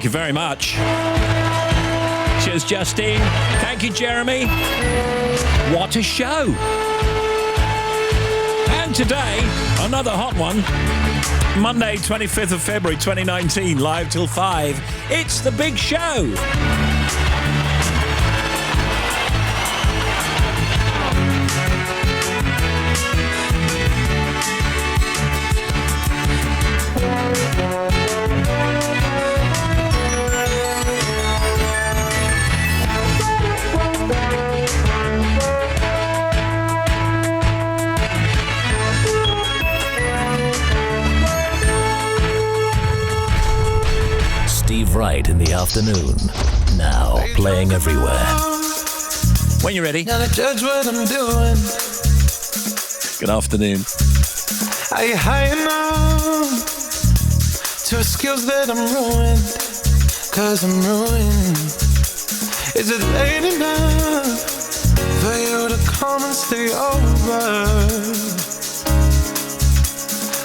Thank you very much. Cheers, Justine. Thank you, Jeremy. What a show. And today, another hot one. Monday, 25th of February, 2019, live till 5. It's The Big Show. Wright in the afternoon. Now playing everywhere. When you're ready. Now to judge what I'm doing. Good afternoon. Are you high enough to skills that I'm ruined? Cause I'm ruined. Is it late enough for you to come and stay over?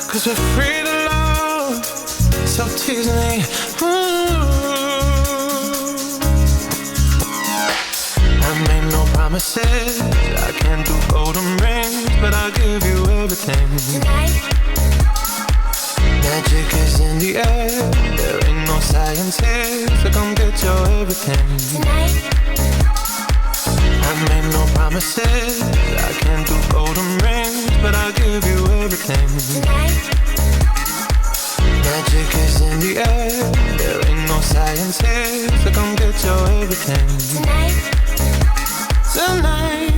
Cause we're free to love, so tease me. I made no promises, I can't do golden rings, but I'll give you everything. Tonight. Magic is in the air, there ain't no science here, so come get your everything. Tonight. I made no promises, I can't do golden rings, but I'll give you everything. Tonight. Magic is in the air, there ain't no science here, so come get your everything. Tonight. Tonight.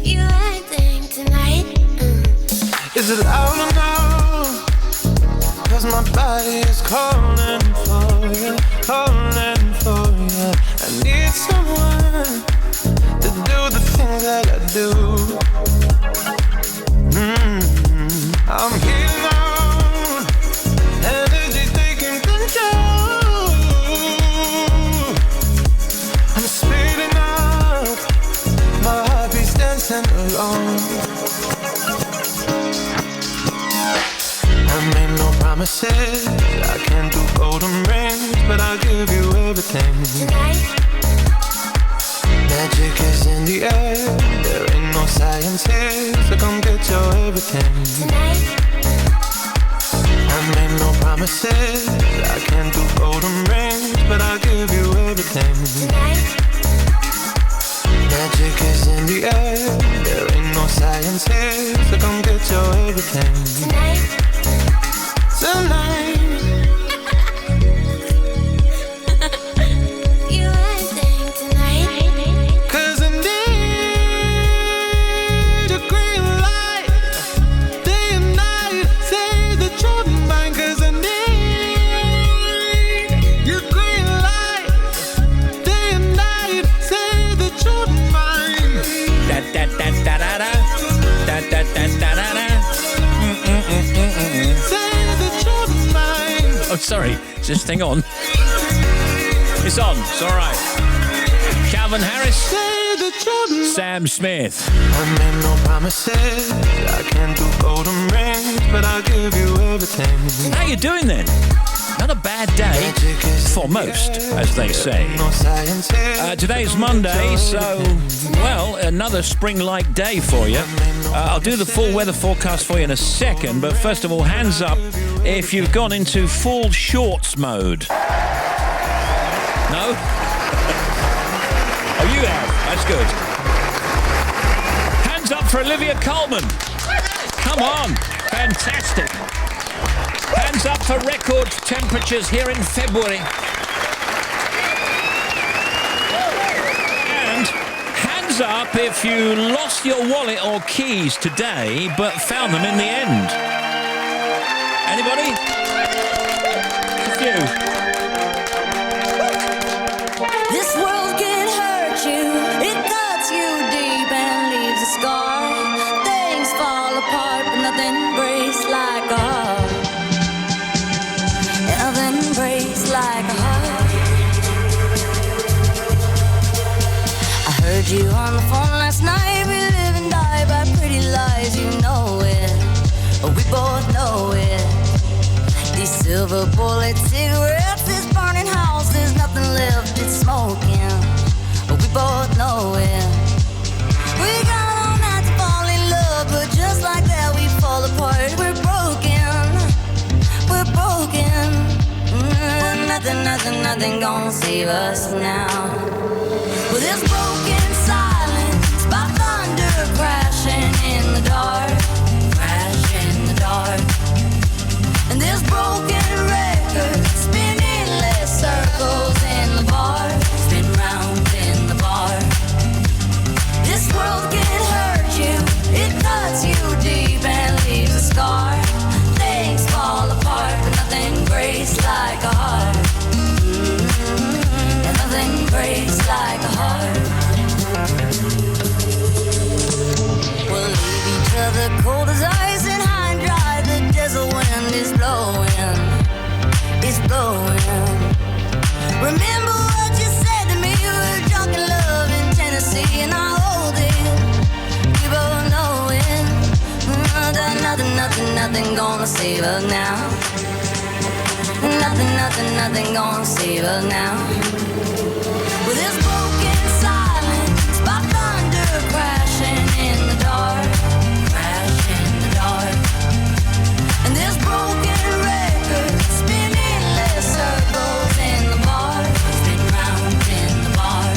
You acting tonight. Is it loud or no? Cause my body is calling for you, calling for you. I need someone to do the things that I do. I'm healing on, energy taking control. I'm speeding up, my heartbeat's dancing alone. I made no promises, I can't do golden rings, but I'll give you everything. Tonight. Magic is in the air, there ain't no science here, so come get your everything. Tonight. I made no promises, I can't do golden rings, but I'll give you everything. Tonight. Magic is in the air, there ain't no science here, so come get your everything. Tonight. Tonight. Oh, sorry. Is this thing on? It's on. It's all right. Calvin Harris. Sam Smith. I made no promises. I can't do golden rings, but I'll give you everything. How you doing then? Not a bad day for most, as they say. Today's Monday, so, well, another spring-like day for you. I'll do the full weather forecast for you in a second, but first of all, hands up if you've gone into full shorts mode. No? Oh, you have. That's good. Hands up for Olivia Colman. Come on. Fantastic. Hands up for record temperatures here in February. And hands up if you lost your wallet or keys today, but found them in the end. Anybody? A few. This world can hurt you, it cuts you deep and leaves a scar. Things fall apart, but nothing breaks like a heart. Nothing breaks like a heart. I heard you on the phone last night. We live and die by pretty lies, you know it. We both know it. Silver bullet cigarettes, this burning house, there's nothing left, it's smoking. But we both know it. We got all night to fall in love, but just like that we fall apart. We're broken, we're broken. Nothing gonna save us now. Well, this broken silence by thunder crashing in the dark, crash in the dark. And this broken record spinning less circles in the bar, spin round in the bar. This world can hurt you, it cuts you deep and leaves a scar. Things fall apart, but nothing breaks like a heart. And nothing breaks like a heart. We'll leave each other cold as ice and high and dry. The desert wind is blowing, it's blowing. Remember what you said to me, you were drunk in love in Tennessee, and I hold it, we both know it. Nothing gonna save us now. Nothing gonna save us now. With this broken silence by thunder crashing in the dark, crash in the dark. And this broken record spinning less circles in the bar, spin round in the bar.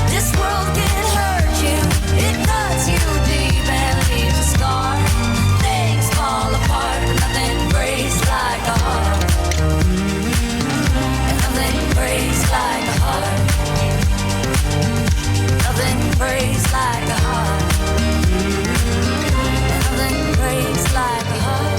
This world can hurt you, it cuts you deep and leaves a scar. Things fall apart, but nothing breaks like a heart. And nothing breaks like a heart. Nothing breaks like a heart. And nothing breaks like a heart.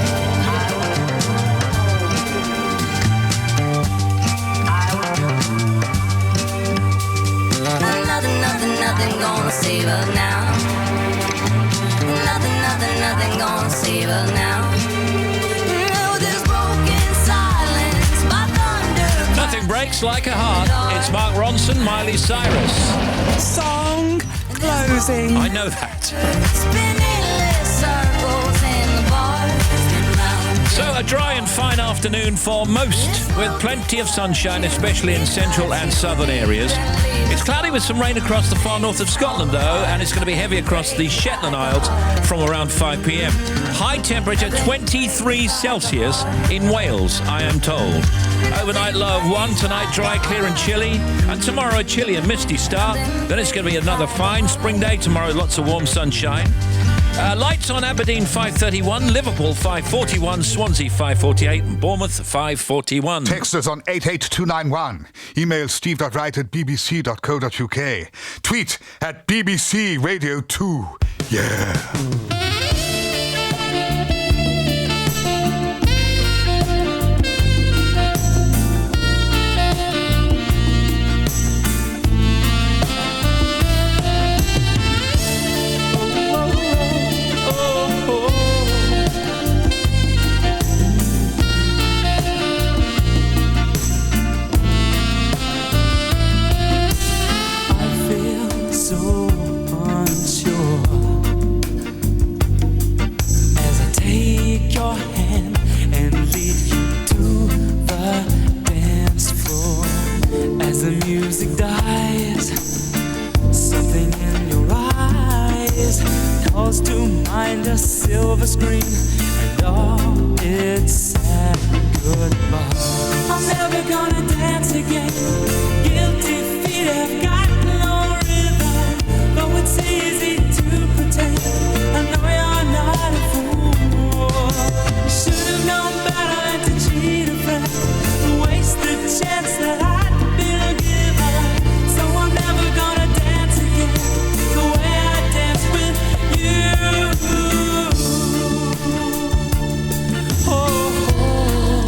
Nothing gonna save us now. Nothing gonna save us now. No, this broken silence, my thunder. Nothing breaks like a heart. It's Mark Ronson, Miley Cyrus. Song closing. I know that. Spinning less circles in the bar. Spin round. So a dry and fine afternoon for most, with plenty of sunshine, especially in central and southern areas. It's cloudy with some rain across the far north of Scotland, though, and it's going to be heavy across the Shetland Isles from around 5 p.m. High temperature 23 Celsius in Wales, I am told. Overnight low of 1, tonight dry, clear and chilly, and tomorrow a chilly and misty start. Then it's going to be another fine spring day tomorrow, lots of warm sunshine. Lights on Aberdeen 5:31, Liverpool 5:41, Swansea 5:48, and Bournemouth 5:41. Text us on 88291. Email steve.wright@bbc.co.uk. Tweet at BBC Radio 2. Yeah. Music dies, something in your eyes calls to mind a silver screen and all its sad goodbye. I'm never gonna dance again. Guilty feet have got no rhythm, though it's easy to pretend. I know you're not a fool. You should have known better than to cheat a friend, waste the chance that I'd been given. So I'm never gonna dance again the way I dance with you. Oh, oh.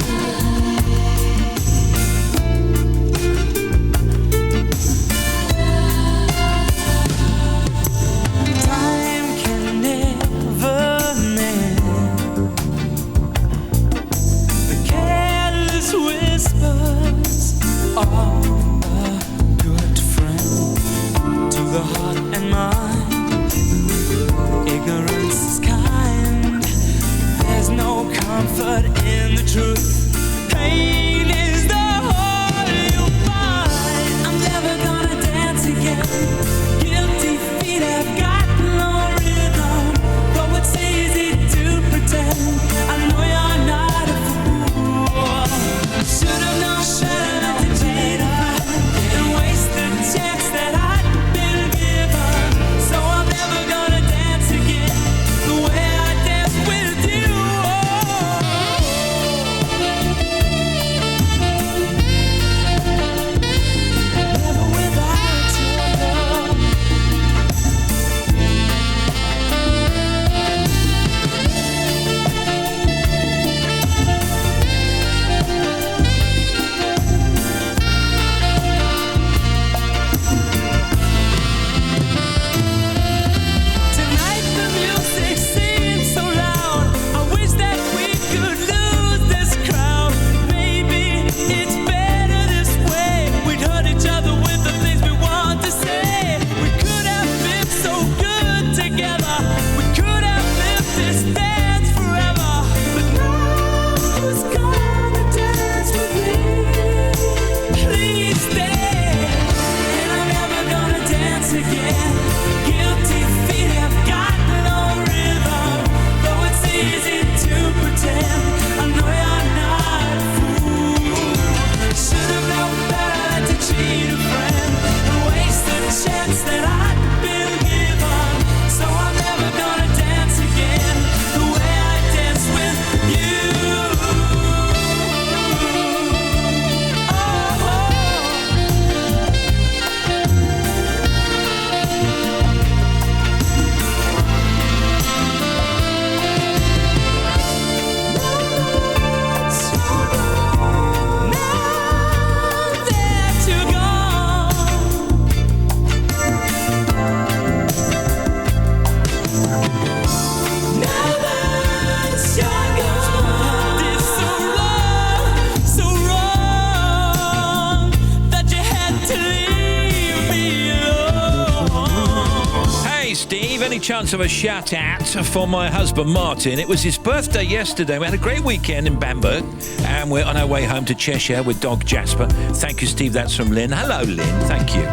chance of a shout out for my husband Martin. It was his birthday yesterday. We had a great weekend in Bamberg and we're on our way home to Cheshire with dog Jasper. Thank you, Steve. That's from Lynn. Hello, Lynn. Thank you.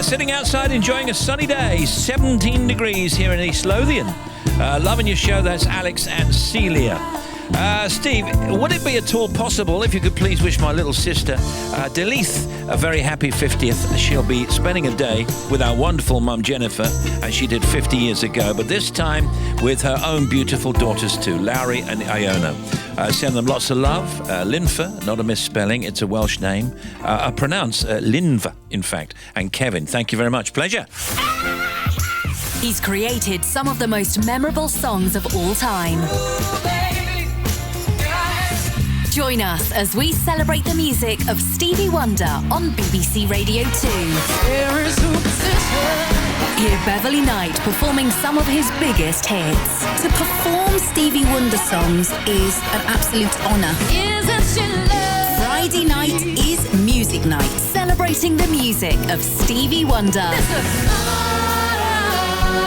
Sitting outside enjoying a sunny day, 17 degrees here in East Lothian. Loving your show. That's Alex and Celia. Steve, would it be at all possible if you could please wish my little sister, Delith, a very happy 50th. She'll be spending a day with our wonderful mum, Jennifer, as she did 50 years ago, but this time with her own beautiful daughters too, Lowry and Iona. Send them lots of love. Linfa, not a misspelling, it's a Welsh name. I pronounce Linva, in fact. And Kevin, thank you very much. Pleasure. He's created some of the most memorable songs of all time. Join us as we celebrate the music of Stevie Wonder on BBC Radio 2. Hear Beverly Knight performing some of his biggest hits. To perform Stevie Wonder songs is an absolute honour. Friday night is Music Night, celebrating the music of Stevie Wonder.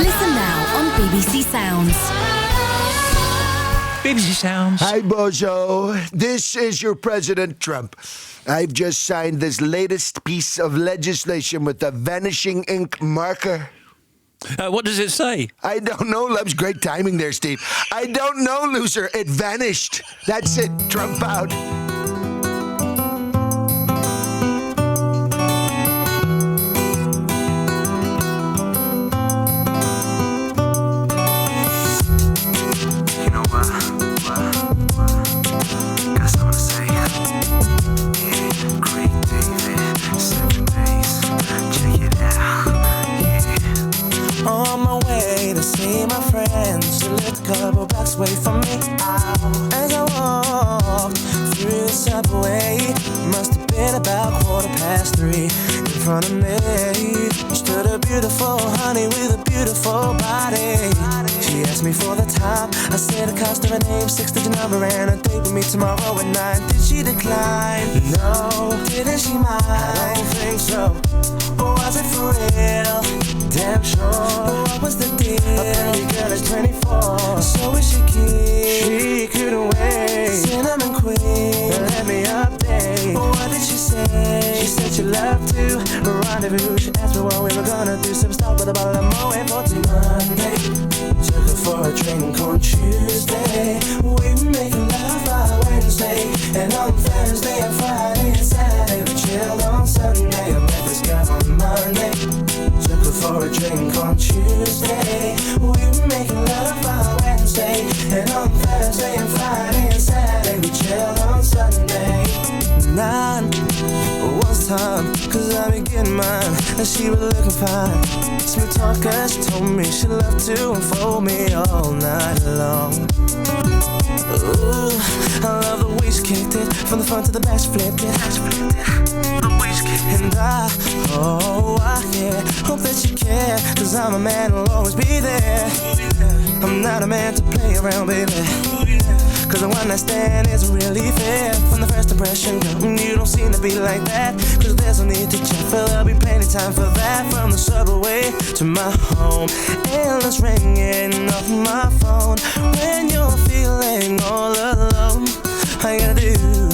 Listen now on BBC Sounds. BBC Sounds. Hi, Bozo. This is your President Trump. I've just signed this latest piece of legislation with a vanishing ink marker. What does it say? I don't know, Loves. Great timing there, Steve. I don't know, loser. It vanished. That's it. Trump out. Couple blocks away from me. As I walked through the subway, must have been about 3:15. In front of me stood a beautiful honey with a beautiful body. She asked me for the time. I said the cost of her name, 6-digit number, and a date with me tomorrow at 9. Did she decline? No. Didn't she mind? I don't think so. Or was it for real? Damn sure. But what was the deal? A pretty girl is 24, so is she keen? She couldn't wait. Cinnamon queen, let me update. But what did she say? She said she loved to rendezvous. She asked me what we were gonna do. Some stop with a bottle of Moet for Monday. Took her for a drink on Tuesday. We were making love by Wednesday. And on Thursday and Friday and Saturday we chilled on Sunday. I met this guy on Monday. Took her for a drink on Tuesday. We were making love by Wednesday. And on Thursday and Friday and Saturday we chilled on Sunday. 9 was time, cause I be getting mine. And she was looking fine. Smooth talker, she told me she loved to unfold me all night long. Ooh, I love the way she kicked it. From the front to the back she flipped it. The way she kicked it. And I hope that you care. Cause I'm a man who'll always be there. I'm not a man to play around, baby. Cause a one night stand isn't really fair. From the first impression, girl, you don't seem to be like that. Cause there's no need to check, but there'll be plenty time for that. From the subway to my home, endless ringing off my phone. When you're feeling all alone, all you gotta do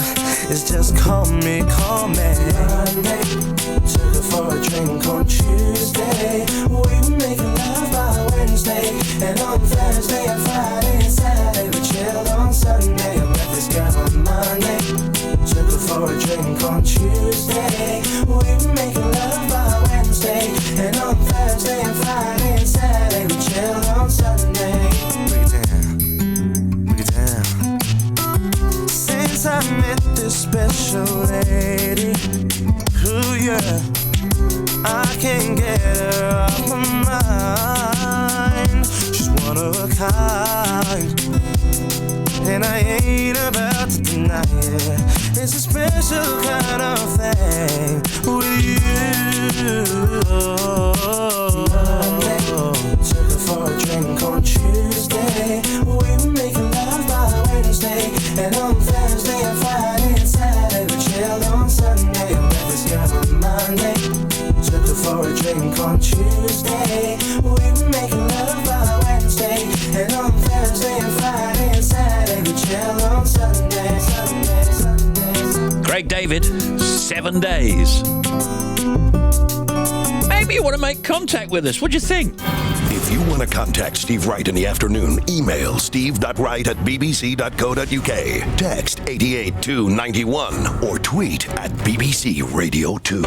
is just call me. Monday, took her for a drink on Tuesday. We were making love by Wednesday. And on Thursday and Friday and Saturday we chilled on Sunday. I met this guy on Monday. Took her for a drink on Tuesday. We were making love by Wednesday. And on Thursday and Friday and Saturday we chilled on Sunday. Break it down. Since I met this special lady, ooh yeah, I can't get her off my mind. She's one of a kind, and I ain't about to deny it. It's a special kind of thing with you. Monday, took her for a drink on Tuesday. We were making love by Wednesday. And on Thursday and Friday and Saturday we chilled on Sunday. I met this guy on Monday. Took her for a drink on Tuesday. We were making love Craig David, 7 days. Maybe you want to make contact with us. What do you think? If you want to contact Steve Wright in the afternoon, email steve.wright@bbc.co.uk, text 88291, or tweet at BBC Radio 2.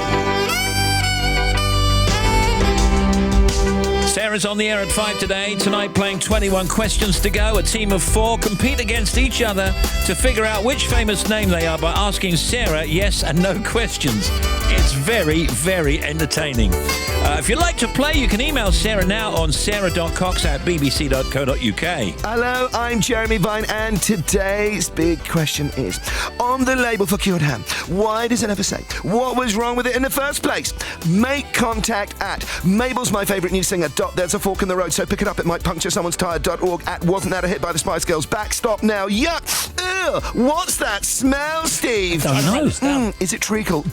Sarah's on the air at 5 today. Tonight playing 21 questions to go. A team of 4 compete against each other to figure out which famous name they are by asking Sarah yes and no questions. It's very, very entertaining. If you'd like to play, you can email Sarah now on sarah.cox@bbc.co.uk. Hello, I'm Jeremy Vine, and today's big question is, on the label for cured ham, why does it never say what was wrong with it in the first place? Make contact at Mabel's my favourite new singer. There's a fork in the road, so pick it up. It might puncture someone's tyre.org at wasn't that a hit by the Spice Girls. Backstop now. Yuck. Ew. What's that smell, Steve? I don't know. Is it treacle.co.uk?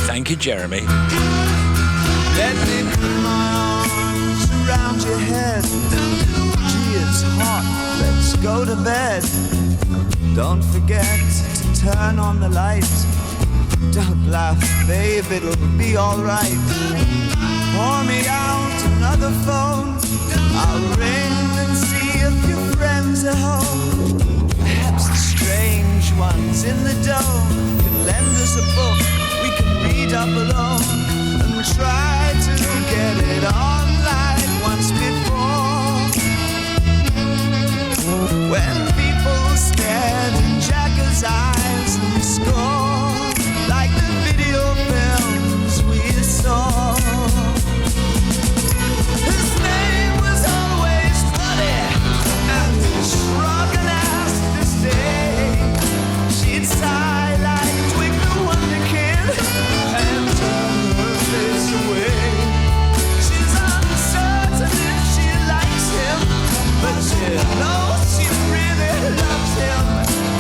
Thank you, Jeremy. Let me put my arms around your head. Gee, it's hot. Let's go to bed. Don't forget to turn on the light. Don't laugh, babe, it'll be alright. Pour me out another phone. I'll ring and see if your friends are home. Perhaps the strange ones in the dome can lend us a book we can read up alone and try to get it on like once before. When people stared in Jagger's eyes and scored like the video films we saw. His name was always funny, and he shrug and asked to stay. She'd sigh like Twig the Wonder Kid and turn her face away. She's uncertain if she likes him, but she knows she really loves him.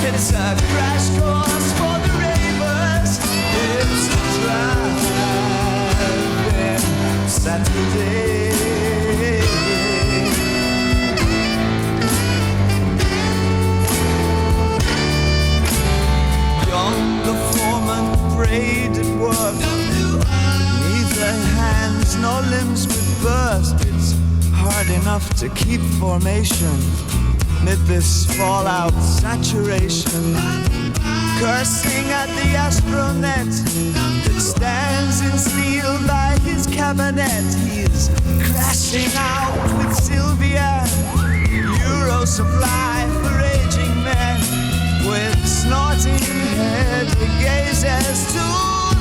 It's a crash course for the ravers. It's a driving Saturday. Younger foreman prayed at work. Neither hands nor limbs would burst. It's hard enough to keep formation amid this fallout saturation. Cursing at the astronet that stands in steel by his cabinet. He's crashing out with Sylvia. Euro supply for aging men. With snorting head he gazes to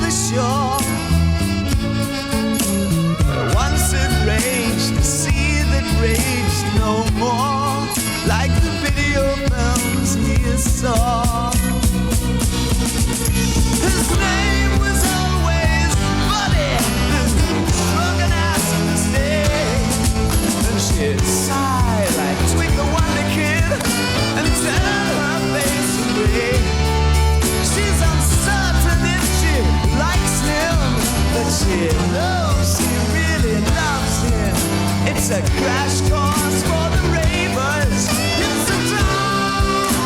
the shore. Once it raged, the sea that raged no more, like the video films he saw. His name was always Buddy, drunk and asked to stay. And she'd sigh like Twig the Wonder Kid and turn her face away. She's uncertain if she likes him, but she knows she really loves him. It's a crash course for the ravers. It's a driving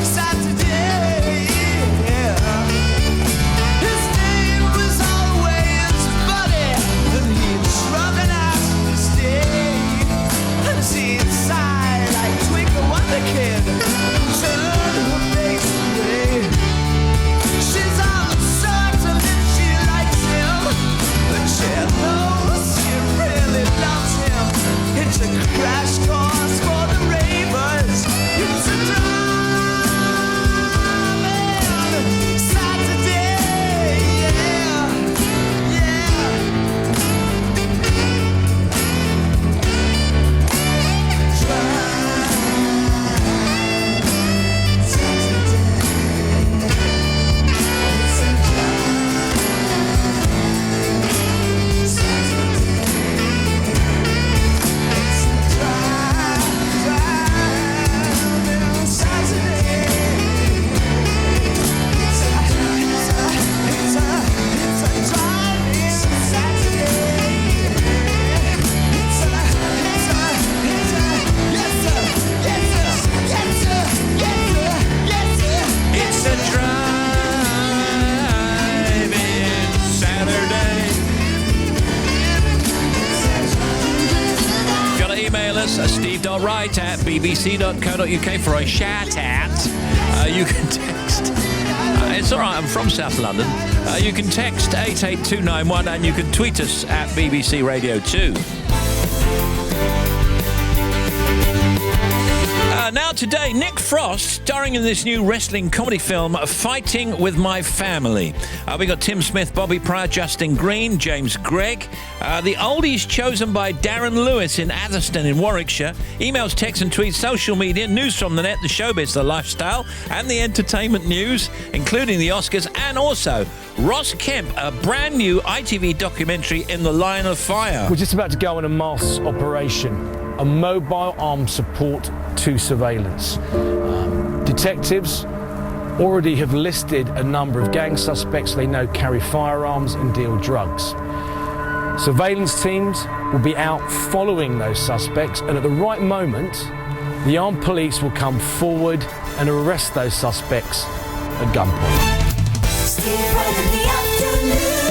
Saturday. His name was always Buddy, and he'd shrug and ask to stay. And she'd sigh like Twig the Wonder Kid, turn her face away. She's uncertain if she likes him, but she knows she really loves him. us, steve.wright at bbc.co.uk for a shout-out. You can text... it's all right, I'm from South London. You can text 88291 and you can tweet us at BBC Radio 2. Now today, Nick Frost, starring in this new wrestling comedy film, Fighting With My Family. We got Tim Smith, Bobby Pryor, Justin Green, James Gregg. The oldies chosen by Darren Lewis in Atherstone in Warwickshire. Emails, texts and tweets, social media, news from the net, the showbiz, the lifestyle, and the entertainment news, including the Oscars, and also Ross Kemp, a brand new ITV documentary in the Line of Fire. We're just about to go on a mass operation, a mobile armed support to surveillance. Detectives already have listed a number of gang suspects they know carry firearms and deal drugs. Surveillance teams will be out following those suspects, and at the right moment, the armed police will come forward and arrest those suspects at gunpoint. Steve Wright in the afternoon.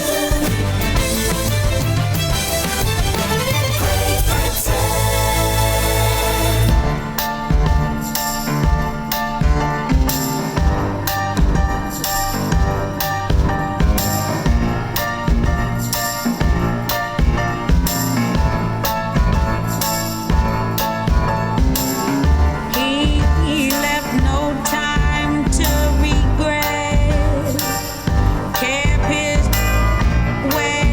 He left no time to regret. Kept his way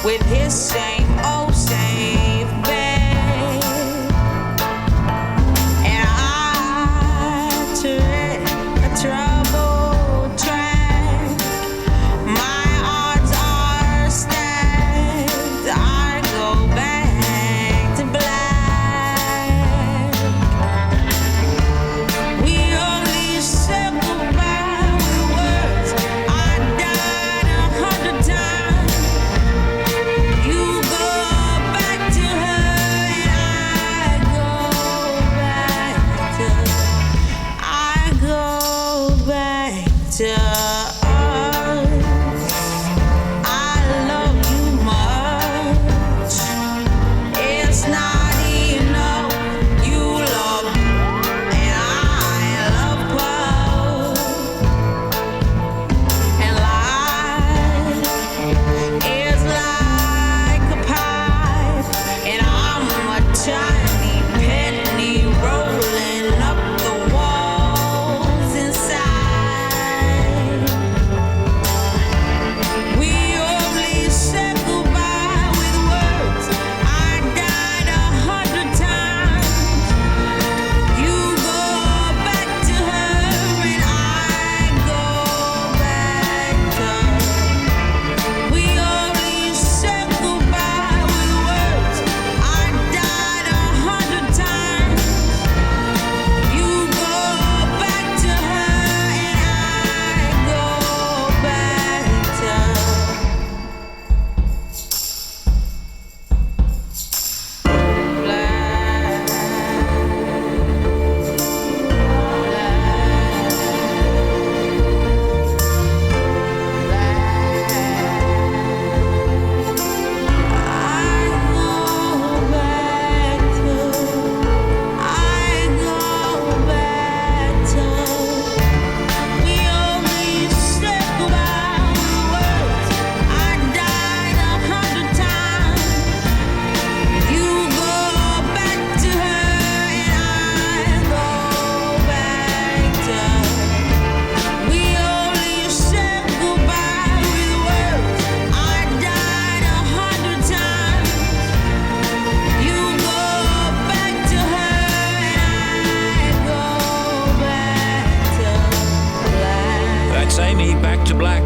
with his same old safe bet. And I tread a troubled track. My odds are stacked. I go back to black. We only said goodbye with words. I died 100 times. You go back to her and I go back to us. I love you much. It's not enough. You love and I love both. And life is like a pipe, and I'm a tiny penny rolling up the walls inside. We only said goodbye with words. I died 100 times. You go back to her and I go back to her. We only said goodbye with words. I died 100 times. You go back to her and I go back to That's Amy, Back to Black.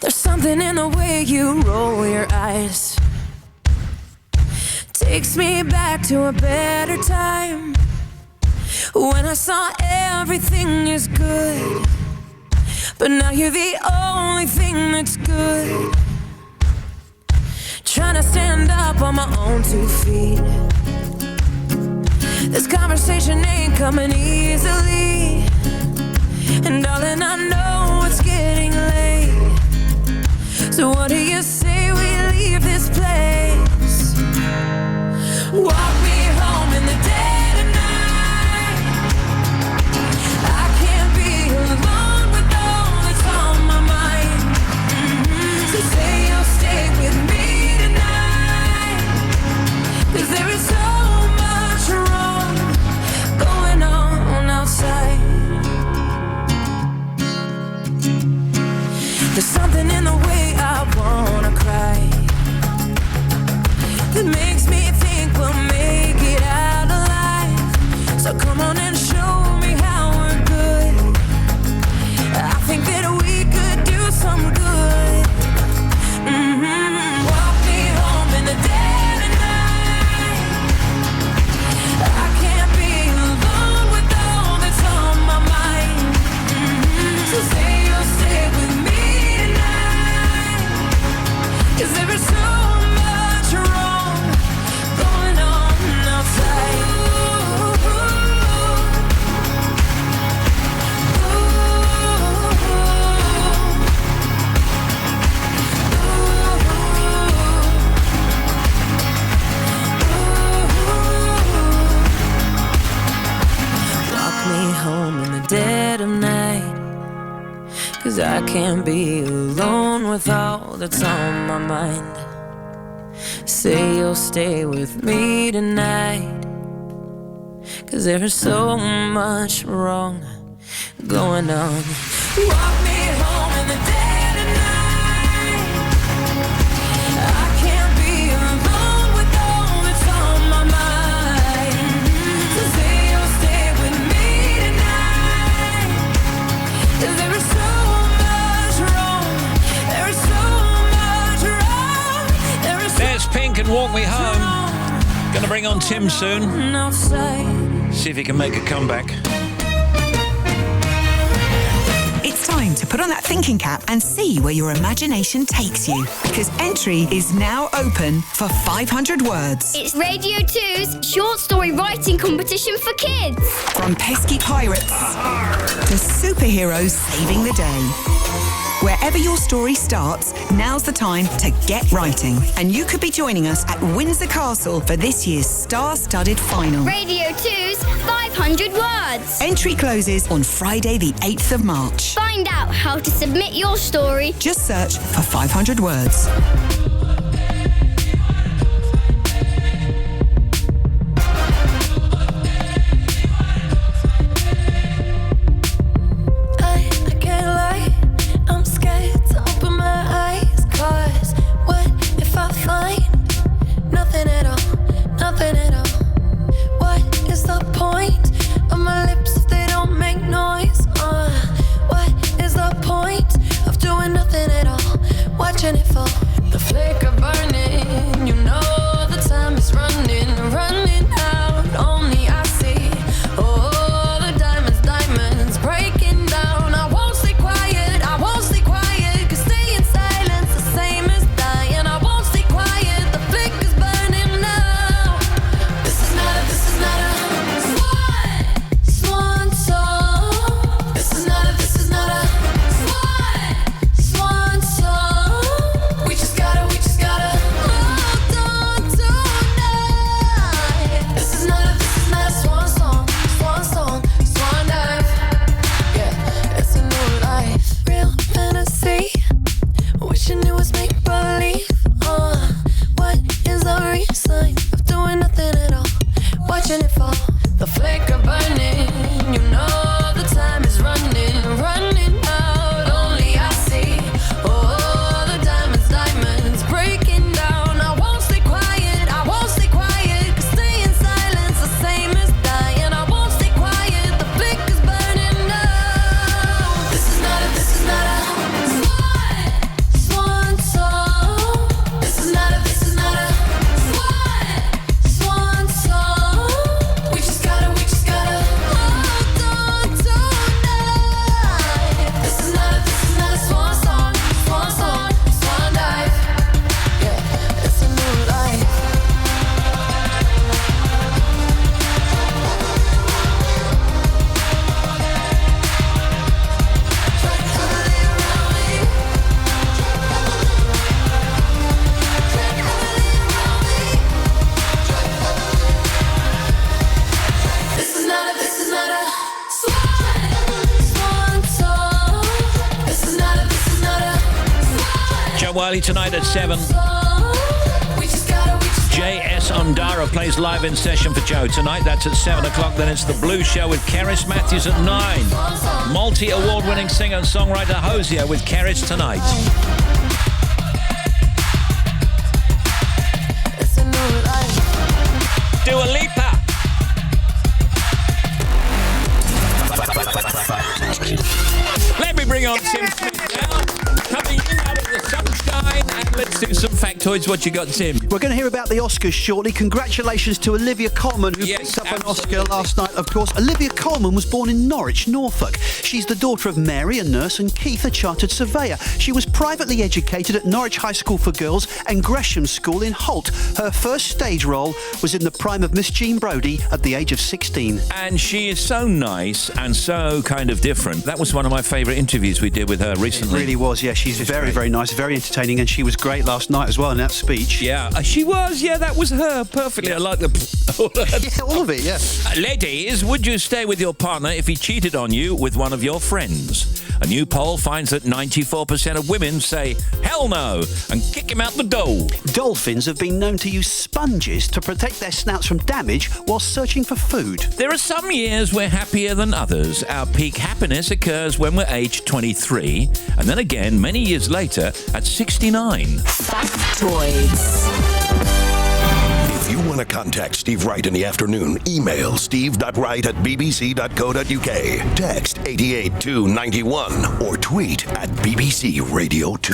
There's something in the way you roll your eyes. Takes me back to a better time, when I saw everything is good. But now you're the only thing that's good. Trying to stand up on my own 2 feet. This conversation ain't coming easily. And darling, I know it's So what do you say we leave this place? Walk me home in the dead of night. I can't be alone with all that's on my mind. So say you'll stay with me tonight, 'cause there is so much wrong going on outside. There's something in the way I wanna cry that makes me think we'll make it out alive. So come on and show me how we're good. I think that we could do some good. Walk me home in the dead of night. I can't be alone with all that's on my mind. So say you'll stay with me tonight, 'cause there is so much wrong going on outside. Walk me home in the dead of night, 'cause I can't be alone with all that's on my mind. Say you'll stay with me tonight, 'cause there is so much wrong going on. Walk me home in the dead of night. I can't be alone with all that's on my mind. So say you'll stay with me tonight, 'cause there is so much wrong. There is so much wrong. There is There's Pink and Walk Me Home. Gonna bring on Tim soon. outside. See if he can make a comeback. It's time to put on that thinking cap and see where your imagination takes you. Because entry is now open for 500 words. It's Radio 2's short story writing competition for kids. From pesky pirates to superheroes saving the day. Wherever your story starts, now's the time to get writing. And you could be joining us at Windsor Castle for this year's star-studded final. Radio 2's 500 words. Entry closes on Friday the 8th of March. Find out how to submit your story. Just search for 500 words. I can't lie, I'm scared to open my eyes. 'Cause what if I find nothing at all, nothing at all? What is the point of my lips if they don't make noise? What is the point of doing nothing at all, watching it fall? The flame Joe Wiley tonight at 7. J.S. Ondara plays live in session for Joe tonight. That's at 7 o'clock. Then it's The Blues Show with Keris Matthews at 9. Multi-award-winning singer and songwriter Hosier with Keris tonight. Dua Lipa. Let me bring on Tim Smith now. Coming in out of the sunshine, and let's do some factoids. What you got, Tim? We're going to hear about the Oscars shortly. Congratulations to Olivia Colman, who picked up an Oscar last night, of course. Olivia Colman was born in Norwich, Norfolk. She's the daughter of Mary, a nurse, and Keith, a chartered surveyor. She was privately educated at Norwich High School for Girls and Gresham School in Holt. Her first stage role was in the prime of Miss Jean Brodie at the age of 16. And she is so nice and so kind of different. That was one of my favourite interviews we did with her recently. It really was, yeah. She's very, very nice, very entertaining, and she was great last night as well in that speech. Yeah, she was. Yeah, that was her perfectly. I like the... yeah, all of it, yeah. Ladies, would you stay with your partner if he cheated on you with one of your friends? A new poll finds that 94% of women say hell no and kick him out the door. Dolphins have been known to use sponges to protect their snouts from damage while searching for food. There are some years we're happier than others. Our peak happiness occurs when we're aged 23, and then again many years later at 69. Factoids. If you want to contact Steve Wright in the afternoon, email steve.wright@bbc.co.uk, text 88291, or tweet at BBC Radio 2.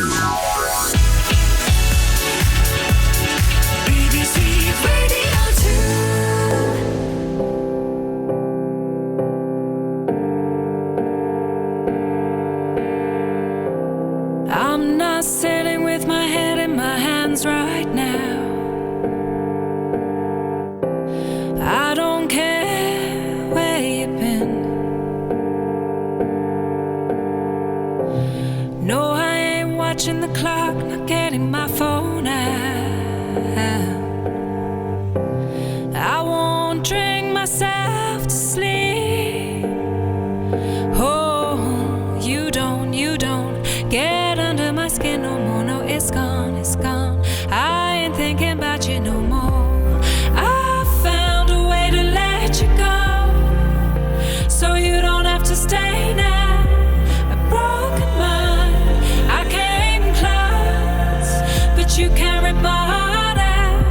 BBC Radio 2. I'm not sitting with my head in my hands right now. I don't care where you've been. No, I ain't watching the clock, not getting my phone out. I won't drink myself to sleep. Oh, you don't get under my skin no more. No, it's gone, it's gone. I ain't thinking about you no more. I found a way to let you go, so you don't have to stay now. A broken mind, I came close, but you can't rip my heart out.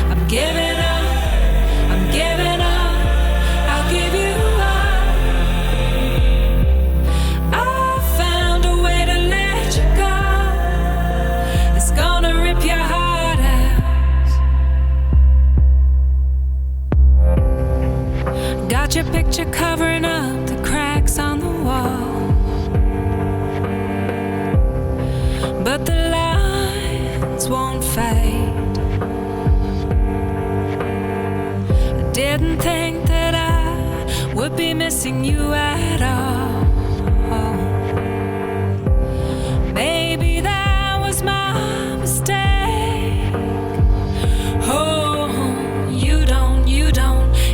I'm giving up, I'm giving up, I'll give you up. I found a way to let you go. It's gonna rip your heart out. Got your picture covering up the cracks on the wall, but the lines won't fade. I didn't think that I would be missing you at all. Maybe that was my mistake. Oh, you don't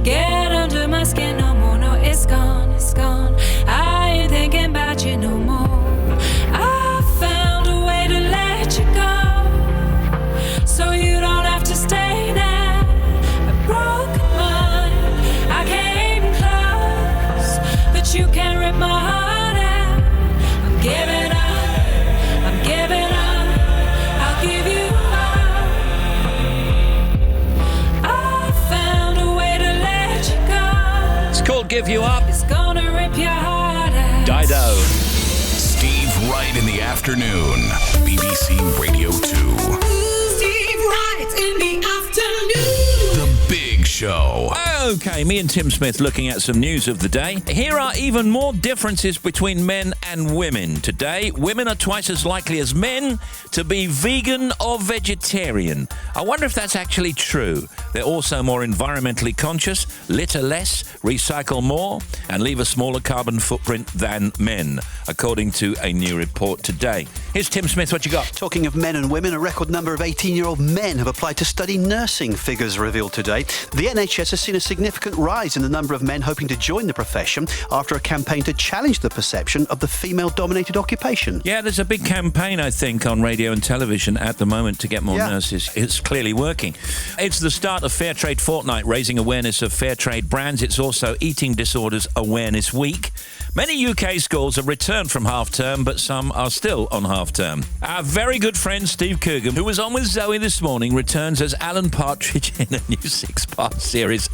get under my skin no more. No, it's gone, it's gone. I ain't thinking about you no more. I found a way to let you go, so you don't have to stay now. A broken mind, I came close, but you can't rip my heart out. I'm giving up, I'm giving up, I'll give you up. I found a way to let you go. It's called Give You Up. It's gonna rip your heart out. Dido. Steve Wright in the afternoon. BBC Radio 2. Steve Wright in the afternoon. The Big Show. Okay, me and Tim Smith looking at some news of the day. Here are even more differences between men and women. Today, women are twice as likely as men to be vegan or vegetarian. I wonder if that's actually true. They're also more environmentally conscious, litter less, recycle more, and leave a smaller carbon footprint than men, according to a new report today. Here's Tim Smith, what you got? Talking of men and women, a record number of 18-year-old men have applied to study nursing, figures revealed today. The NHS has seen a significant significant rise in the number of men hoping to join the profession after a campaign to challenge the perception of the female-dominated occupation. Yeah, there's a big campaign, I think, on radio and television at the moment to get more nurses. It's clearly working. It's the start of Fair Trade Fortnight, raising awareness of fair trade brands. It's also Eating Disorders Awareness Week. Many UK schools have returned from half-term, but some are still on half-term. Our very good friend Steve Coogan, who was on with Zoe this morning, returns as Alan Partridge in a new 6-part series.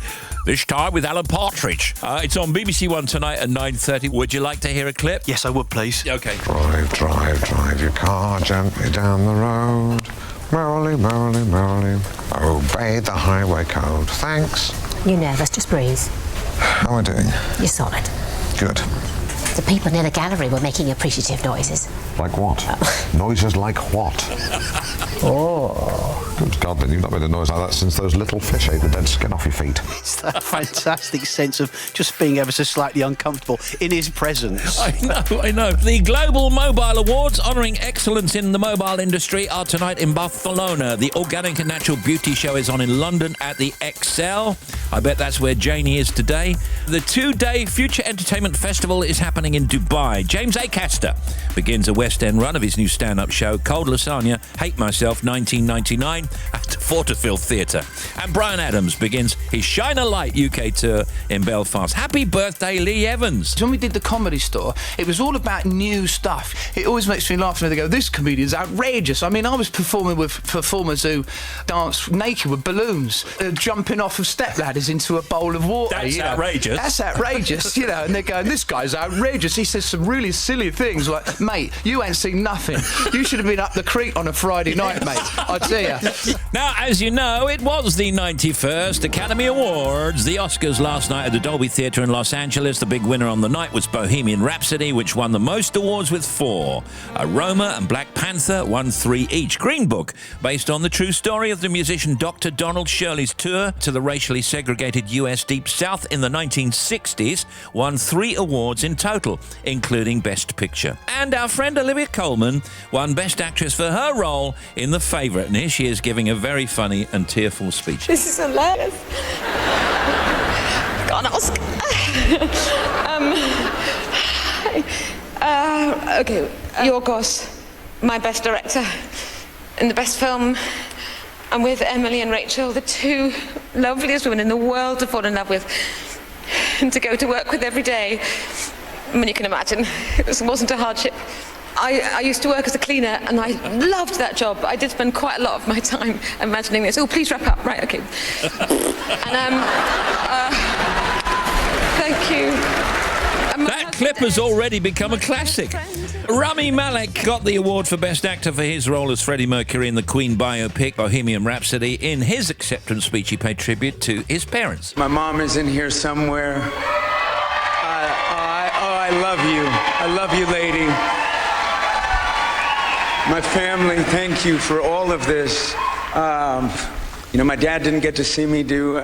This time with Alan Partridge. It's on BBC One tonight at 9:30. Would you like to hear a clip? Yes, I would, please. OK. Drive your car gently down the road. Merrily, merrily, merrily. Obey the highway code. Thanks. You're nervous, just breathe. How am I doing? You're solid. Good. The people near the gallery were making appreciative noises. Like what? Noises like what? Oh. Good God, then you've not made a noise like that since those little fish ate the dead skin off your feet. It's that fantastic sense of just being ever so slightly uncomfortable in his presence. I know. The Global Mobile Awards, honouring excellence in the mobile industry, are tonight in Barcelona. The Organic and Natural Beauty Show is on in London at the Excel. I bet that's where Janie is today. The 2-day Future Entertainment Festival is happening in Dubai. James Acaster begins a West End run of his new stand-up show, Cold Lasagna, Hate Myself, 1999, at Fortefil Theatre. And Brian Adams begins his Shine a Light UK tour in Belfast. Happy birthday, Lee Evans. When we did the Comedy Store, it was all about new stuff. It always makes me laugh when they go, this comedian's outrageous. I mean, I was performing with performers who dance naked with balloons, jumping off of stepladders into a bowl of water. That's outrageous. That's outrageous, and they're going, this guy's outrageous. He says some really silly things like, mate, you ain't seen nothing. You should have been up the creek on a Friday night, mate. I tell you. Now, as you know, it was the 91st Academy Awards, the Oscars last night at the Dolby Theatre in Los Angeles. The big winner on the night was Bohemian Rhapsody, which won the most awards with 4. Roma and Black Panther won 3 each. Green Book, based on the true story of the musician Dr. Donald Shirley's tour to the racially segregated US Deep South in the 1960s, won 3 awards in total, including Best Picture. And our friend Olivia Colman won Best Actress for her role in The Favourite, and here she is giving a very funny and tearful speech. This is hilarious. Got an Oscar. Okay, Yorgos, my best director in the best film. I'm with Emily and Rachel, the 2 loveliest women in the world to fall in love with and to go to work with every day. I mean, you can imagine, it wasn't a hardship. I used to work as a cleaner and I loved that job. I did spend quite a lot of my time imagining this. Oh, please wrap up. Right, okay. And, thank you. That clip has already become a classic. Rami Malek got the award for Best Actor for his role as Freddie Mercury in the Queen biopic Bohemian Rhapsody. In his acceptance speech, he paid tribute to his parents. My mom is in here somewhere. I love you. I love you, lady. My family, thank you for all of this. My dad didn't get to see me do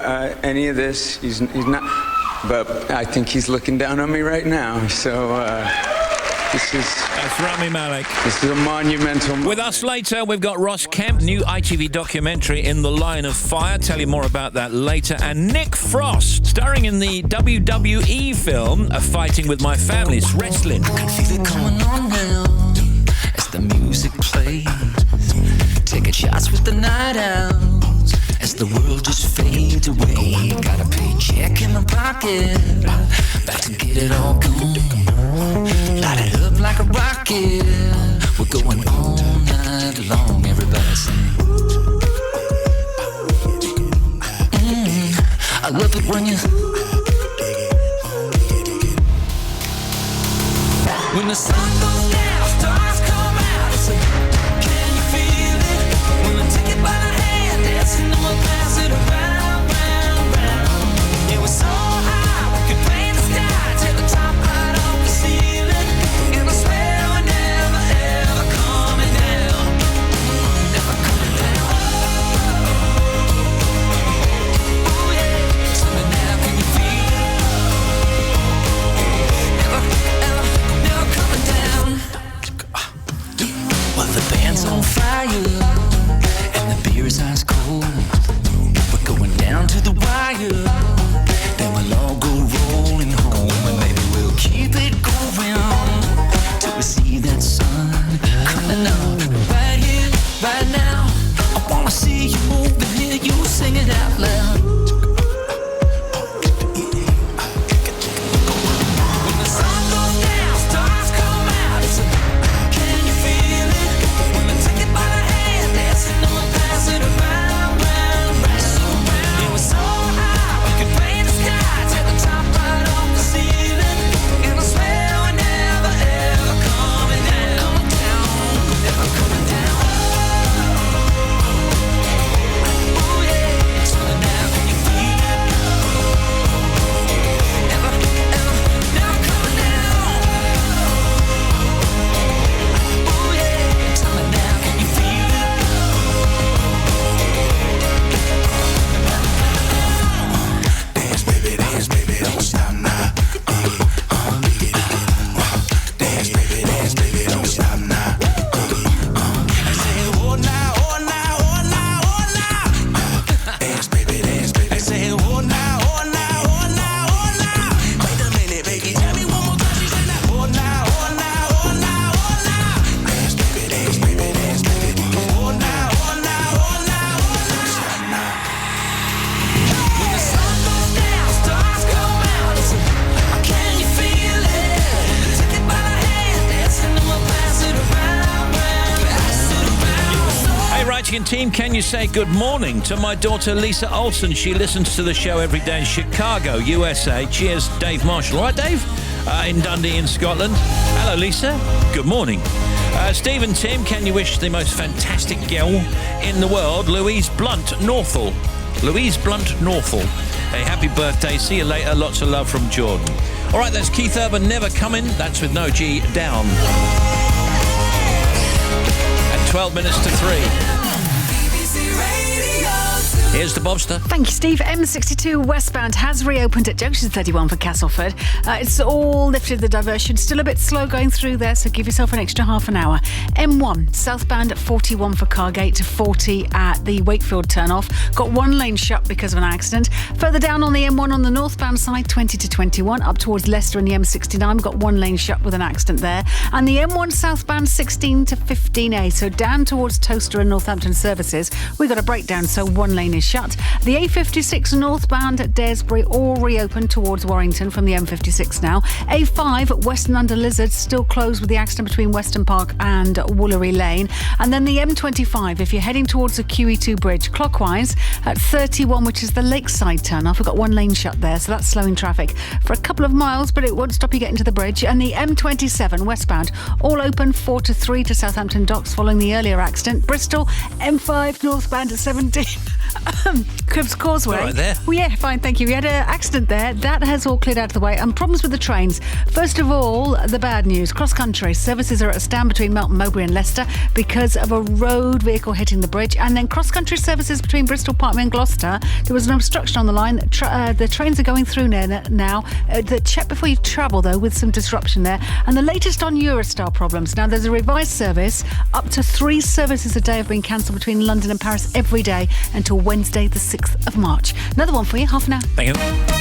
any of this. He's not, but I think he's looking down on me right now. So that's Rami Malek. This is a monumental moment. With us later, we've got Ross Kemp, new ITV documentary In the Line of Fire. Tell you more about that later. And Nick Frost, starring in the WWE film Fighting with My Family. It's wrestling. I can feel it coming on now as the music plays. Taking shots with the night owls as the world just fades away. Got a paycheck in my pocket, about to get it all gone. Light it up like a rocket. We're going all night long. Everybody sing. I love it when the sun goes down, stars come out. It's can you feel it? When I take it by the hand, dancing, and we'll pass it around, round, round. It was so high, we could paint the sky, tear the top right off the ceiling. And I swear we're never, ever coming down. Never coming down. Oh yeah, tell me now, can you feel it? Never, ever, never coming down. Archie and team, can you say good morning to my daughter Lisa Olsen? She listens to the show every day in Chicago, USA. Cheers, Dave Marshall. All right, Dave? In Dundee in Scotland. Hello, Lisa. Good morning. Steve and Tim, can you wish the most fantastic girl in the world, Louise Blunt Northall? Louise Blunt Northall. A happy birthday. See you later. Lots of love from Jordan. All right, that's Keith Urban, Never Coming. That's with no G down. At 12 minutes to 3. Here's the Bobster. Thank you, Steve. M62 westbound has reopened at junction 31 for Castleford. It's all lifted the diversion. Still a bit slow going through there, so give yourself an extra half an hour. M1 southbound at 41 for Cargate to 40 at the Wakefield turnoff. Got one lane shut because of an accident. Further down on the M1 on the northbound side, 20 to 21. Up towards Leicester and the M69, got one lane shut with an accident there. And the M1 southbound 16 to 15A. So down towards Toaster and Northampton services, we got a breakdown, so one lane is shut. The A56 northbound at Daresbury all reopened towards Warrington from the M56 now. A5 Western Under Lizard still closed with the accident between Weston Park and Woolery Lane. And then the M25, if you're heading towards the QE2 bridge clockwise at 31, which is the Lakeside turn-off, we've got one lane shut there, so that's slowing traffic for a couple of miles, but it won't stop you getting to the bridge. And the M27 westbound all open 4 to 3 to Southampton Docks following the earlier accident. Bristol M5 northbound at 17. Cribs Causeway. All right there. Well, yeah, fine, thank you. We had an accident there. That has all cleared out of the way. And problems with the trains. First of all, the bad news. Cross-country services are at a stand between Melton Mowbray and Leicester because of a road vehicle hitting the bridge. And then cross-country services between Bristol, Parkman and Gloucester. There was an obstruction on the line. The trains are going through now. Check before you travel, though, with some disruption there. And the latest on Eurostar problems. Now, there's a revised service. Up to 3 services a day have been cancelled between London and Paris every day until Wednesday, the 6th of March. Another one for you, half an hour. Thank you.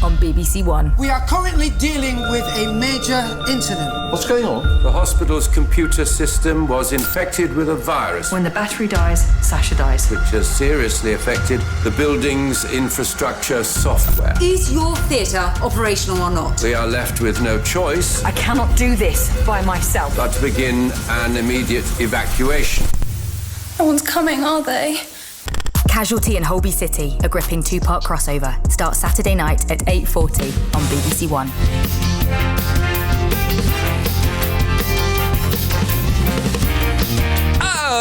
on BBC One. We are currently dealing with a major incident. What's going on? The hospital's computer system was infected with a virus. When the battery dies, Sasha dies. Which has seriously affected the building's infrastructure software. Is your theatre operational or not? We are left with no choice. I cannot do this by myself. But to begin an immediate evacuation. No one's coming, are they? Casualty in Holby City, a gripping two-part crossover, starts Saturday night at 8:40 on BBC One.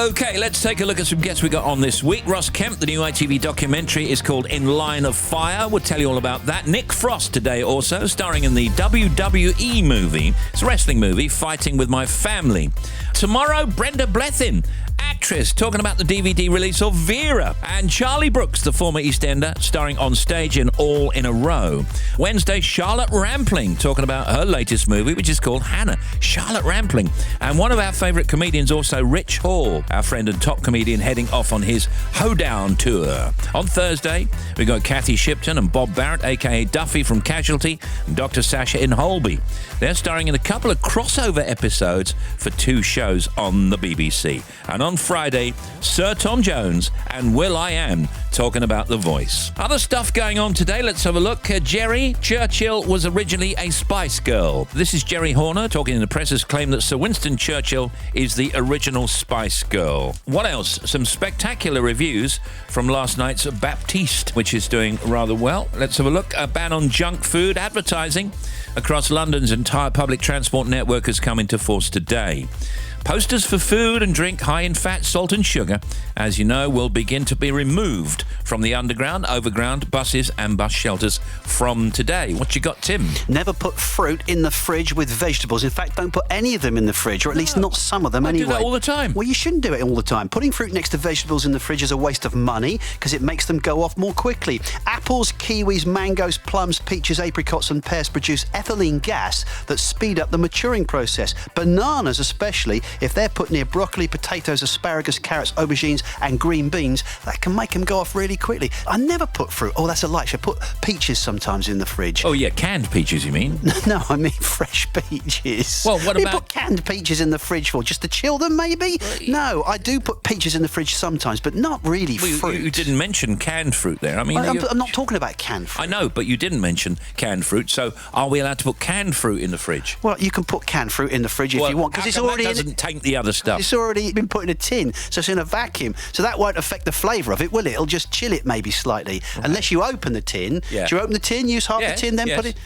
Okay, let's take a look at some guests we got on this week. Ross Kemp, the new ITV documentary is called In Line of Fire. We'll tell you all about that. Nick Frost today also, starring in the WWE movie. It's a wrestling movie, Fighting With My Family. Tomorrow, Brenda Blethyn, actress, talking about the DVD release of Vera. And Charlie Brooks, the former EastEnder, starring on stage in All in a Row. Wednesday, Charlotte Rampling, talking about her latest movie, which is called Hannah. Charlotte Rampling. And one of our favourite comedians also, Rich Hall, our friend and top comedian, heading off on his Hoedown tour. On Thursday, we got Kathy Shipton and Bob Barrett, a.k.a. Duffy from Casualty, and Dr. Sasha in Holby. They're starring in a couple of crossover episodes for 2 shows on the BBC. And on Friday, Sir Tom Jones and will.i.am talking about The Voice. Other stuff going on today, let's have a look. Jerry Churchill was originally a Spice Girl. This is Jerry Horner talking in the press's claim that Sir Winston Churchill is the original Spice Girl. What else? Some spectacular reviews from last night's Baptiste, which is doing rather well. Let's have a look. A ban on junk food advertising across London's entire public transport network has come into force today. Posters for food and drink high in fat, salt and sugar, as you know, will begin to be removed from the underground, overground, buses and bus shelters from today. What you got, Tim? Never put fruit in the fridge with vegetables. In fact, don't put any of them in the fridge, or at least not some of them anyway. I do that all the time. Well, you shouldn't do it all the time. Putting fruit next to vegetables in the fridge is a waste of money because it makes them go off more quickly. Apples, kiwis, mangoes, plums, peaches, apricots and pears produce ethylene gas that speed up the maturing process. Bananas especially, if they're put near broccoli, potatoes, asparagus, carrots, aubergines and green beans, that can make them go off really quickly. I never put fruit. Oh, that's a lie. I put peaches sometimes in the fridge. Oh, yeah, canned peaches, you mean? No, I mean fresh peaches. Well, what you about... put canned peaches in the fridge for? Just to chill them, maybe? No, I do put peaches in the fridge sometimes, but not really fruit. You didn't mention canned fruit there. I mean, I'm not talking about canned fruit. I know, but you didn't mention canned fruit, so are we allowed to put canned fruit in the fridge? Well, you can put canned fruit in the fridge if you want, because it's already... That doesn't taint the other stuff. It's already been put in a tin, so it's in a vacuum, so that won't affect the flavour of it, will it? It'll just chill it maybe slightly, unless you open the tin. Yeah. Do you open the tin, use half the tin, then put it...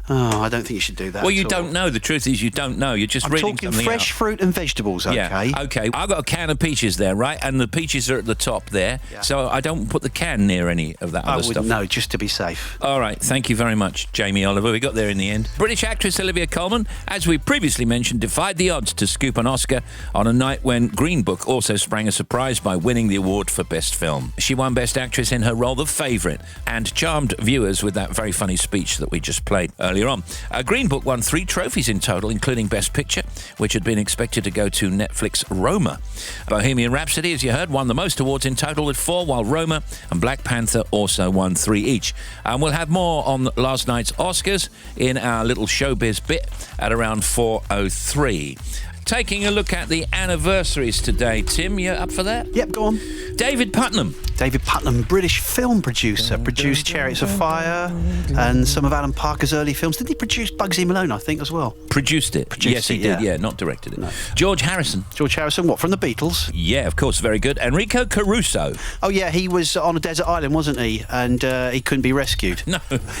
Oh, I don't think you should do that. Well, you don't know. The truth is you don't know. You're just reading something talking fresh fruit and vegetables, okay? Yeah, okay. I've got a can of peaches there, right? And the peaches are at the top there, so I don't put the can near any of that other stuff. I wouldn't know, just to be safe. All right, thank you very much, Jamie Oliver. We got there in the end. British actress Olivia Colman, as we previously mentioned, defied the odds to scoop an Oscar on a night when Green Book also sprang a surprise by winning the award for Best Film. She won Best Actress in her role, The Favourite, and charmed viewers with that very funny speech that we just played earlier on. Green Book won 3 trophies in total, including Best Picture, which had been expected to go to Netflix Roma. Bohemian Rhapsody, as you heard, won the most awards in total with 4, while Roma and Black Panther also won 3 each. And we'll have more on last night's Oscars in our little showbiz bit at around 4:03. Taking a look at the anniversaries today. Tim, you up for that? Yep, go on. David Putnam. David Putnam, British film producer, produced Chariots of Fire and some of Alan Parker's early films. Did he produce Bugsy Malone, I think, as well? Produced it. Yes, he did. Yeah, not directed it. No. George Harrison. George Harrison, what, from the Beatles? Yeah, of course, very good. Enrico Caruso. Oh, yeah, he was on a desert island, wasn't he? And he couldn't be rescued. No,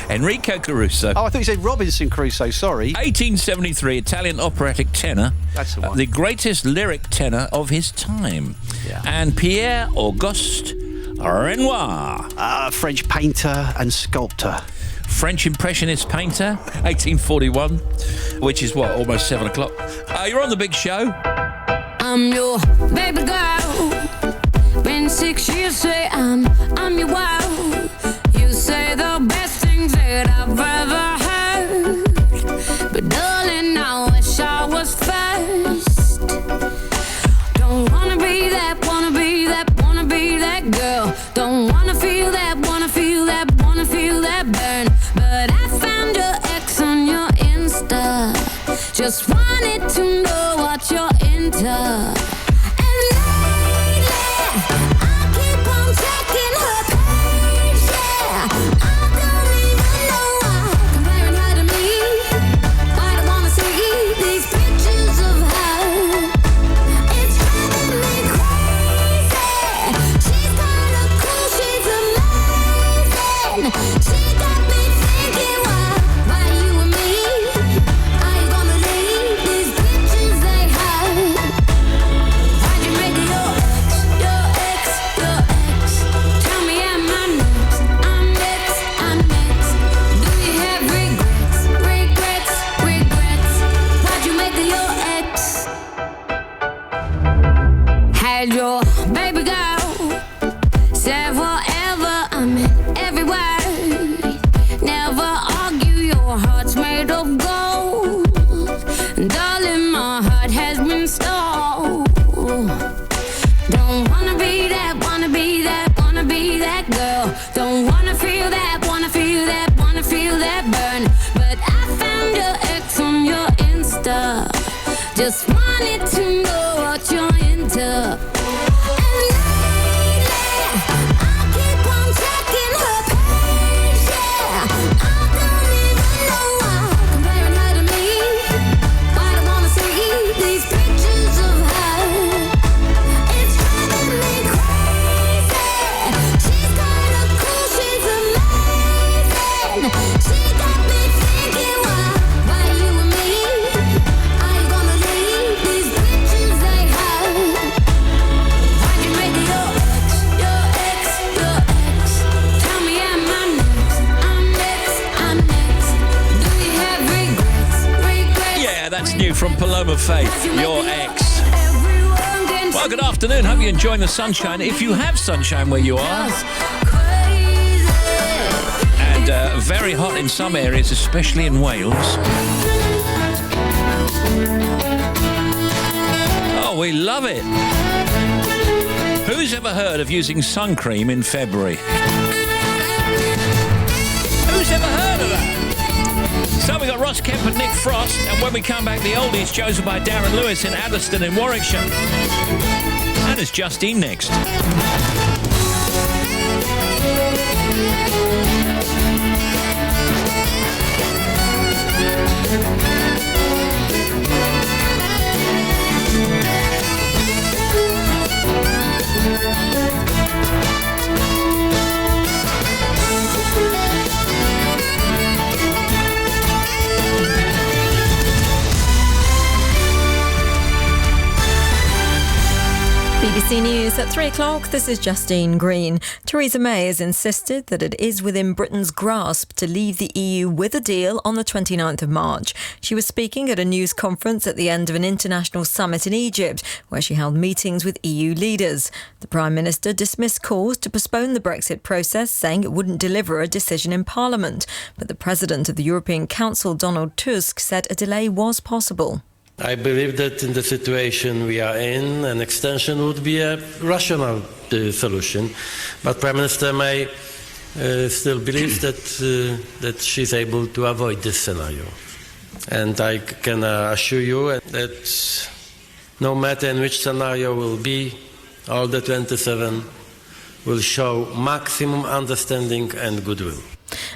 Enrico Caruso. Oh, I thought you said Robinson Crusoe, sorry. 1873, Italian operatic tenor. That's the one. The greatest lyric tenor of his time. Yeah. And Pierre-Auguste Renoir. French painter and sculptor. French Impressionist painter, 1841, which is what, almost 7 o'clock. You're on the big show. I'm your baby girl. Been 6 years, say I'm your wife. You say the best things that I've ever heard. But darling, I wish I was first. Don't wanna be that, wanna be that, wanna be that girl. Don't wanna feel that, wanna feel that, wanna feel that burn. But I found your ex on your Insta. Just wanted to know what you're into. And lately, I keep on checking her page, yeah. I don't even know why, comparing her to me. I don't wanna see these pictures of her. It's driving me crazy. She's kinda cool, she's amazing. She got me thinking, why you and me? Are you gonna leave That's new from Paloma Faith, Your Ex. Well, good afternoon. Hope you're enjoying the sunshine. If you have sunshine where you are, and very hot in some areas, especially in Wales. Oh, we love it. Who's ever heard of using sun cream in February? Who's ever heard of that? So we got Ross Kemp and Nick Frost, and when we come back, the oldies chosen by Darren Lewis in Addiston in Warwickshire. And it's Justine next. BBC News at 3 o'clock. This is Justine Green. Theresa May has insisted that it is within Britain's grasp to leave the EU with a deal on the 29th of March. She was speaking at a news conference at the end of an international summit in Egypt, where she held meetings with EU leaders. The Prime Minister dismissed calls to postpone the Brexit process, saying it wouldn't deliver a decision in Parliament. But the President of the European Council, Donald Tusk, said a delay was possible. I believe that in the situation we are in, an extension would be a rational solution. But Prime Minister May still believes that she's able to avoid this scenario. And I can assure you that no matter in which scenario will be, all the 27 will show maximum understanding and goodwill.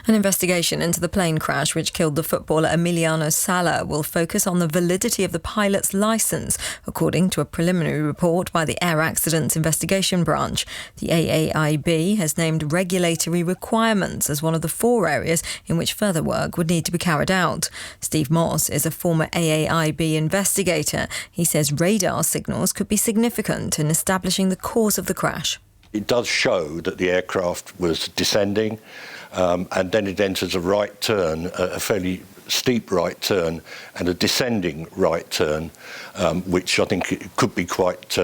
An investigation into the plane crash which killed the footballer Emiliano Sala will focus on the validity of the pilot's licence, according to a preliminary report by the Air Accidents Investigation Branch. The AAIB has named regulatory requirements as one of the 4 areas in which further work would need to be carried out. Steve Moss is a former AAIB investigator. He says radar signals could be significant in establishing the cause of the crash. It does show that the aircraft was descending, and then it enters a right turn, a fairly steep right turn, and a descending right turn, which I think could be quite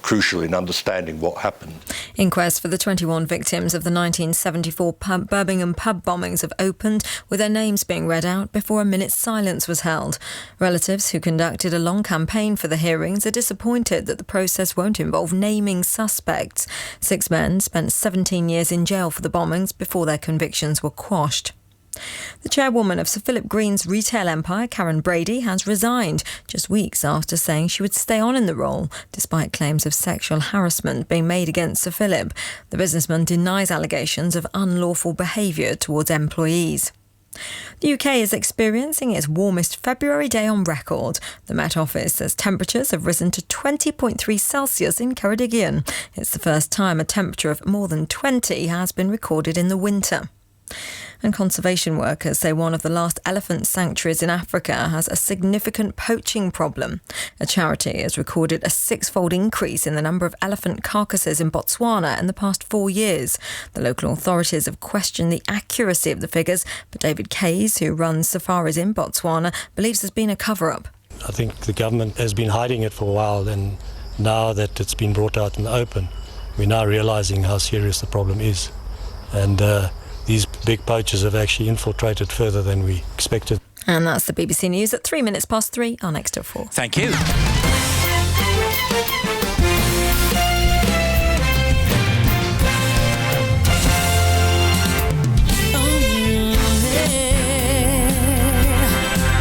crucial in understanding what happened. Inquests for the 21 victims of the 1974 Birmingham pub bombings have opened, with their names being read out before a minute's silence was held. Relatives who conducted a long campaign for the hearings are disappointed that the process won't involve naming suspects. 6 men spent 17 years in jail for the bombings before their convictions were quashed. The chairwoman of Sir Philip Green's retail empire, Karen Brady, has resigned just weeks after saying she would stay on in the role, despite claims of sexual harassment being made against Sir Philip. The businessman denies allegations of unlawful behaviour towards employees. The UK is experiencing its warmest February day on record. The Met Office says temperatures have risen to 20.3 Celsius in Ceredigion. It's the first time a temperature of more than 20 has been recorded in the winter. And conservation workers say one of the last elephant sanctuaries in Africa has a significant poaching problem. A charity has recorded a 6-fold increase in the number of elephant carcasses in Botswana in the past 4 years. The local authorities have questioned the accuracy of the figures, but David Kays, who runs safaris in Botswana, believes there's been a cover-up. I think the government has been hiding it for a while, and now that it's been brought out in the open, we're now realising how serious the problem is. And these big poachers have actually infiltrated further than we expected. And that's the BBC News at 3 minutes past 3 on Next at 4. Thank you.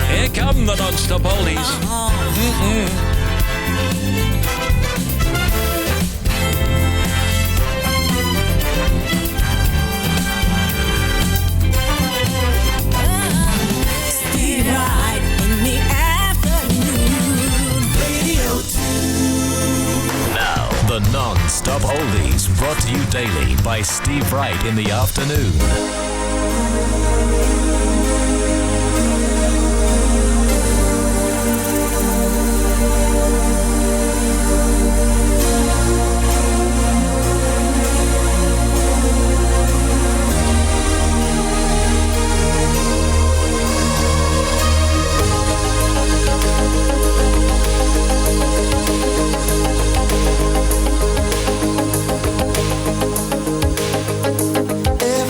Here come the non-stop oldies. Right in the afternoon, Radio 2. Now, the non-stop oldies brought to you daily by Steve Wright in the afternoon.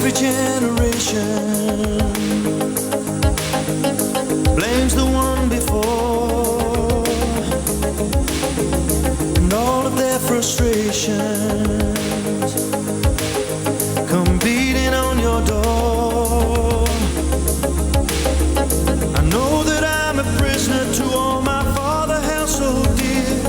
Every generation blames the one before, and all of their frustrations come beating on your door. I know that I'm a prisoner to all my father held so dear.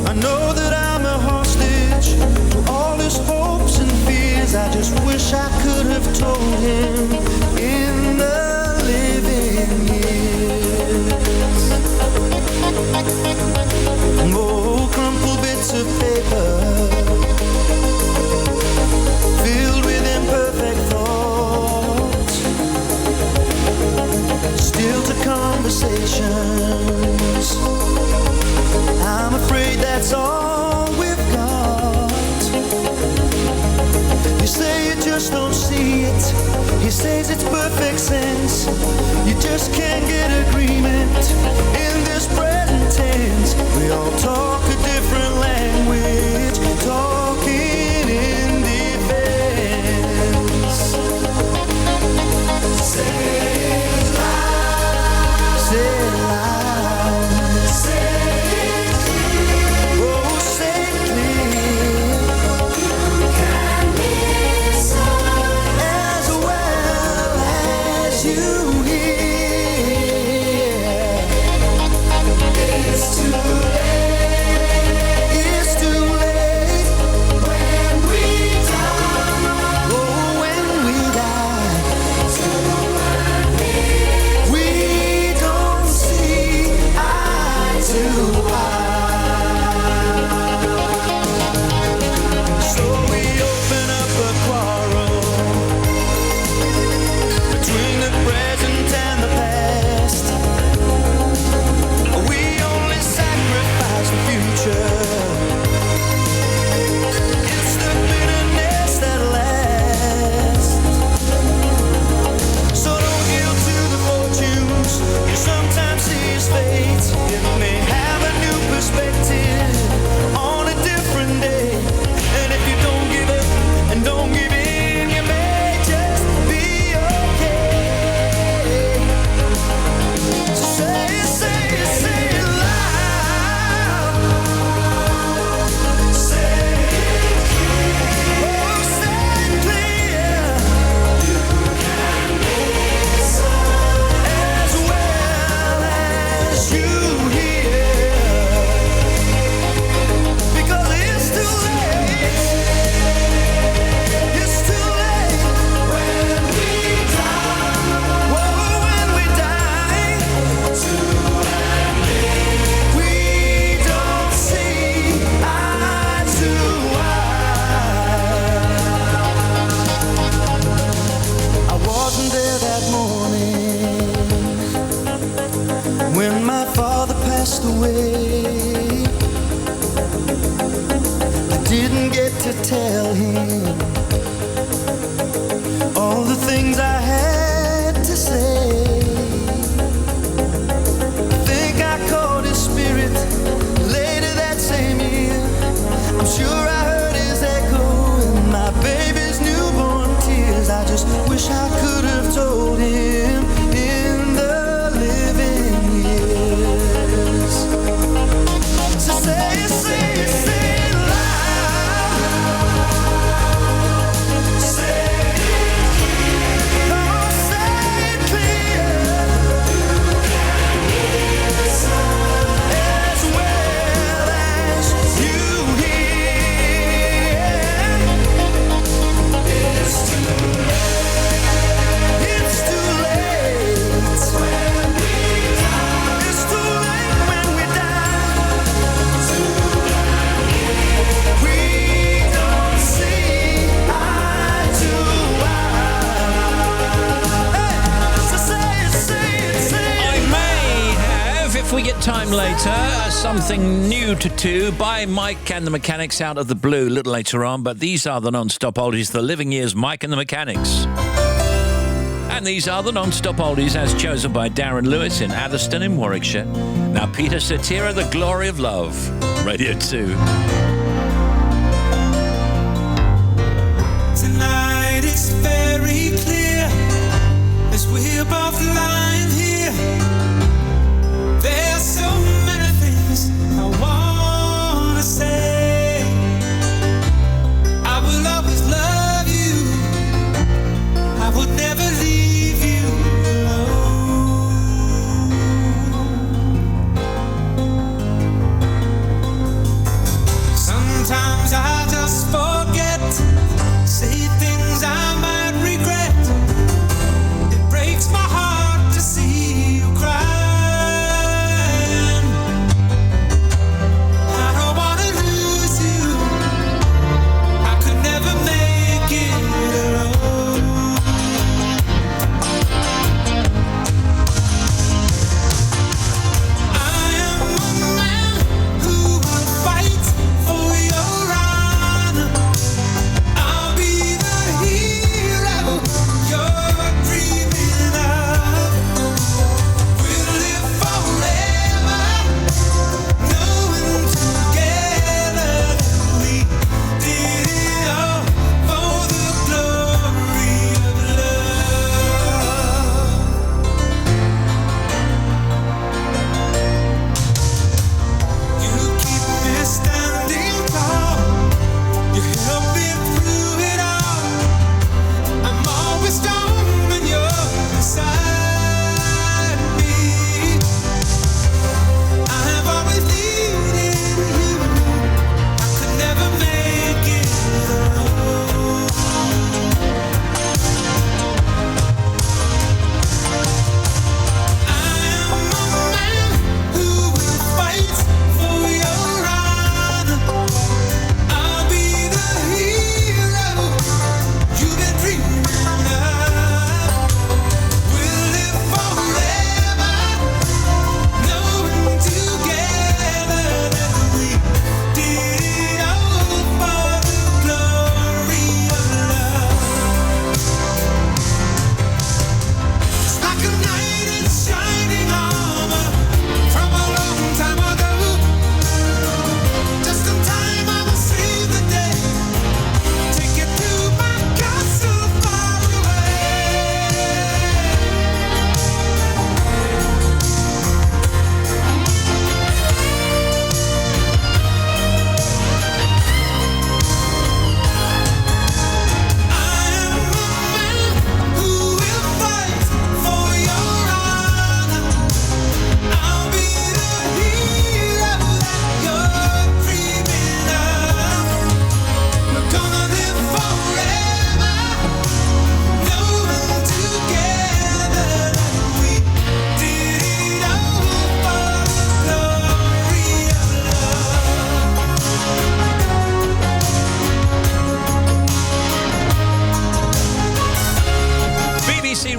I know that I'm a hostage to all his hopes and fears. I just wish I could have told him in the living years. Oh, crumpled bits of paper filled with imperfect thoughts, still to conversations. I'm afraid that's all we've got. You say you just don't see it. He says it's perfect sense. You just can't get agreement in this present tense. We all talk a different language, talking in defense. Say it loud. Say it loud. Say it clear. Oh, say it clear. You can listen as well as you hear. It's too late. It's too late when we die. Oh, when we die. We don't see eye to eye. So we open up a quarrel between the present and the past. We only sacrifice the future. It's the bitterness that lasts. So don't yield to the fortunes you sometimes see as fate. It may have a new perspective on a different day. And if you don't give up and don't give in, you may just be okay. So say it, say it, say it loud. Say it clear. Oh, say it clear. You can listen as well as you hear. Because it's too late. It's too late when we die. Whoa, when we die. We don't see eye to eye. I wasn't there that morning when my father passed away. I didn't get to tell him all the things I had to say. I think I caught his spirit later that same year. I'm sure I heard his echo in my baby's newborn tears. I just wish I could have told him in the living years. So say it, say it, say it loud. Say it clear. Oh, say it clear. You can listen as well as you hear. It's too late. It's too late when we die. It's too late when we die. We don't see eye to eye. Hey, so say it, say it, say it. I may have, if we get time later, something new to do by Mike and the Mechanics out of the blue a little later on. But these are the non-stop oldies, the living years, Mike and the Mechanics. And these are the non-stop oldies as chosen by Darren Lewis in Atherstone in Warwickshire. Now Peter Cetera, The Glory of Love, Radio 2. Tonight it's very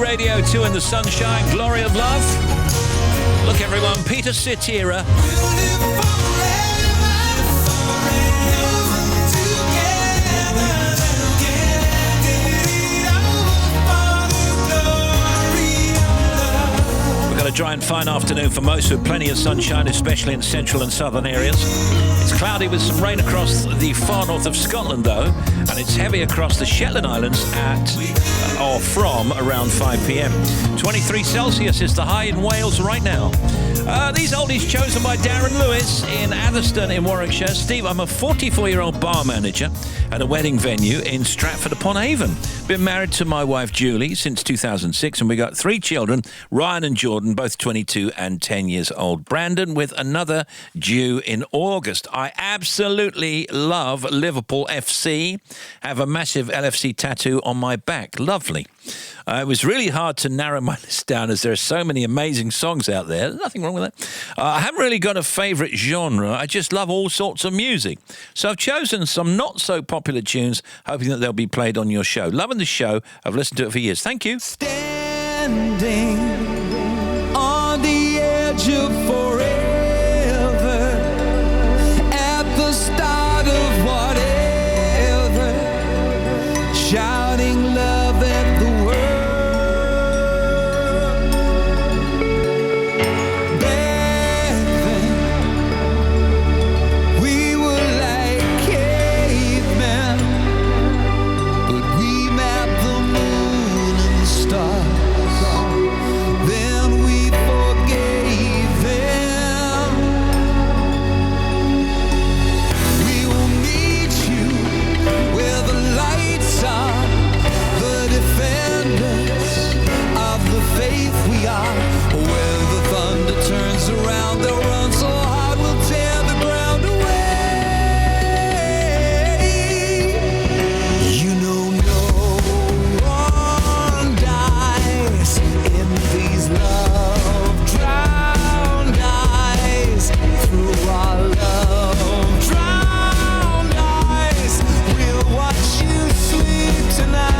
Radio 2 in the Sunshine, Glory of Love. Look, everyone, Peter Cetera. A dry and fine afternoon for most, with plenty of sunshine, especially in central and southern areas. It's cloudy with some rain across the far north of Scotland, though, and it's heavy across the Shetland Islands at or from around 5 p.m. 23 Celsius is the high in Wales right now. These oldies chosen by Darren Lewis in Atherstone in Warwickshire. Steve, I'm a 44-year-old bar manager at a wedding venue in Stratford-upon-Avon. Been married to my wife Julie since 2006, and we got 3 children, Ryan and Jordan, both 22 and 10 years old. Brandon with another due in August. I absolutely love Liverpool FC. Have a massive LFC tattoo on my back. Lovely. It was really hard to narrow my list down as there are so many amazing songs out there. There's nothing wrong with that. I haven't really got a favourite genre. I just love all sorts of music. So I've chosen some not so popular tunes, hoping that they'll be played on your show. Loving the show. I've listened to it for years. Thank you. Standing on the edge of forever, at the start of whatever, shouting love at the world. Back then, we were like cavemen, but we mapped the moon and the stars. Then we forgave them. We will meet you where the lights are, the defenders of the faith we are. Where the thunder turns around, they'll run so hard we'll tear the ground away. You know no one dies in these love-drowned eyes. Through our love-drowned eyes, we'll watch you sleep tonight.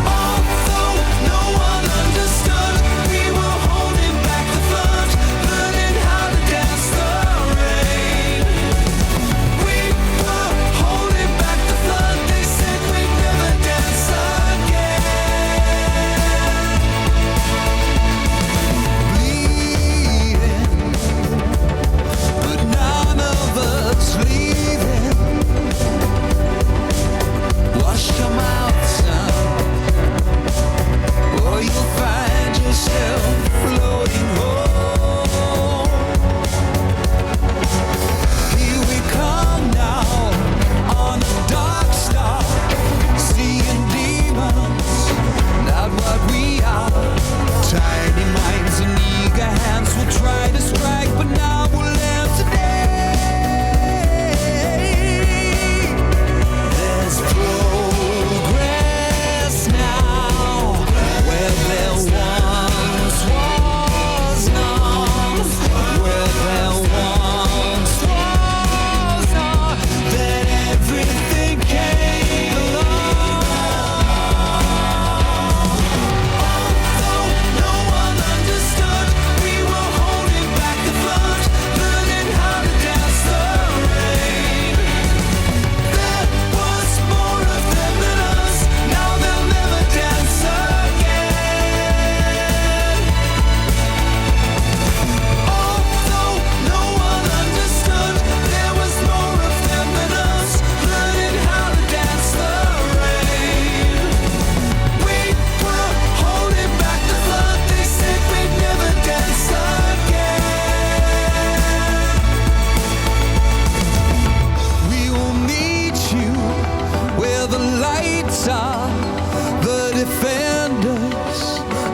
Although no one understood, we were holding back the flood, learning how to dance the rain. We were holding back the flood, they said we'd never dance again. Bleeding, but none of us leaving. Wash your mouth, son, or you'll find yourself floating home. Here we come now on a dark star, seeing demons, not what we are. Tiny minds and eager hands will try to strike, but now we'll land today. There's progress now, where there once was none, where there once was none, then everything came along. Although no one understood, we were holding back the flood, learning how to dance the rain. There was more of them than us, now they'll never dance again. Although no one understood, there was more of them than us, learning how to dance the rain. We were holding back the flood, they said we'd never dance again. We will meet you where the lights are, the defenders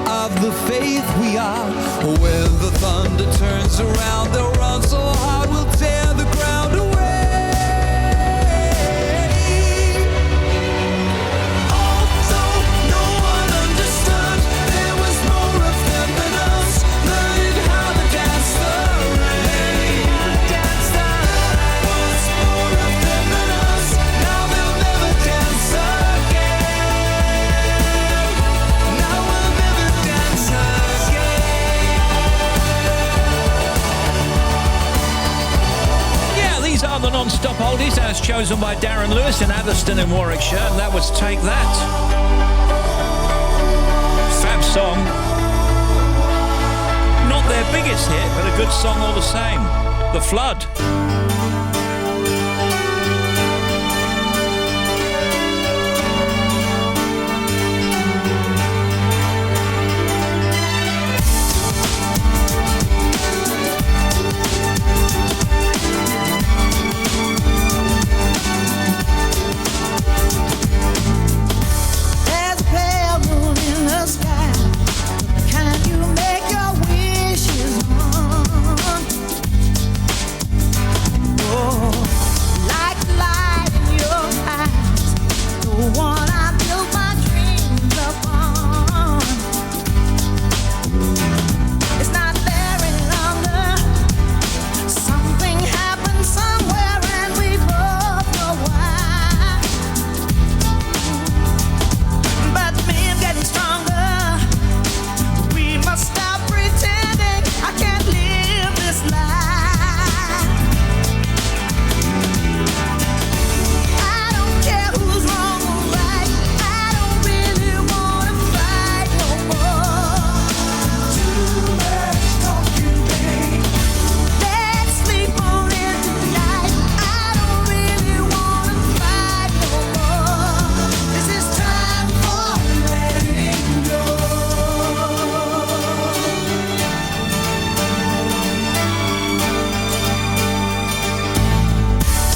of the faith we are. When the thunder turns around, they'll run so hard we'll tear the ground away. Although no one understood, there was more of them than us, learning how to dance the rain. There was more of them than us, now they'll never dance again. chosen by Darren Lewis in Atherstone in Warwickshire, and that was Take That. Fab song. Not their biggest hit, but a good song all the same. The Flood. There's a pale moon in the sky. Can you make your wishes on? Oh, like the light in your eyes, the one I built my dreams upon. It's not there any longer. Something happened somewhere, and we both know why. But me, I'm getting stronger. We must stop pretending. I can't live this life. I don't care who's wrong or right. I don't really wanna fight no more. Too much talking, babe. Let's sleep on it tonight. I don't really wanna fight no more. This is time for letting go.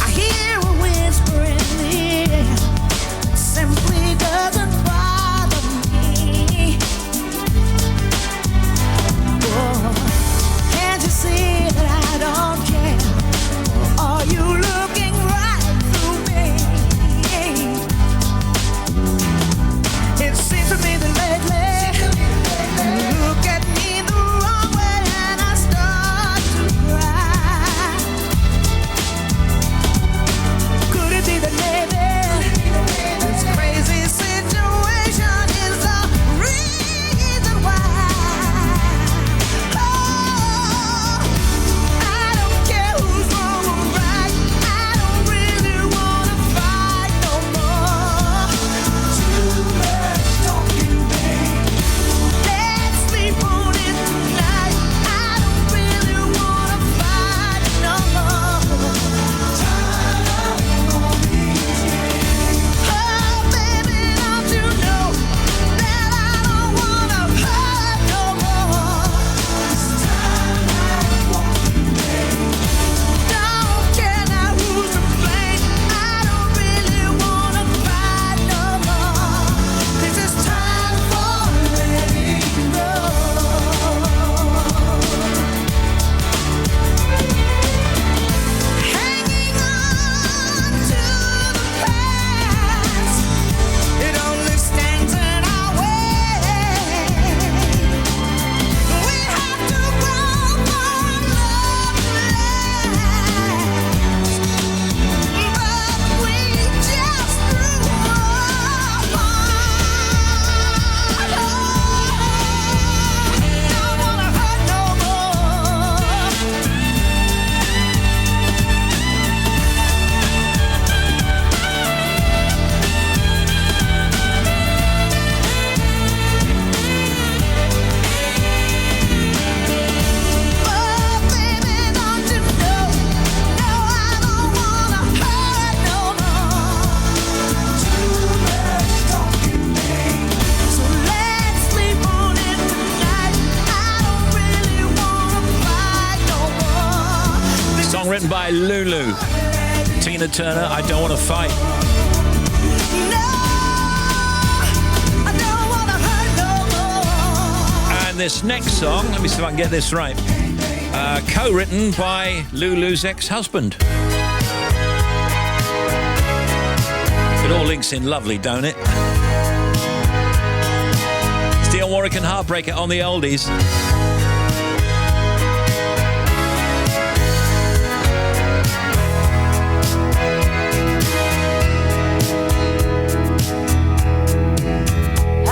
I hear a whisper in the air. It simply doesn't bother me. Oh, can't you see that I don't care? Or are you looking right through me? It seems to me that lately you look at me the wrong way and I start to cry. Could it be that maybe this crazy situation is the reason why? Oh, I don't care who's wrong or right. I don't really wanna fight no more. Too much talking, babe. Let's sleep on it tonight. I don't really wanna fight no more. Oh, baby, don't you know that I don't wanna hurt no more? This time I'm walking, babe. Don't care now who's to blame. I don't really wanna fight no more. This is time for letting go. Hanging on to the past, it only stands in our way. We have to grow for love to last, but we just grew apart. Don't wanna hurt no more. Oh, baby, don't you know? No, I don't wanna hurt no more. Too much talking, babe. So let's sleep on it tonight. I don't really wanna fight no more. Song written by Lulu. Tina Turner, I Don't Want to Fight. I don't wanna hurt no more. And this next song, let me see if I can get this right. Co-written by Lulu's ex-husband. It all links in lovely, don't it? Steel Warwick and Heartbreaker on the oldies.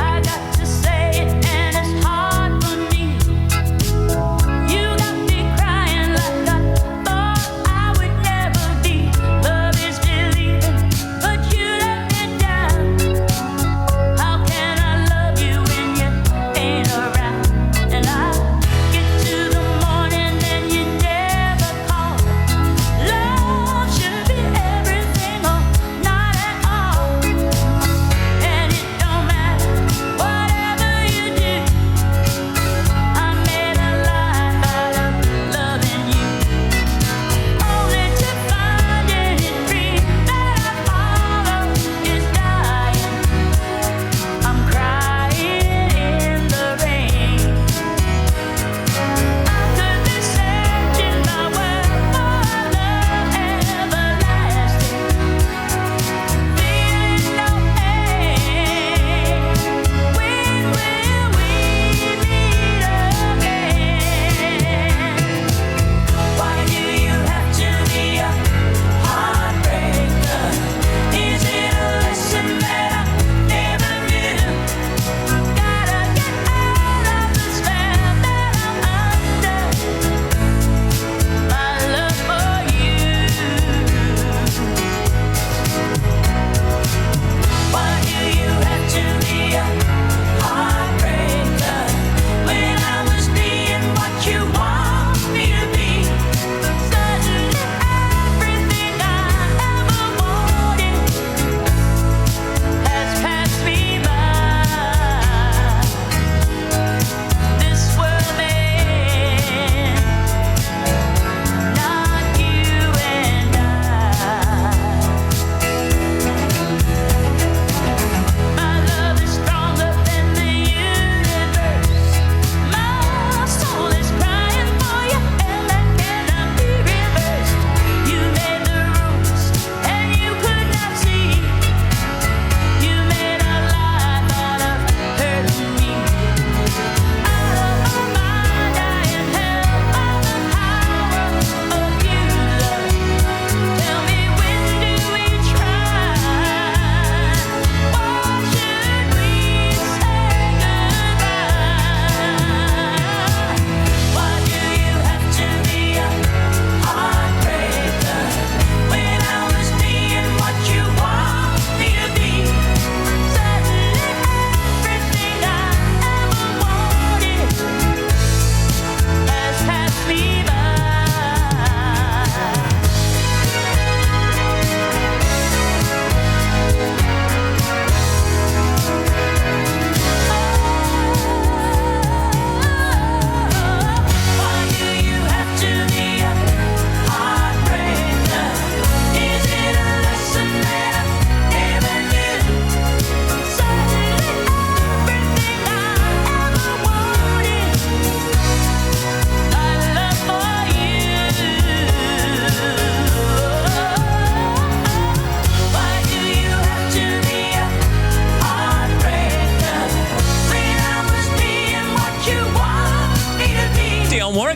I got to say it, and it's hard for me. You got me crying like I thought I would never be. Love is delirious.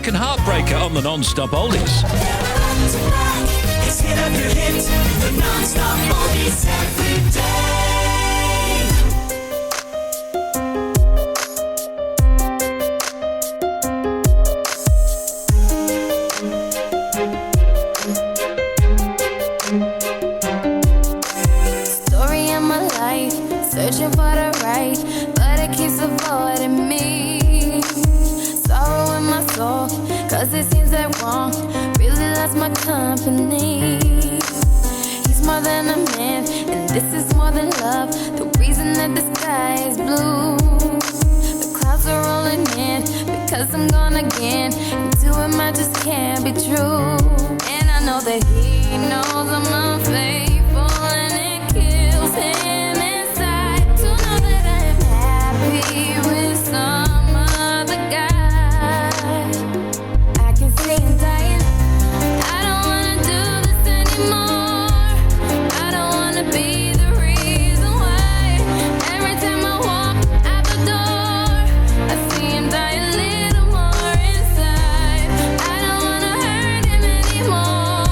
and Heartbreaker on the non-stop oldies. It's hit after hit, the non-stop oldies every day. Story of my life, searching for the right, but it keeps avoiding me. Sorrow in my soul, cause it seems that wrong really loves my company. He's more than a man, and this is more than love. The reason that the sky is blue, the clouds are rolling in, because I'm gone again, and to him I just can't be true. And I know that he knows I'm unfaithful, and it kills him inside to know that I am happy with some other guy. I can see him dying. I don't wanna do this anymore. I don't wanna be the reason why. Every time I walk out the door, I see him die a little more inside. I don't wanna hurt him anymore.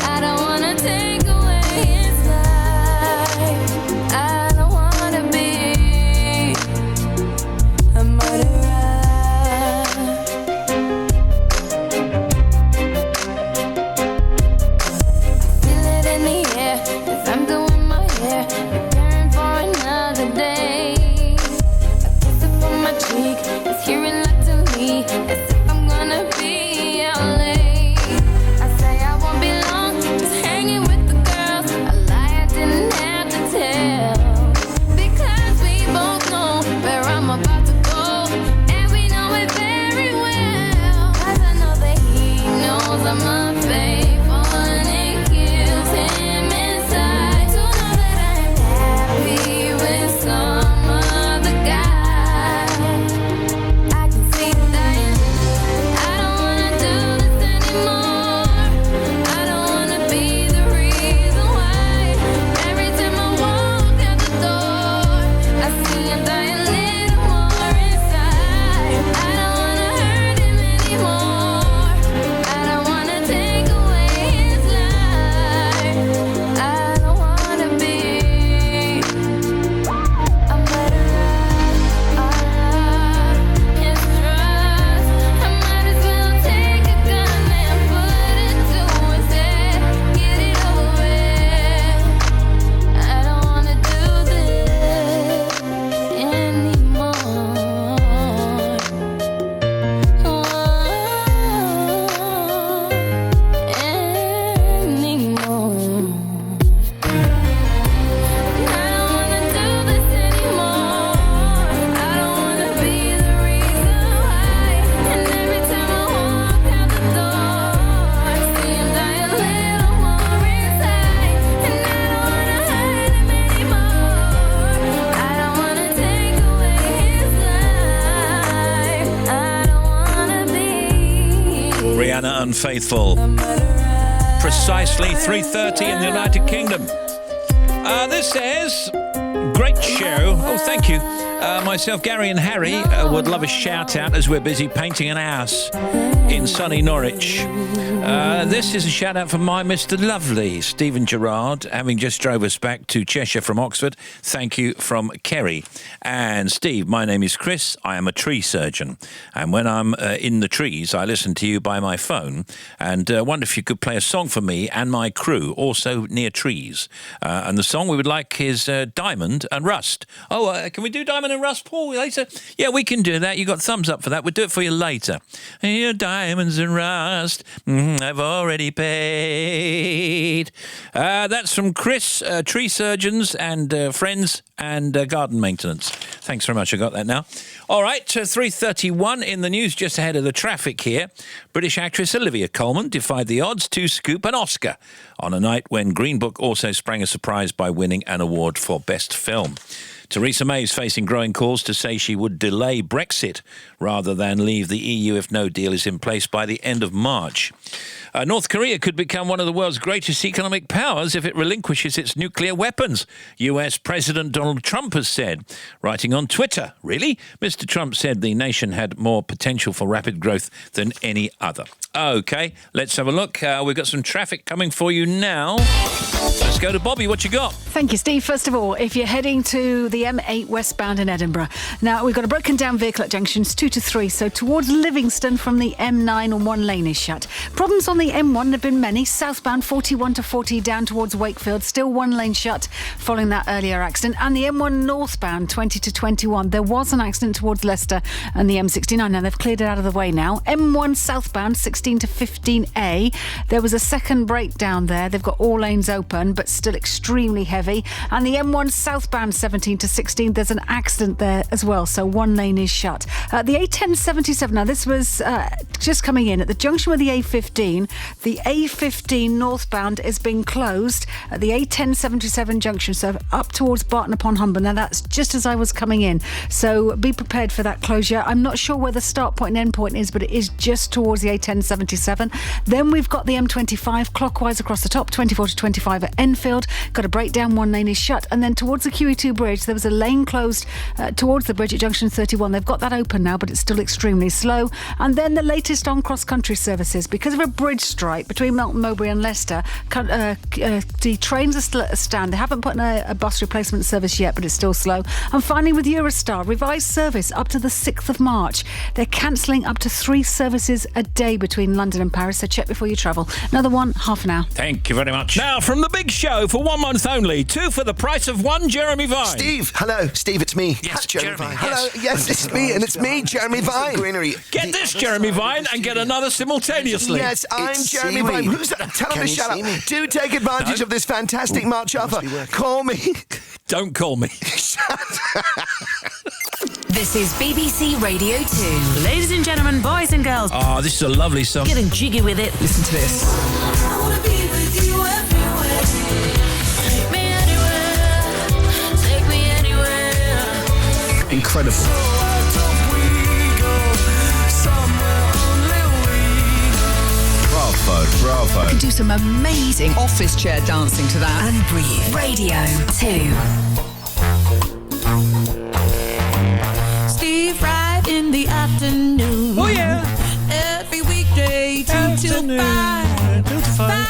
I don't wanna take away his life. I don't wanna be a murderer. Feel it in the air as I'm doing my hair, preparing for another day. A kiss up on my cheek is hearing like to me, as if I'm gonna be out late. I say I won't be long, just hanging with the girls. A lie I didn't have to tell, because we both know where I'm about to go, and we know it very well. 'Cause I know that he knows I'm unfaithful, and it kills him inside to know that I'm happy with some other guy. I can see him dying. I don't wanna do this anymore. I don't wanna be the reason why. Every time I walk out the door, I see him die a little more inside. I don't wanna hurt him anymore. I don't wanna take away his life. I don't wanna be a murderer. His trust, I might as well take a gun and put it to his head. Get it over with. I don't wanna do this anymore. Rihanna, Unfaithful. Precisely 3:30 in the United Kingdom. This says, great show. Oh, thank you. Myself, Gary and Harry would love a shout out as we're busy painting an house in sunny Norwich. This is a shout out from my Mr. Lovely, Stephen Gerard, having just drove us back to Cheshire from Oxford. Thank you from Kerry. And Steve, my name is Chris. I am a tree surgeon. And when I'm in the trees, I listen to you by my phone and wonder if you could play a song for me and my crew, also near trees. And the song we would like is Diamond and Rust. Oh, can we do Diamond and Rust, Paul, later? Yeah, we can do that. You got thumbs up for that. We'll do it for you later. Your diamonds and rust, I've already paid. That's from Chris, Tree Surgeons and Friends and Garden Maintenance. Thanks very much. I got that now. All right, 3:31 in the news, just ahead of the traffic here. British actress Olivia Colman defied the odds to scoop an Oscar on a night when Green Book also sprang a surprise by winning an award for Best Film. Theresa May is facing growing calls to say she would delay Brexit rather than leave the EU if no deal is in place by the end of March. North Korea could become one of the world's greatest economic powers if it relinquishes its nuclear weapons, US President Donald Trump has said, writing on Twitter. Really? Mr. Trump said the nation had more potential for rapid growth than any other. OK, let's have a look. We've got some traffic coming for you now. Let's go to Bobby. What you got? Thank you, Steve. First of all, if you're heading to the M8 westbound in Edinburgh, now we've got a broken down vehicle at junctions 2 to 3, so towards Livingston from the M9 and one lane is shut. Problems on the M1 have been many. Southbound 41 to 40 down towards Wakefield, still one lane shut following that earlier accident. And the M1 northbound 20 to 21, there was an accident towards Leicester and the M69. Now they've cleared it out of the way now. M1 southbound 16 to 15A, there was a second breakdown there. They've got all lanes open, but still extremely heavy. And the M1 southbound 17 to 16, there's an accident there as well, so one lane is shut. The A1077, now this was just coming in at the junction with the A15. The A15 northbound is being closed at the A1077 junction, so up towards Barton upon Humber. Now that's just as I was coming in, so be prepared for that closure. I'm not sure where the start point and end point is, but it is just towards the A1077. Then we've got the M25 clockwise across the top, 24 to 25 at Enfield. Got a breakdown, one lane is shut. And then towards the QE2 bridge, there was a lane closed towards the bridge at junction 31. They've got that open now, but it's still extremely slow. And then the latest on cross-country services. Because of a bridge strike between Melton Mowbray and Leicester, the trains are still at a stand. They haven't put in a bus replacement service yet, but it's still slow. And finally, with Eurostar, revised service up to the 6th of March. They're cancelling up to 3 services a day between London and Paris, so check before you travel. Another one, half an hour. Thank you very much. Now, from the big show for 1 month only, 2 for the price of 1, Jeremy Vine. Steve, hello. Steve, it's me. Yes, Jeremy Vine. yes. Hello, yes, it's me, and it's me, Jeremy Vine. Greenery. Get this, Jeremy Vine, and get another simultaneously. Yes, I'm It's Jeremy Siri. Vine. Who's that? Tell him to shut up. Do take advantage of this fantastic March offer. Call me. Don't call me. This is BBC Radio 2. Ladies and gentlemen, boys and girls. Oh, this is a lovely song. Getting jiggy with it. Listen to this. I wanna be with you everywhere. Take me anywhere. Take me anywhere. Incredible. Bravo. Can do some amazing office chair dancing to that. And breathe. Radio 2. Steve Wright in the afternoon. Oh yeah. Every weekday 2 till 5. 2 to 5.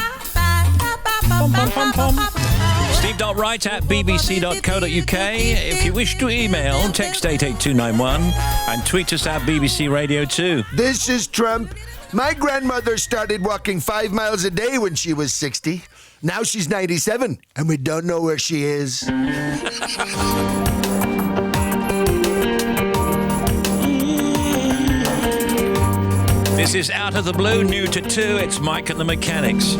Steve.Wright at bbc.co.uk. If you wish to email, text 88291 and tweet us at BBC Radio 2. This is Trump. My grandmother started walking 5 miles a day when she was 60. Now she's 97, and we don't know where she is. This is Out of the Blue, new to 2. It's Mike and the Mechanics.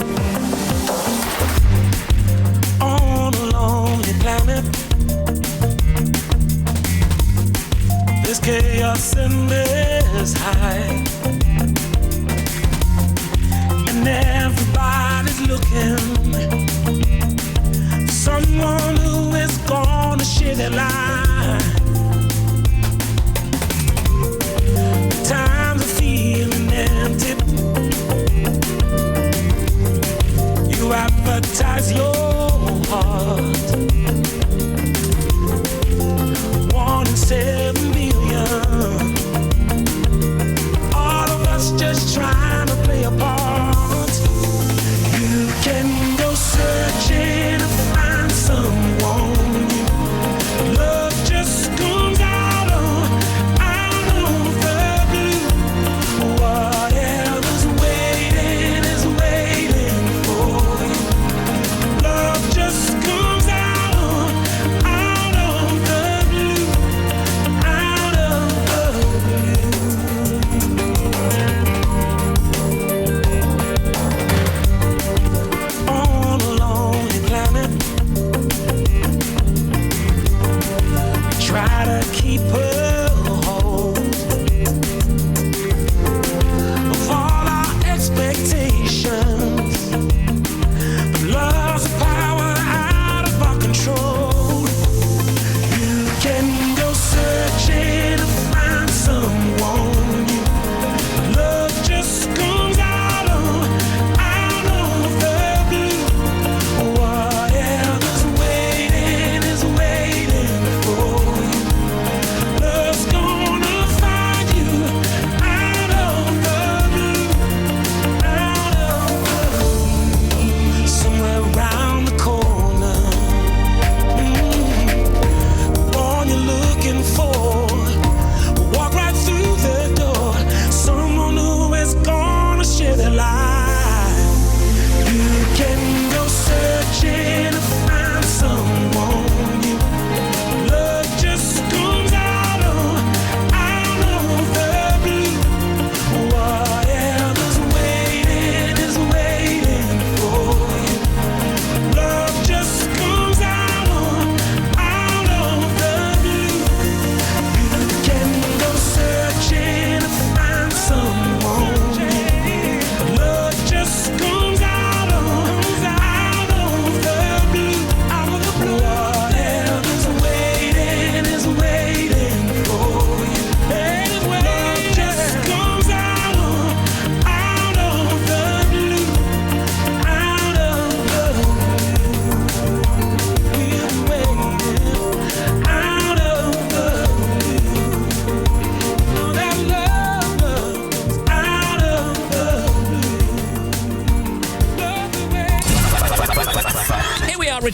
On a lonely planet, there's chaos and there's high, and everybody's looking for someone who is gonna share their life. The times are feeling empty. You advertise your heart, 1 in 7 billion. All of us just trying to play a part. You can go searching to find someone. Love just comes out of the blue. Whatever's waiting is waiting for you. Love just comes out of the blue, out of the blue. On a lonely planet, we try to keep a hold of all our expectations. But love's power out of our control. You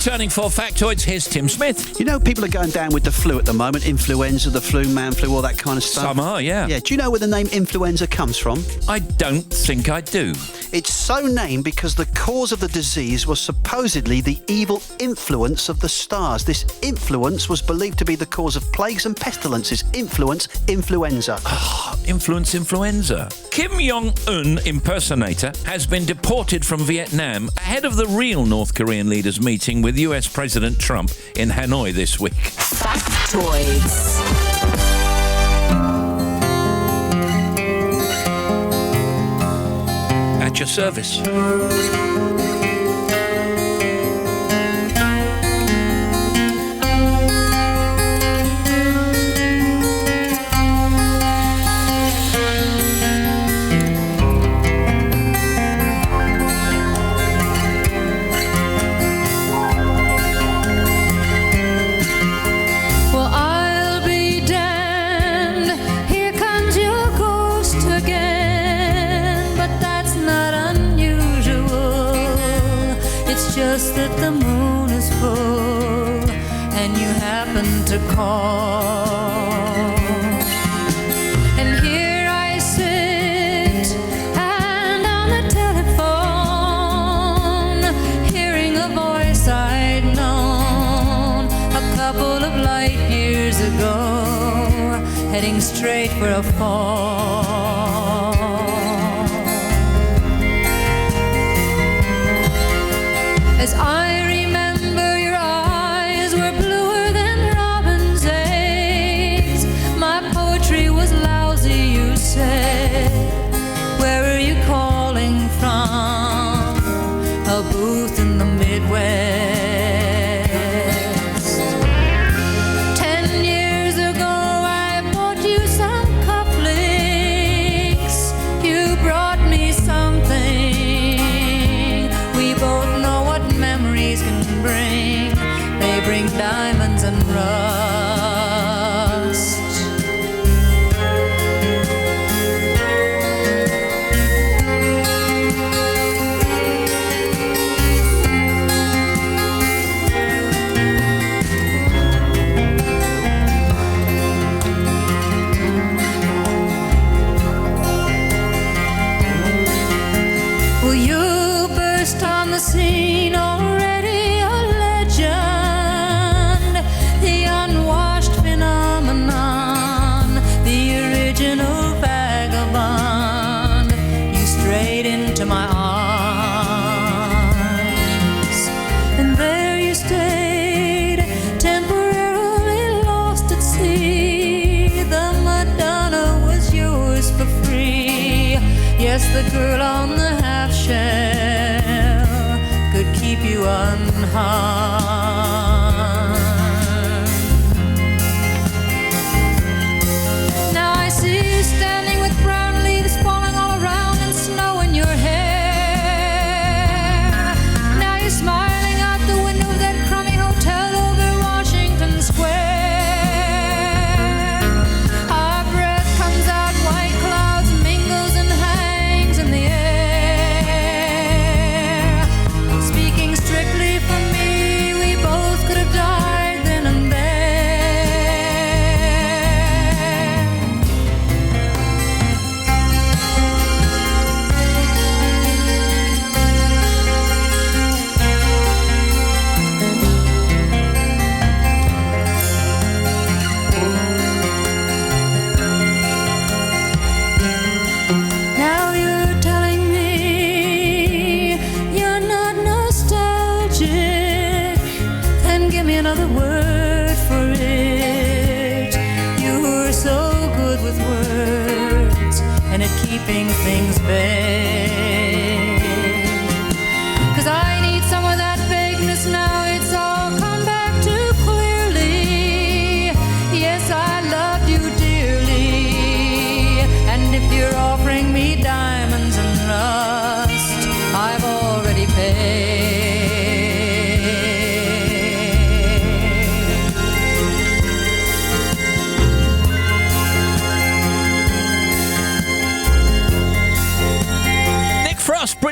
Returning for Factoids, here's Tim Smith. You know, people are going down with the flu at the moment. Influenza, the flu, man flu, all that kind of stuff. Some are, yeah. Yeah. Do you know where the name influenza comes from? I don't think I do. It's so named because the cause of the disease was supposedly the evil influence of the stars. This influence was believed to be the cause of plagues and pestilences. Influenza. Influenza. Kim Jong-un impersonator has been deported from Vietnam ahead of the real North Korean leaders meeting with US President Trump in Hanoi this week. Factoids. At your service. Just that the moon is full and you happen to call. And here I sit and on the telephone, hearing a voice I'd known a couple of light years ago, heading straight for a fall. As I remember, your eyes were bluer than robin's eggs. My poetry was lousy, you said. Where are you calling from? A booth in the Midwest. 10 years ago, I bought you some cufflinks. You brought me something. We both know what memories can bring. They bring diamonds and rust. Well, you burst on the scene already a legend, the unwashed phenomenon, the original vagabond. You strayed into my arms, and there you stayed, temporarily lost at sea. The Madonna was yours for free. Yes, the girl on the half shell could keep you unharmed. Now I see you standing with brown leaves falling all around and snow in your hair. Now you're smiling out the window of that crummy hotel over Washington Square. Our breath comes out, white clouds mingles and hangs in the air. Speaking strictly for me, we both could have died then and there. Now you're telling me you're not nostalgic. Then give me another word for it. You were so good with words and at keeping things vague. 'Cause I need some of that vagueness now. It's all come back too clearly. Yes, I loved you dearly. And if you're offering me diamonds and rust, I've already paid.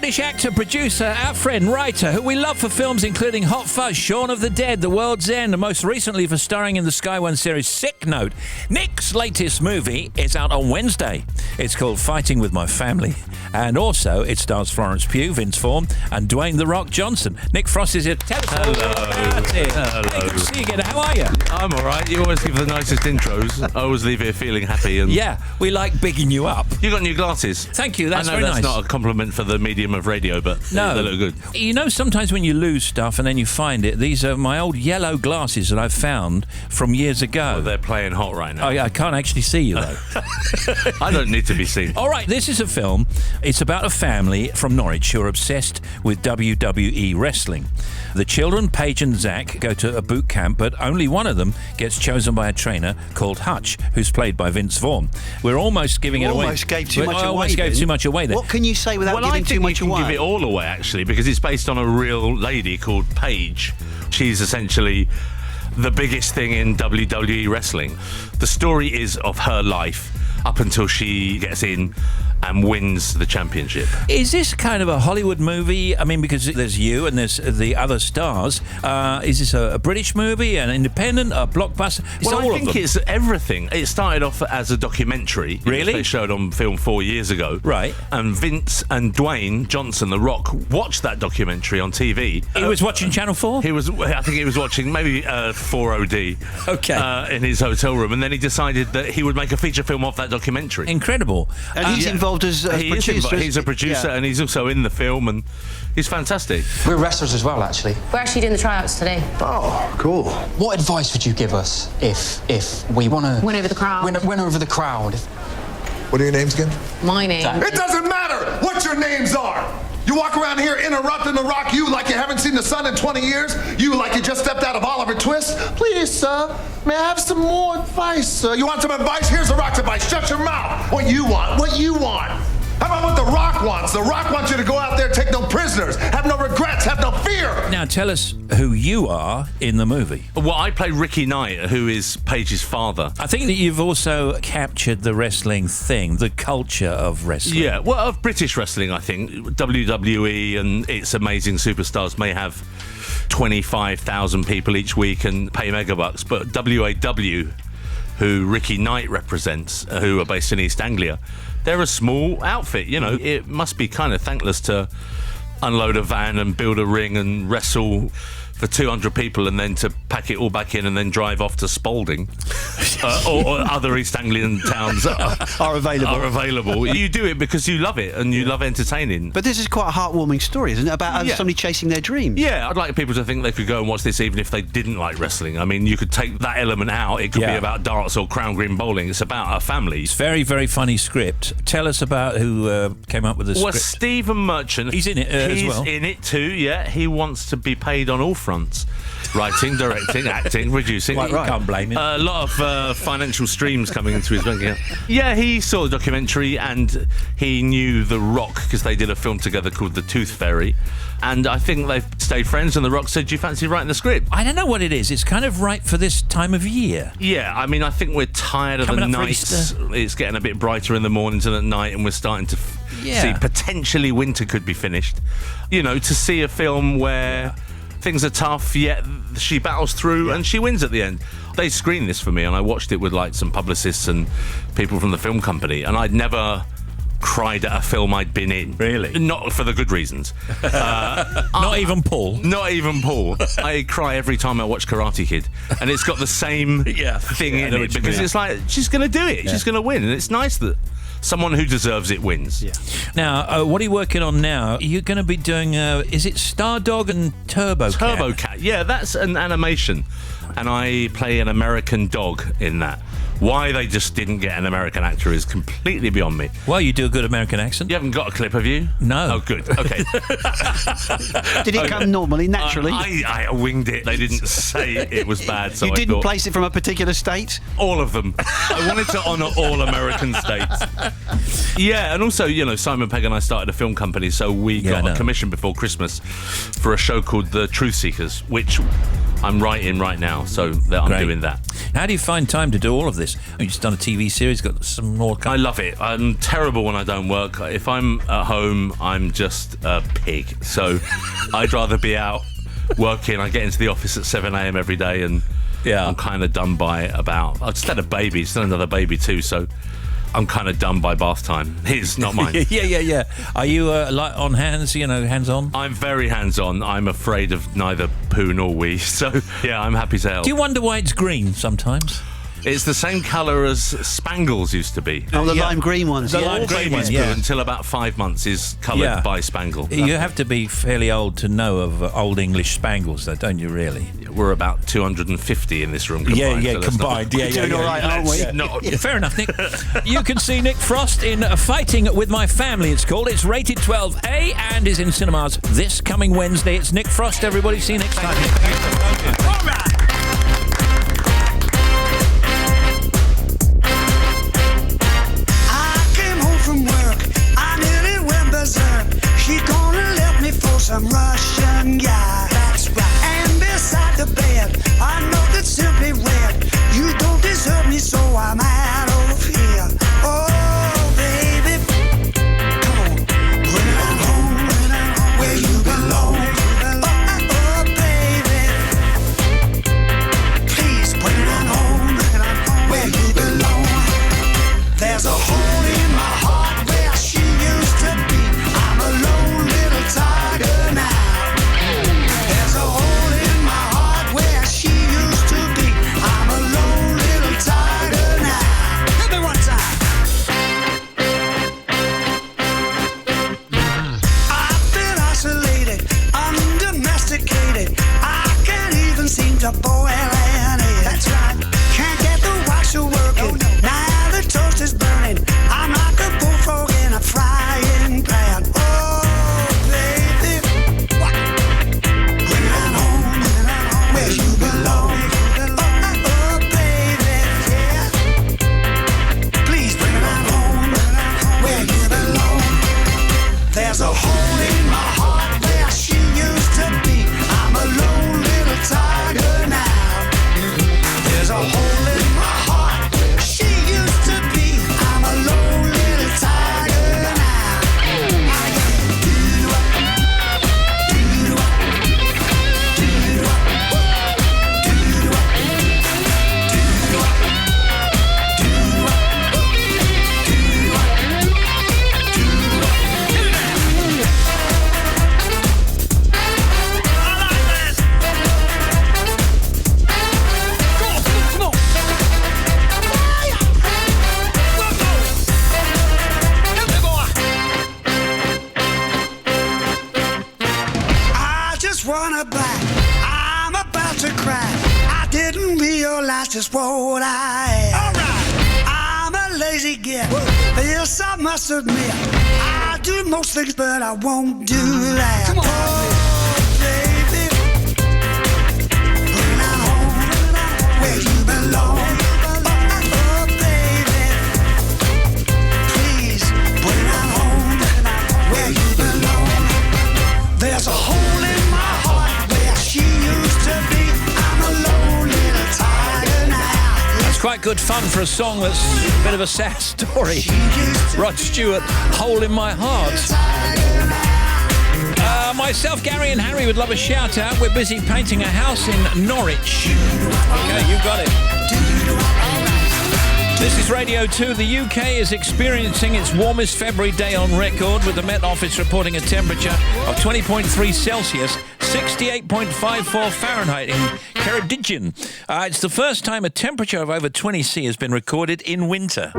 British actor, producer, our friend, writer, who we love for films including Hot Fuzz, Shaun of the Dead, The World's End, and most recently for starring in the Sky One series Sick Note. Nick's latest movie is out on Wednesday. It's called Fighting With My Family. And also, it stars Florence Pugh, Vince Vaughn, and Dwayne The Rock Johnson. Nick Frost is here. Tell us all about it. Hello. Hey, good to see you again. How are you? I'm all right. You always give the nicest intros. I always leave here feeling happy. And yeah, we like bigging you up. You got new glasses. Thank you. That's I know very that's nice. not a compliment for the medium of radio, but no, they look good. You know, sometimes when you lose stuff and then you find it, these are my old yellow glasses that I've found from years ago. Well, they're playing hot right now. I can't actually see you, though. I don't need to be seen. All right, this is a film. It's about a family from Norwich who are obsessed with WWE wrestling. The children, Paige and Zach, go to a boot camp, but only one of them gets chosen by a trainer called Hutch, who's played by Vince Vaughn. We're almost giving it away. Almost gave too much away. Almost gave too much away there. What can you say without giving too much away? Well, I think you can give it all away, actually, because it's based on a real lady called Paige. She's essentially the biggest thing in WWE wrestling. The story is of her life up until she gets in and wins the championship. Is this kind of a Hollywood movie? I mean, because there's you and there's the other stars. Is this a British movie, an independent, a blockbuster? I think it's everything. It started off as a documentary. Really? They showed on film 4 years ago. Right. And Vince and Dwayne Johnson, The Rock, watched that documentary on TV. He was watching Channel 4? I think he was watching maybe 4OD. Okay. In his hotel room. And then he decided that he would make a feature film of that documentary. Incredible. And he's involved as producer. He's a producer, and he's also in the film, and he's fantastic. We're wrestlers as well, actually. We're actually doing the tryouts today. Oh, cool. What advice would you give us if we want to... Win over the crowd. Win over the crowd. What are your names again? My name. It doesn't matter what your names are. You walk around here interrupting The Rock, you like you haven't seen the sun in 20 years, you like you just stepped out of Oliver Twist. Please, sir, may I have some more advice, sir? You want some advice? Here's The Rock's advice. Shut your mouth. What you want. How about what The Rock wants? The Rock wants you to go out there, take no prisoners, have no regrets, have no fear. Now tell us who you are in the movie. Well, I play Ricky Knight, who is Paige's father. I think that you've also captured the wrestling thing, the culture of wrestling. Yeah, well, of British wrestling, I think. WWE and its amazing superstars may have 25,000 people each week and pay megabucks, but WAW, who Ricky Knight represents, who are based in East Anglia, they're a small outfit. You know, it must be kind of thankless to unload a van and build a ring and wrestle for 200 people and then to pack it all back in and then drive off to Spalding or other East Anglian towns are available. You do it because you love it and you love entertaining. But this is quite a heartwarming story, isn't it? About somebody chasing their dreams. Yeah, I'd like people to think they could go and watch this even if they didn't like wrestling. I mean, you could take that element out. It could be about darts or Crown Green bowling. It's about a family. It's very, very funny script. Tell us about who came up with the script. Well, Stephen Merchant. He's in it as well. He's in it too, yeah. He wants to be paid on all fronts. Writing, directing, acting, producing. Right. Can't blame him. A lot of financial streams coming into his bank account. Yeah, he saw the documentary and he knew The Rock because they did a film together called The Tooth Fairy. And I think they've stayed friends, and The Rock said, do you fancy writing the script? I don't know what it is. It's kind of right for this time of year. Yeah, I mean, I think we're tired of the nights. It's getting a bit brighter in the mornings and at night, and we're starting to see potentially winter could be finished. You know, to see a film where things are tough, yet she battles through and she wins at the end. They screened this for me, and I watched it with like some publicists and people from the film company, and I'd never cried at a film I'd been in. Really? Not for the good reasons. Not even Paul? Not even Paul. I cry every time I watch Karate Kid, and it's got the same thing in it, because it's like, she's going to do it. She's going to win, and it's nice that someone who deserves it wins. Yeah. Now, what are you working on now? You're going to be doing, is it Stardog and Turbo Cat? Turbo Cat, yeah, that's an animation. And I play an American dog in that. Why they just didn't get an American actor is completely beyond me. Well, you do a good American accent. You haven't got a clip, have you? No. Oh, good. Okay. Did it come normally, naturally? I winged it. They didn't say it was bad, so you I didn't thought, place it from a particular state? All of them. I wanted to honour all American states. Yeah, and also, you know, Simon Pegg and I started a film company, so we got a commission before Christmas for a show called The Truth Seekers, which I'm writing right now, so I'm doing that. How do you find time to do all of this? You've just done a TV series, got some more... I love it. I'm terrible when I don't work. If I'm at home, I'm just a pig. So I'd rather be out working. I get into the office at 7 a.m. every day, and I'm kind of done by about... I just had a baby, still another baby too, so I'm kind of done by bath time. His, not mine. Yeah. Are you like on hands, hands-on? I'm very hands-on. I'm afraid of neither poo nor wee, so yeah, I'm happy to help. Do you wonder why it's green sometimes? It's the same colour as Spangles used to be. Oh, the lime green ones. The lime green ones, yeah. Until about 5 months is coloured by Spangle. You have to be fairly old to know of Old English Spangles, though, don't you, really? We're about 250 in this room combined. Yeah, combined. We're doing all right, aren't we? Yeah, fair enough, Nick. You can see Nick Frost in Fighting with My Family, it's called. It's rated 12A and is in cinemas this coming Wednesday. It's Nick Frost, everybody. See you next time. All right. She gonna let me for some Russian guy. That's right. And beside the bed, I know that's simply red. You don't deserve me, so I'm out of here. Oh, baby, come on, bring it on home, where you belong. Oh, baby, please bring it on home, where you belong. There's a hole in my heart where she used to be. I'm a lone little tiger now. There's a hole in my heart where she used to be. I'm a lone little tiger now. Hit me one time. I've been isolated, undomesticated. I can't even seem to boil an egg. That's right. Can't get the washer working. Now the toast is burning. I'm like a bullfrog in a frying pan. Oh, baby, what? Bring it on home, where you belong. Oh, baby, yeah. Please bring it on home, where you belong. There's a hole in my heart where she used to be. I'm a lone little tiger now. There's a hole in my heart where she used to be. I'm a lone little tiger now. I just wanna back. I'm about to cry. I didn't realize just what I am. Alright. I'm a lazy git. Yes, I must admit. I do most things, but I won't do that. Come on. Oh, baby. Bring it on home, where you belong. Oh, baby. Please, bring it on home, where you belong. There's a hole in my heart where she used to be. I'm a lone little tiger now. That's quite good fun for a song that's a bit of a sad story. Rod Stewart, Hole in My Heart. Myself, Gary and Harry would love a shout out. We're busy painting a house in Norwich. Okay, you got it. This is Radio 2. The UK is experiencing its warmest February day on record, with the Met Office reporting a temperature of 20.3 Celsius, 68.54 Fahrenheit in Ceredigion. It's the first time a temperature of over 20 C has been recorded in winter.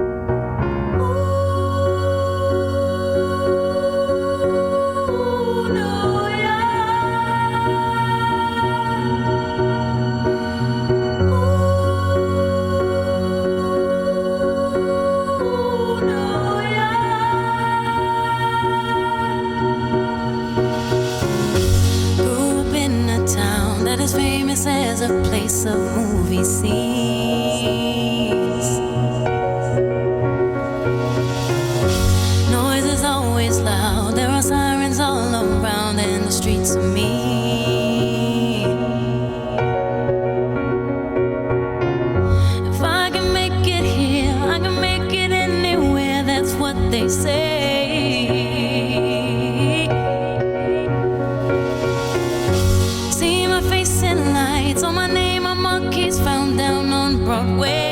Famous. Paris as a place of movie scenes. they say. See my face in lights, on my name, my monkeys found down on Broadway.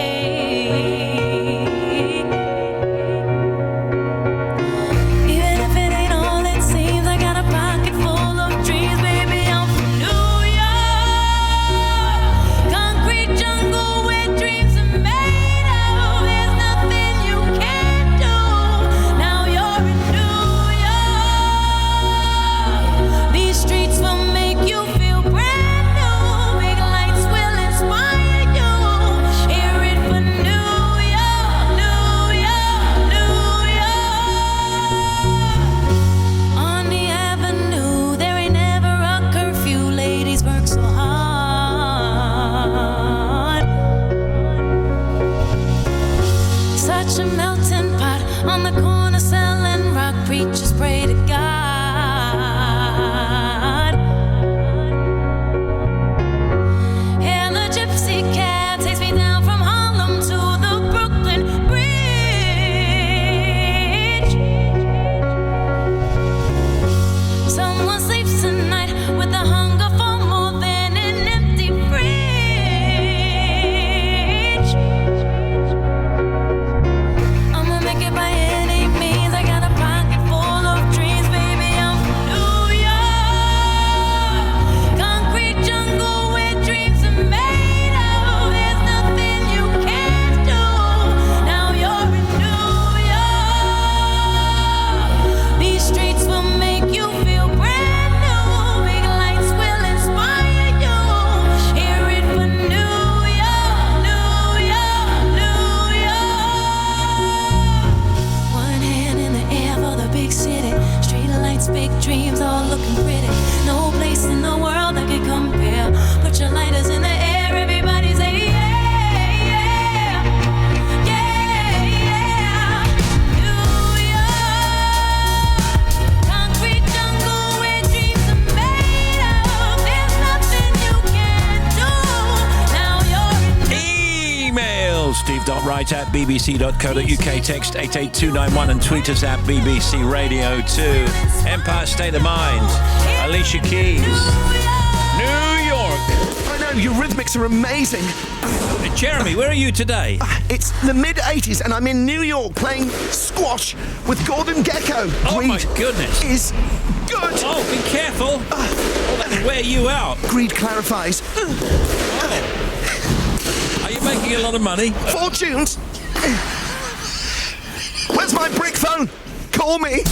Even if it ain't all it seems, I got a pocket full of dreams, baby. I'm from New York, concrete jungle where dreams are made of. There's nothing you can't do. Now you're in New York. These streets will make you feel brand new. Big lights will inspire you. Hear it for New York, New York, New York. On the avenue, there ain't never a curfew. Ladies work so hard. Such a melting pot on the corner selling rock. Preachers pray to God. And the gypsy cab takes me down from Harlem to the Brooklyn Bridge. Someone sleeps tonight with the hunger for more than an empty fridge. I'ma make it by any means. I got a pocket full of dreams, baby. I'm from New York, concrete jungle where dreams are made of. There's nothing you can't do. Now you're in New York. These streets will make you feel brand new. Big lights will inspire you. Hear it for New York, New York, New York. One hand in the air for the big city. Street lights, big dreams, all looking pretty. No place in the world that can compare. Put your lighters in the air, everybody say yeah, yeah, yeah, yeah. New York, concrete jungle where dreams are made of. There's nothing you can't do. Now you're in Email steve.wright@bbc.co.uk, text 88291 and tweet us at BBC Radio 2. Empire State of Mind, Alicia Keys, New York. I know, your rhythmics are amazing. Jeremy, where are you today? It's the mid-80s and I'm in New York playing squash with Gordon Gekko. Oh my Greed goodness. is good. Oh, be careful. Oh, that can wear you out. Greed clarifies. Are you making a lot of money? Fortunes. Where's my brick phone? Call me.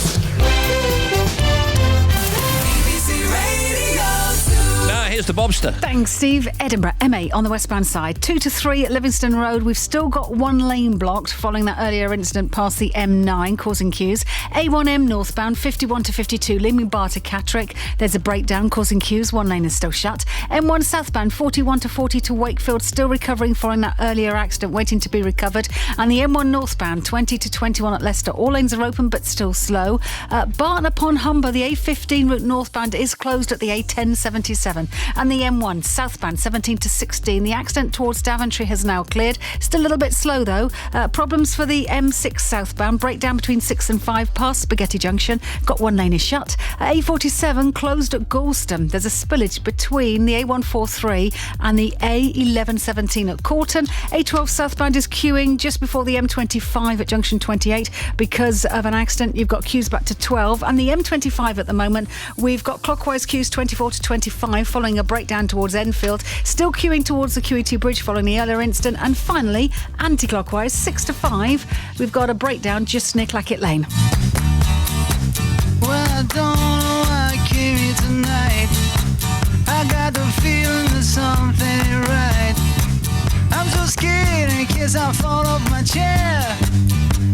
Now, here's the Bobster. Thanks, Steve. Edinburgh, M8 on the westbound side. 2 to 3 at Livingston Road. We've still got one lane blocked following that earlier incident past the M9, causing queues. A1M northbound, 51 to 52, leaving Bar to Catterick. There's a breakdown causing queues. One lane is still shut. M1 southbound, 41 to 40 to Wakefield, still recovering following that earlier accident, waiting to be recovered. And the M1 northbound, 20 to 21 at Leicester. All lanes are open, but still slow. Barton upon Humber, the A15 route northbound is closed at the A1077. And the M1 southbound 17 to 16. The accident towards Daventry has now cleared. Still a little bit slow though. Problems for the M6 southbound. Breakdown between 6 and 5 past Spaghetti Junction. Got one lane is shut. A47 closed at Galston. There's a spillage between the A143 and the A1117 at Corton. A12 southbound is queuing just before the M25 at Junction 28 because of an accident. You've got queues back to 12. And the M25 at the moment, we've got clockwise queues 24 to 25 following a breakdown towards Enfield. Still queuing towards the QE2 bridge following the earlier incident. And finally, anti-clockwise 6 to 5, we've got a breakdown just near Clackett Lane. Well, I don't know why I came here tonight. I got the feeling that something ain't right. I'm so scared in case I fall off my chair.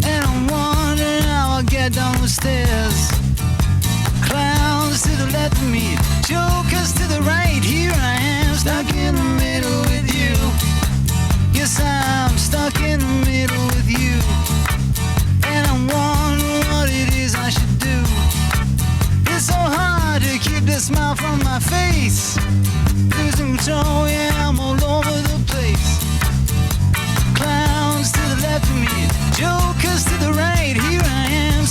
And I'm wondering how I'll get down the stairs. Clowns to the left of me, jokers to the right. Here I am, stuck in the middle with you. Yes, I'm stuck in the middle with you. And I'm wondering what it is I should do. It's so hard to keep the smile from my face. Losing control, yeah, I'm all over the place. Clowns to the left of me, jokers to the right. Here I am,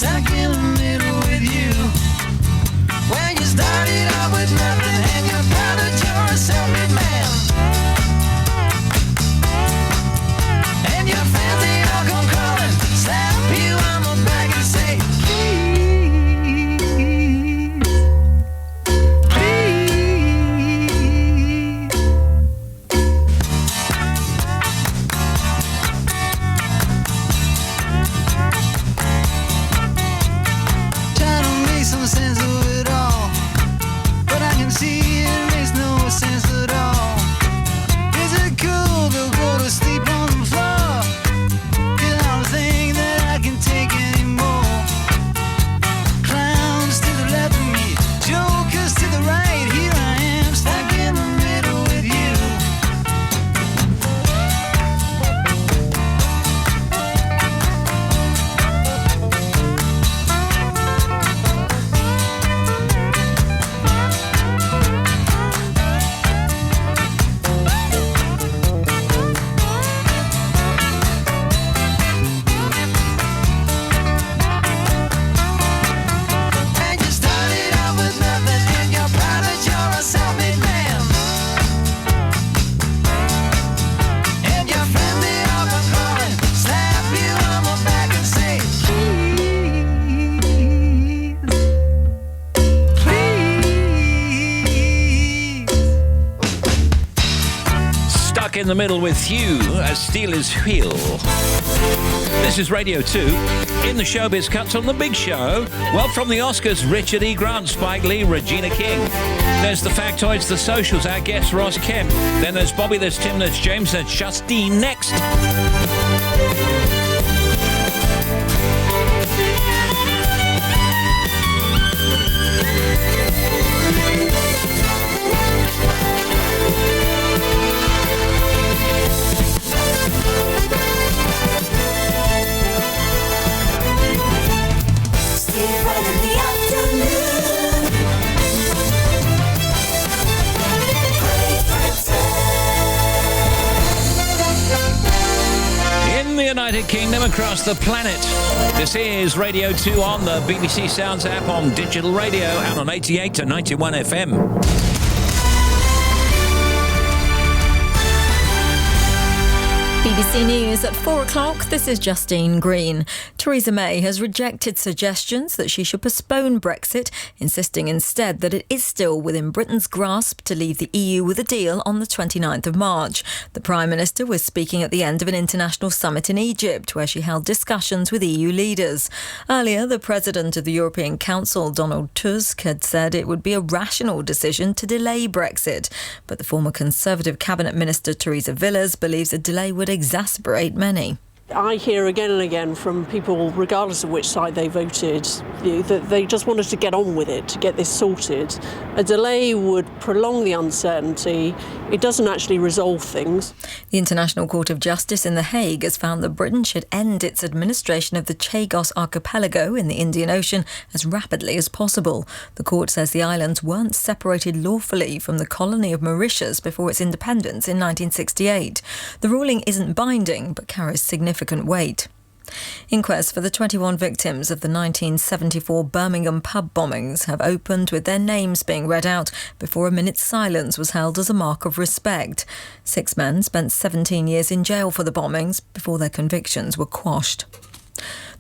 in the middle with Hugh as Steelers Hill. This is Radio 2. In the Showbiz Cuts on The Big Show. Well, from the Oscars, Richard E. Grant, Spike Lee, Regina King. There's the Factoids, the Socials, our guest Ross Kemp. Then there's Bobby, there's Tim, there's James, there's Justine next. United Kingdom, across the planet. This is Radio 2 on the BBC Sounds app, on digital radio, and on 88 to 91 FM. BBC News at 4 o'clock. This is Justine Green. Theresa May has rejected suggestions that she should postpone Brexit, insisting instead that it is still within Britain's grasp to leave the EU with a deal on the 29th of March. The Prime Minister was speaking at the end of an international summit in Egypt, where she held discussions with EU leaders. Earlier, the President of the European Council, Donald Tusk, had said it would be a rational decision to delay Brexit. But the former Conservative Cabinet Minister, Theresa Villas, believes a delay would exasperate many. I hear again and again from people, regardless of which side they voted, that they just wanted to get on with it, to get this sorted. A delay would prolong the uncertainty. It doesn't actually resolve things. The International Court of Justice in The Hague has found that Britain should end its administration of the Chagos archipelago in the Indian Ocean as rapidly as possible. The court says the islands weren't separated lawfully from the colony of Mauritius before its independence in 1968. The ruling isn't binding, but carries significant weight. Inquests for the 21 victims of the 1974 Birmingham pub bombings have opened, with their names being read out before a minute's silence was held as a mark of respect. 6 men spent 17 years in jail for the bombings before their convictions were quashed.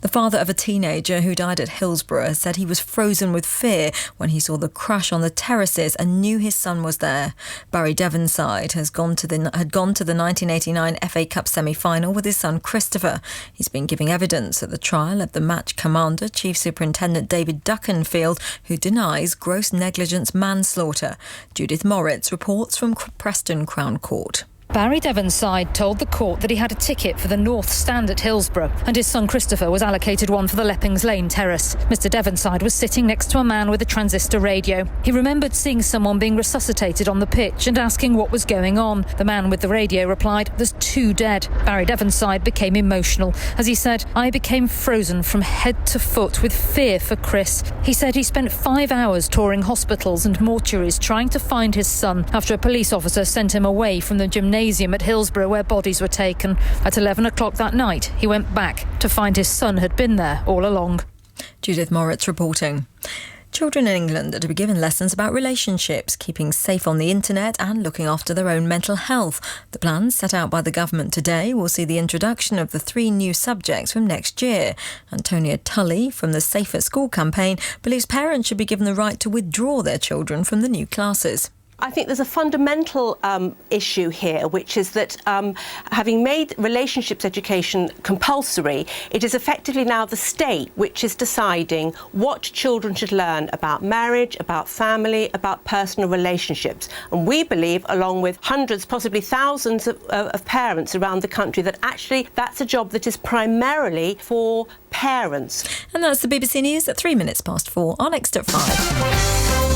The father of a teenager who died at Hillsborough said he was frozen with fear when he saw the crush on the terraces and knew his son was there. Barry Devonside had gone to the 1989 FA Cup semi-final with his son Christopher. He's been giving evidence at the trial of the match commander, Chief Superintendent David Duckenfield, who denies gross negligence manslaughter. Judith Moritz reports from Preston Crown Court. Barry Devonside told the court that he had a ticket for the North Stand at Hillsborough and his son Christopher was allocated one for the Leppings Lane terrace. Mr Devonside was sitting next to a man with a transistor radio. He remembered seeing someone being resuscitated on the pitch and asking what was going on. The man with the radio replied, "There's 2 dead." Barry Devonside became emotional as he said, "I became frozen from head to foot with fear for Chris." He said he spent 5 hours touring hospitals and mortuaries trying to find his son after a police officer sent him away from the gymnasium at Hillsborough where bodies were taken. At 11 o'clock that night, he went back to find his son had been there all along. Judith Moritz reporting. Children in England are to be given lessons about relationships, keeping safe on the internet and looking after their own mental health. The plans set out by the government today will see the introduction of the 3 new subjects from next year. Antonia Tully from the Safer School campaign believes parents should be given the right to withdraw their children from the new classes. I think there's a fundamental issue here, which is that having made relationships education compulsory, it is effectively now the state which is deciding what children should learn about marriage, about family, about personal relationships. And we believe, along with hundreds, possibly thousands of parents around the country, that actually that's a job that is primarily for parents. And that's the BBC News at 3 minutes past 4. Our next at 5.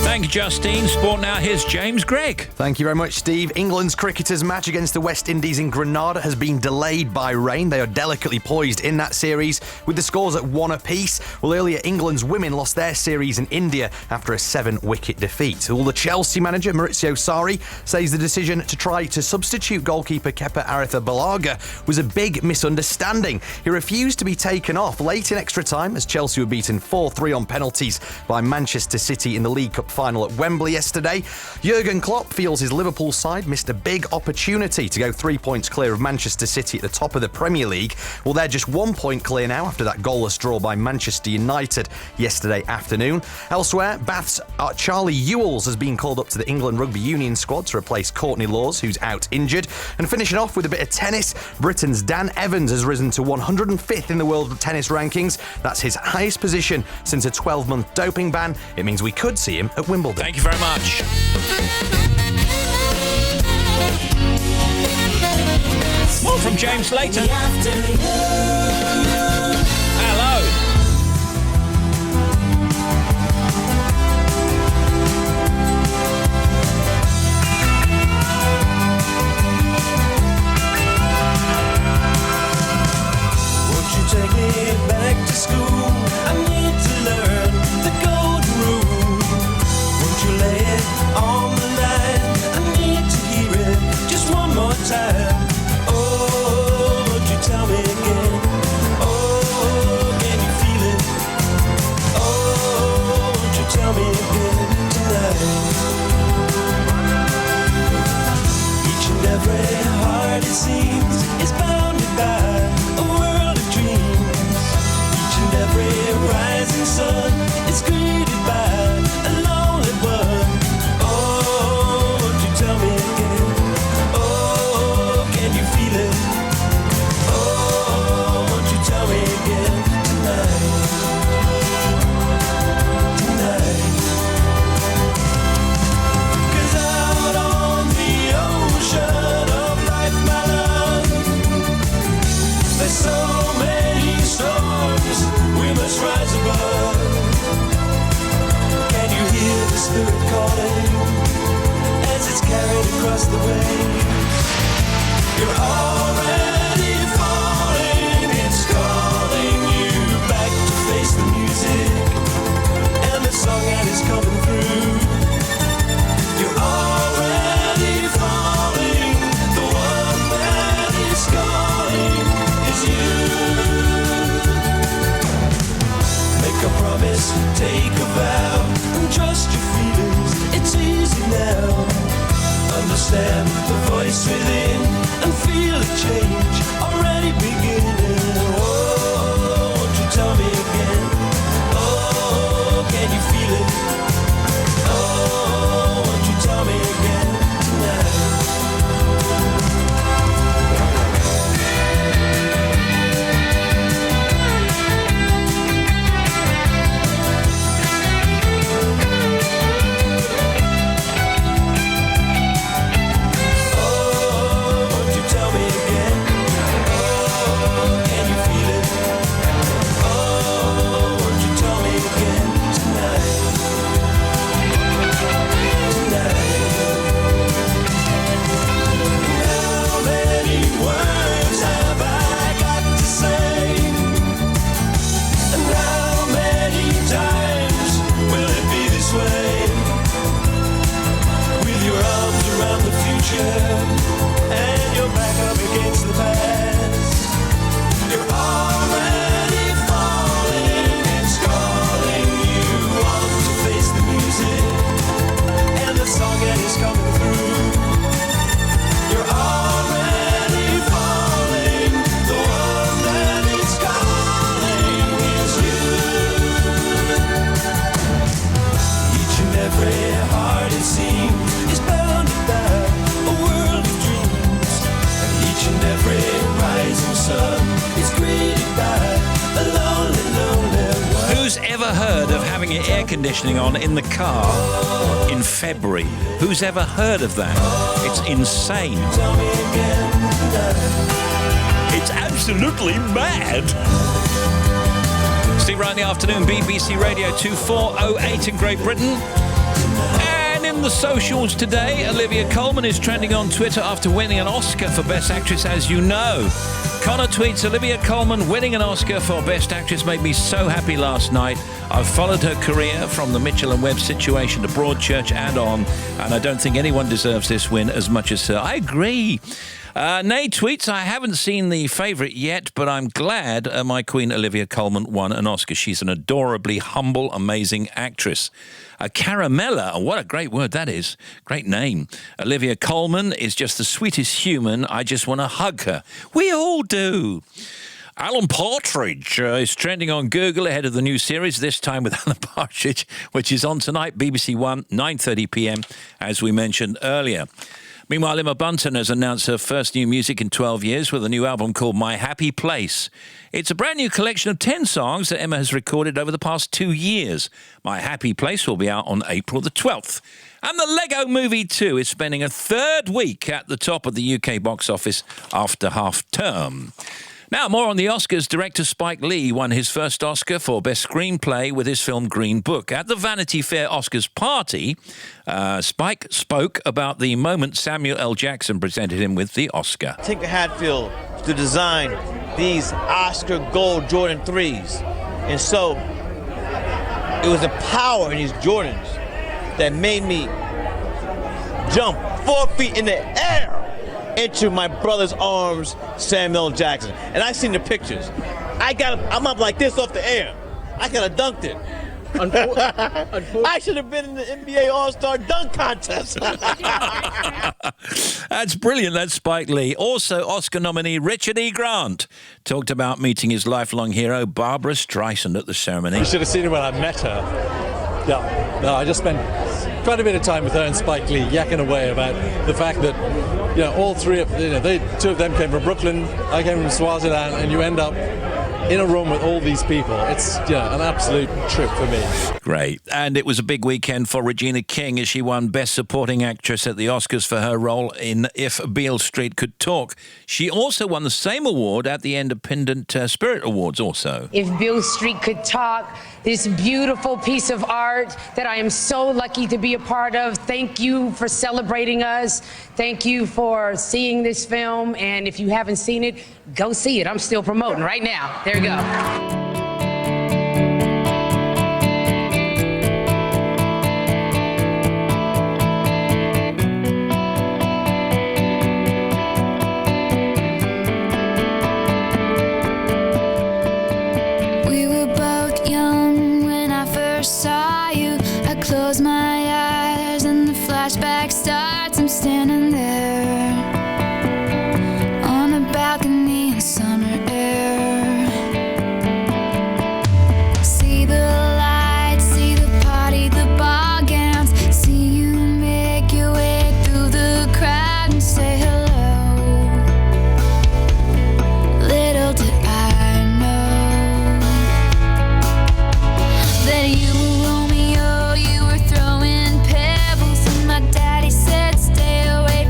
Thank you, Justine. Sport now, here's James Gregg. Thank you very much, Steve. England's cricketers' match against the West Indies in Grenada has been delayed by rain. They are delicately poised in that series with the scores at 1 apiece. Well, earlier, England's women lost their series in India after a 7-wicket defeat. Well, the Chelsea manager, Maurizio Sarri, says the decision to try to substitute goalkeeper Kepa Arrizabalaga was a big misunderstanding. He refused to be taken off late in extra time as Chelsea were beaten 4-3 on penalties by Manchester City in the League Cup final at Wembley yesterday. Jurgen Klopp feels his Liverpool side missed a big opportunity to go 3 points clear of Manchester City at the top of the Premier League. Well, they're just 1 point clear now after that goalless draw by Manchester United yesterday afternoon. Elsewhere, Bath's Charlie Ewells has been called up to the England Rugby Union squad to replace Courtney Laws, who's out injured. And finishing off with a bit of tennis, Britain's Dan Evans has risen to 105th in the world tennis rankings. That's his highest position since a 12-month doping ban. It means we could see him at Wimbledon. Thank you very much. More from James Layton. Hello. Take me back to school. I need to learn the golden rule. Won't you lay it on the line? I need to hear it just one more time. Oh, won't you tell me again? Oh, can you feel it? Oh, won't you tell me again tonight? Each and every heart, it seems, is bounded by a world of dreams. Every rising sun is greeted by a lonely one. Oh, won't you tell me again? Oh, can you feel it? Oh, won't you tell me again tonight? Tonight. 'Cause out on the ocean of life, my love, there's so many storms we must rise above. Can you hear the spirit calling as it's carried across the waves? You're already falling, it's calling you back to face the music and the song that is coming through. You're already falling, the one that is calling is you. Make a promise, take a vow, and trust your feelings, it's easy now. Understand the voice within and feel a change already beginning. Oh, won't you tell me again? Oh, can you feel it? Oh, won't you tell me again tonight? And you're back up against the past. You're already falling, it's calling you on to face the music and the song that is coming through. You're already falling, the one that is calling is you. Each and every heart, it seems, is bounded by a world of dreams, and each and every rising sun is greeted by a lonely, lonely one. Who's ever heard of having your air conditioning on in the car in February? Who's ever heard of that? It's insane. It's absolutely mad. Steve Wright in the afternoon, BBC Radio 2408 in Great Britain. In the socials today, Olivia Colman is trending on Twitter after winning an Oscar for Best Actress, as you know. Connor tweets, Olivia Colman winning an Oscar for Best Actress made me so happy last night. I've followed her career from the Mitchell and Webb situation to Broadchurch and on, and I don't think anyone deserves this win as much as her. I agree. Nay tweets, I haven't seen The Favourite yet, but I'm glad my Queen Olivia Colman won an Oscar. She's an adorably humble, amazing actress. Caramella, what a great word that is. Great name. Olivia Colman is just the sweetest human. I just want to hug her. We all do. Alan Partridge is trending on Google ahead of the new series, this time with Alan Partridge, which is on tonight, BBC One, 9:30 p.m, as we mentioned earlier. Meanwhile, Emma Bunton has announced her first new music in 12 years with a new album called My Happy Place. It's a brand new collection of 10 songs that Emma has recorded over the past 2 years. My Happy Place will be out on April the 12th. And the Lego Movie 2 is spending a third week at the top of the UK box office after half-term. Now, more on the Oscars. Director Spike Lee won his first Oscar for Best Screenplay with his film Green Book. At the Vanity Fair Oscars party, Spike spoke about the moment Samuel L. Jackson presented him with the Oscar. Tinker Hatfield to design these Oscar Gold Jordan 3s. And so it was the power in these Jordans that made me jump 4 feet in the air into my brother's arms, Samuel L. Jackson. And I seen the pictures. I'm up like this off the air. I could have dunked it. I should have been in the NBA All-Star Dunk Contest. That's brilliant. That's Spike Lee. Also, Oscar nominee Richard E. Grant talked about meeting his lifelong hero, Barbara Streisand, at the ceremony. You should have seen her when I met her. Yeah, no, I just spent quite a bit of time with her and Spike Lee yakking away about the fact that, you know, all three of, you know, two of them came from Brooklyn, I came from Swaziland, and you end up in a room with all these people. It's, an absolute trip for me. Great. And it was a big weekend for Regina King as she won Best Supporting Actress at the Oscars for her role in If Beale Street Could Talk. She also won the same award at the Independent Spirit Awards also. If Beale Street Could Talk, this beautiful piece of art that I am so lucky to be a part of. Thank you for celebrating us. Thank you for seeing this film. And if you haven't seen it, go see it. I'm still promoting right now. There you go. Close my eyes and the flashback starts. I'm standing there on a balcony in summer air. See the lights, see the party, the ball gowns. See you make your way through the crowd and say hello. Little did I know that you were Romeo. Throwing pebbles and my daddy said stay away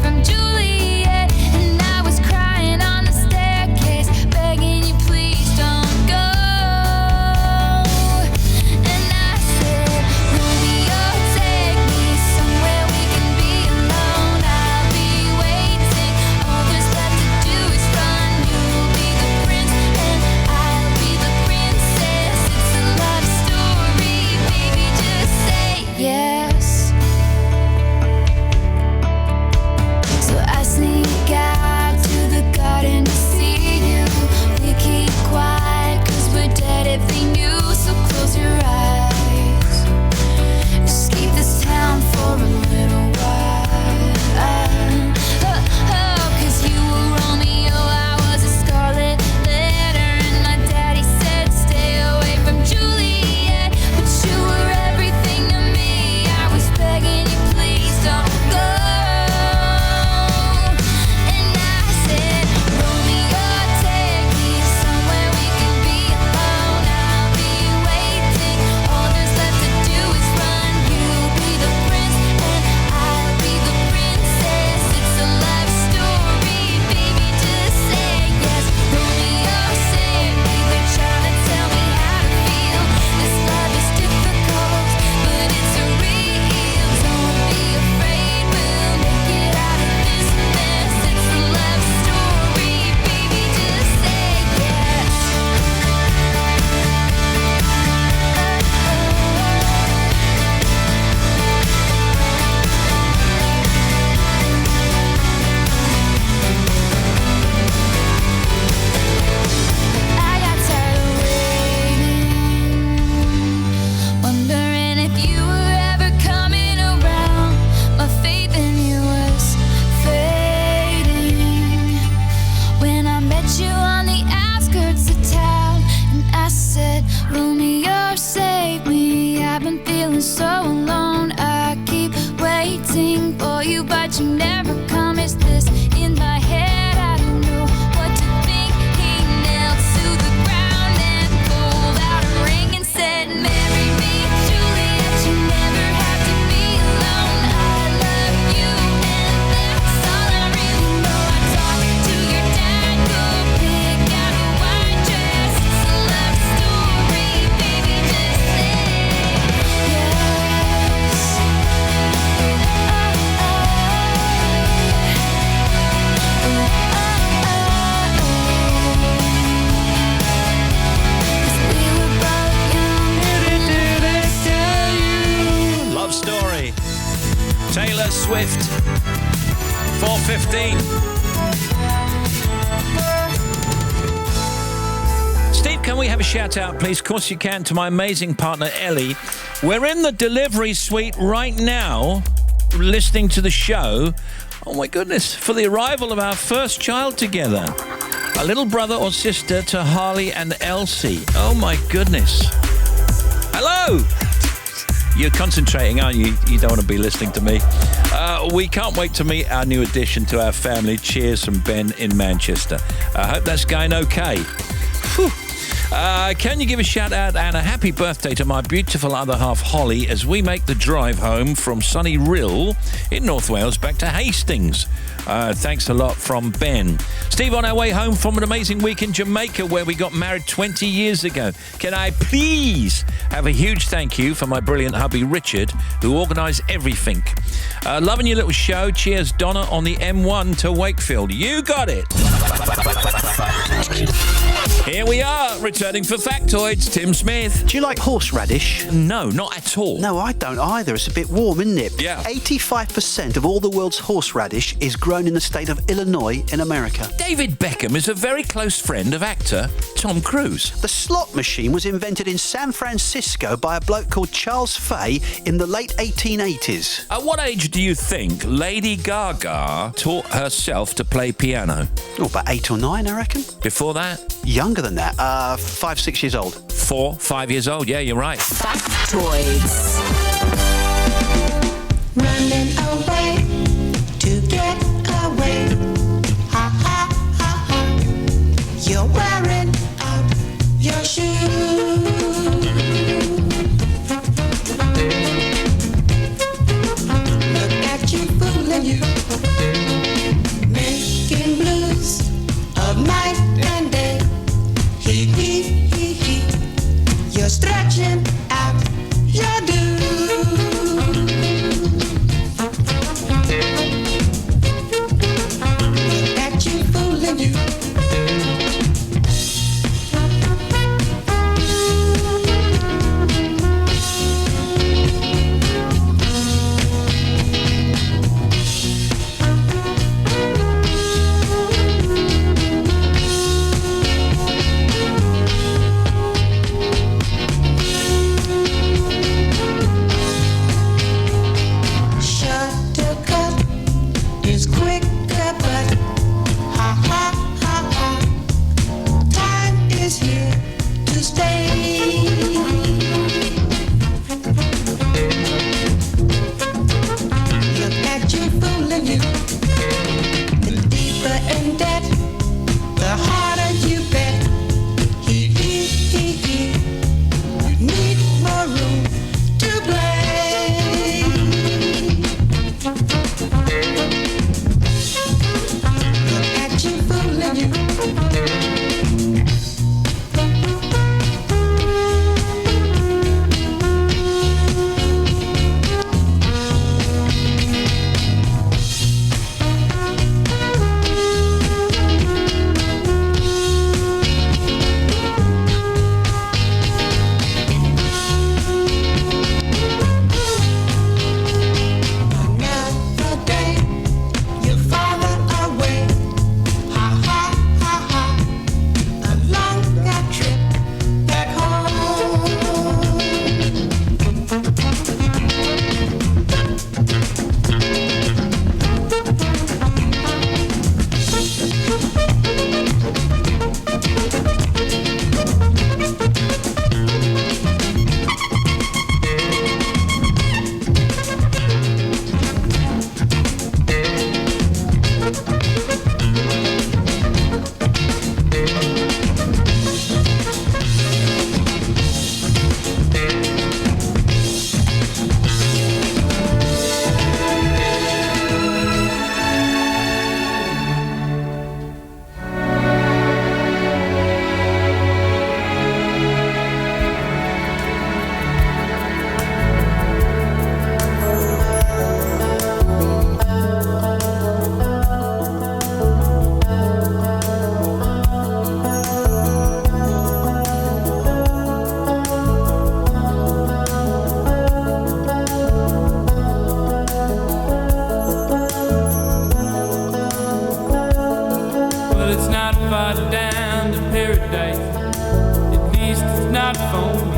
that you never come. Is this in my head? I don't know what to think. He knelt to the ground and pulled out a ring and said, marry me, Juliet, you never have to be alone. I love you, and that's all I really know. I talked to your dad, go pick out a white dress. It's a love story, baby, just say yes. Love Story. Taylor Swift. 4:15. Steve, can we have a shout out, please? Of course you can, to my amazing partner, Ellie. We're in the delivery suite right now, listening to the show. Oh my goodness, for the arrival of our first child together. A little brother or sister to Harley and Elsie. Oh my goodness. Hello! You're concentrating, aren't you? You don't want to be listening to me. We can't wait to meet our new addition to our family. Cheers from Ben in Manchester. I hope that's going okay. Whew. Can you give a shout out and a happy birthday to my beautiful other half, Holly, as we make the drive home from sunny Rhyl in North Wales back to Hastings. Thanks a lot from Ben. Steve, on our way home from an amazing week in Jamaica where we got married 20 years ago. Can I please have a huge thank you for my brilliant hubby, Richard, who organised everything. Loving your little show. Cheers, Donna, on the M1 to Wakefield. You got it. Here we are, returning for factoids. Tim Smith. Do you like horseradish? No, not at all. No, I don't either. It's a bit warm, isn't it? Yeah. 85% of all the world's horseradish is grown in the state of Illinois in America. David Beckham is a very close friend of actor Tom Cruise. The slot machine was invented in San Francisco by a bloke called Charles Fay in the late 1880s. At what age do you think Lady Gaga taught herself to play piano? Oh, about 8 or 9, I reckon. Before that? Younger than that. 5, 6 years old. 4, 5 years old. Yeah, you're right. Factoids. Running away to get away. Ha ha ha ha. You're wearing out your shoes. Look at you fooling you. Making blues of night and day. Hee hee hee hee. You're stretching out your dues. far down to paradise. At least it's not for me.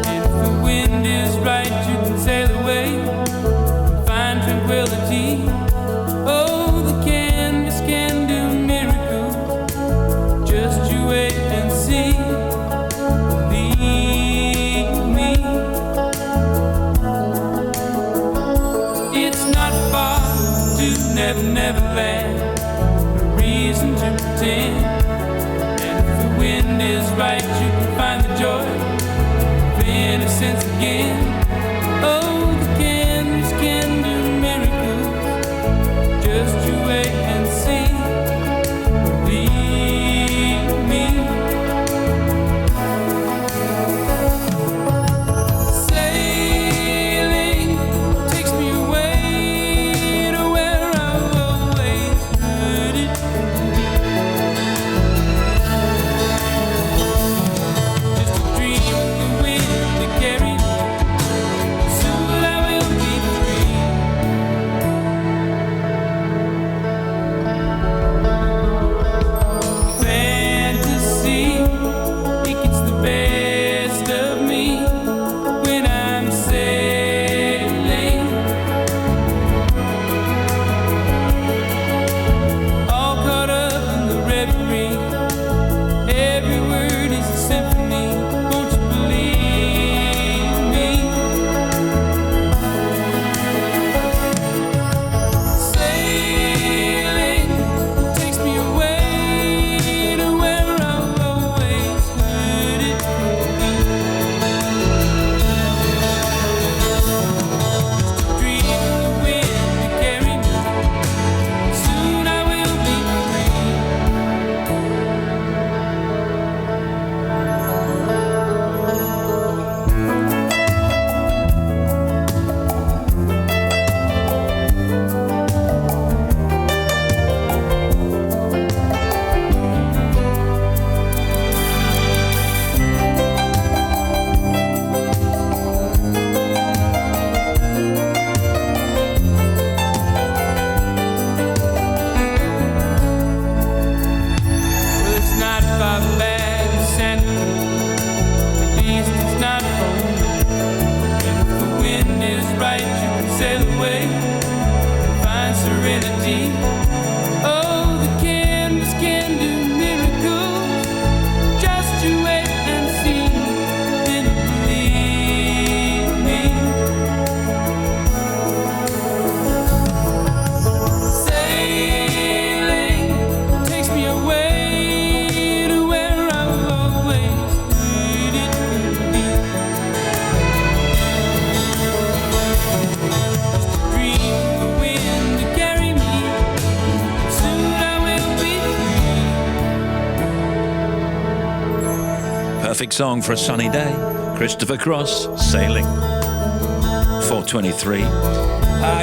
And if the wind is right, you can sail away and find tranquility. Oh, the canvas can do miracles. Just you wait and see. Believe me. It's not far to Neverland. No reason to pretend. And if the wind is right, you can find the joy of innocence again. Oh, the canvas can do miracles. Just you wait and see. Believe me. Sailing takes me away to where I've always heard it. Just a dream of the wind to carry me. Soon I will be free. Fantasy, it gets the best of me when I'm sailing. All caught up in the reverie. Every word is a symphony. Won't you believe me? Sailing takes me away to where I've always heard it. Dream of the wind to carry me. Soon I will be free. Well, it's not far back to Santa Cruz. At least it's not for me. And if the wind is right, you can sail away and find serenity. Oh, the canvas can do miracles. Just you wait and see. Then believe me. Sailing takes me away to where I've always heard it be. Just a dream of the wind to carry me. Soon I will be free. Perfect song for a sunny day. Christopher Cross, Sailing. 4:23.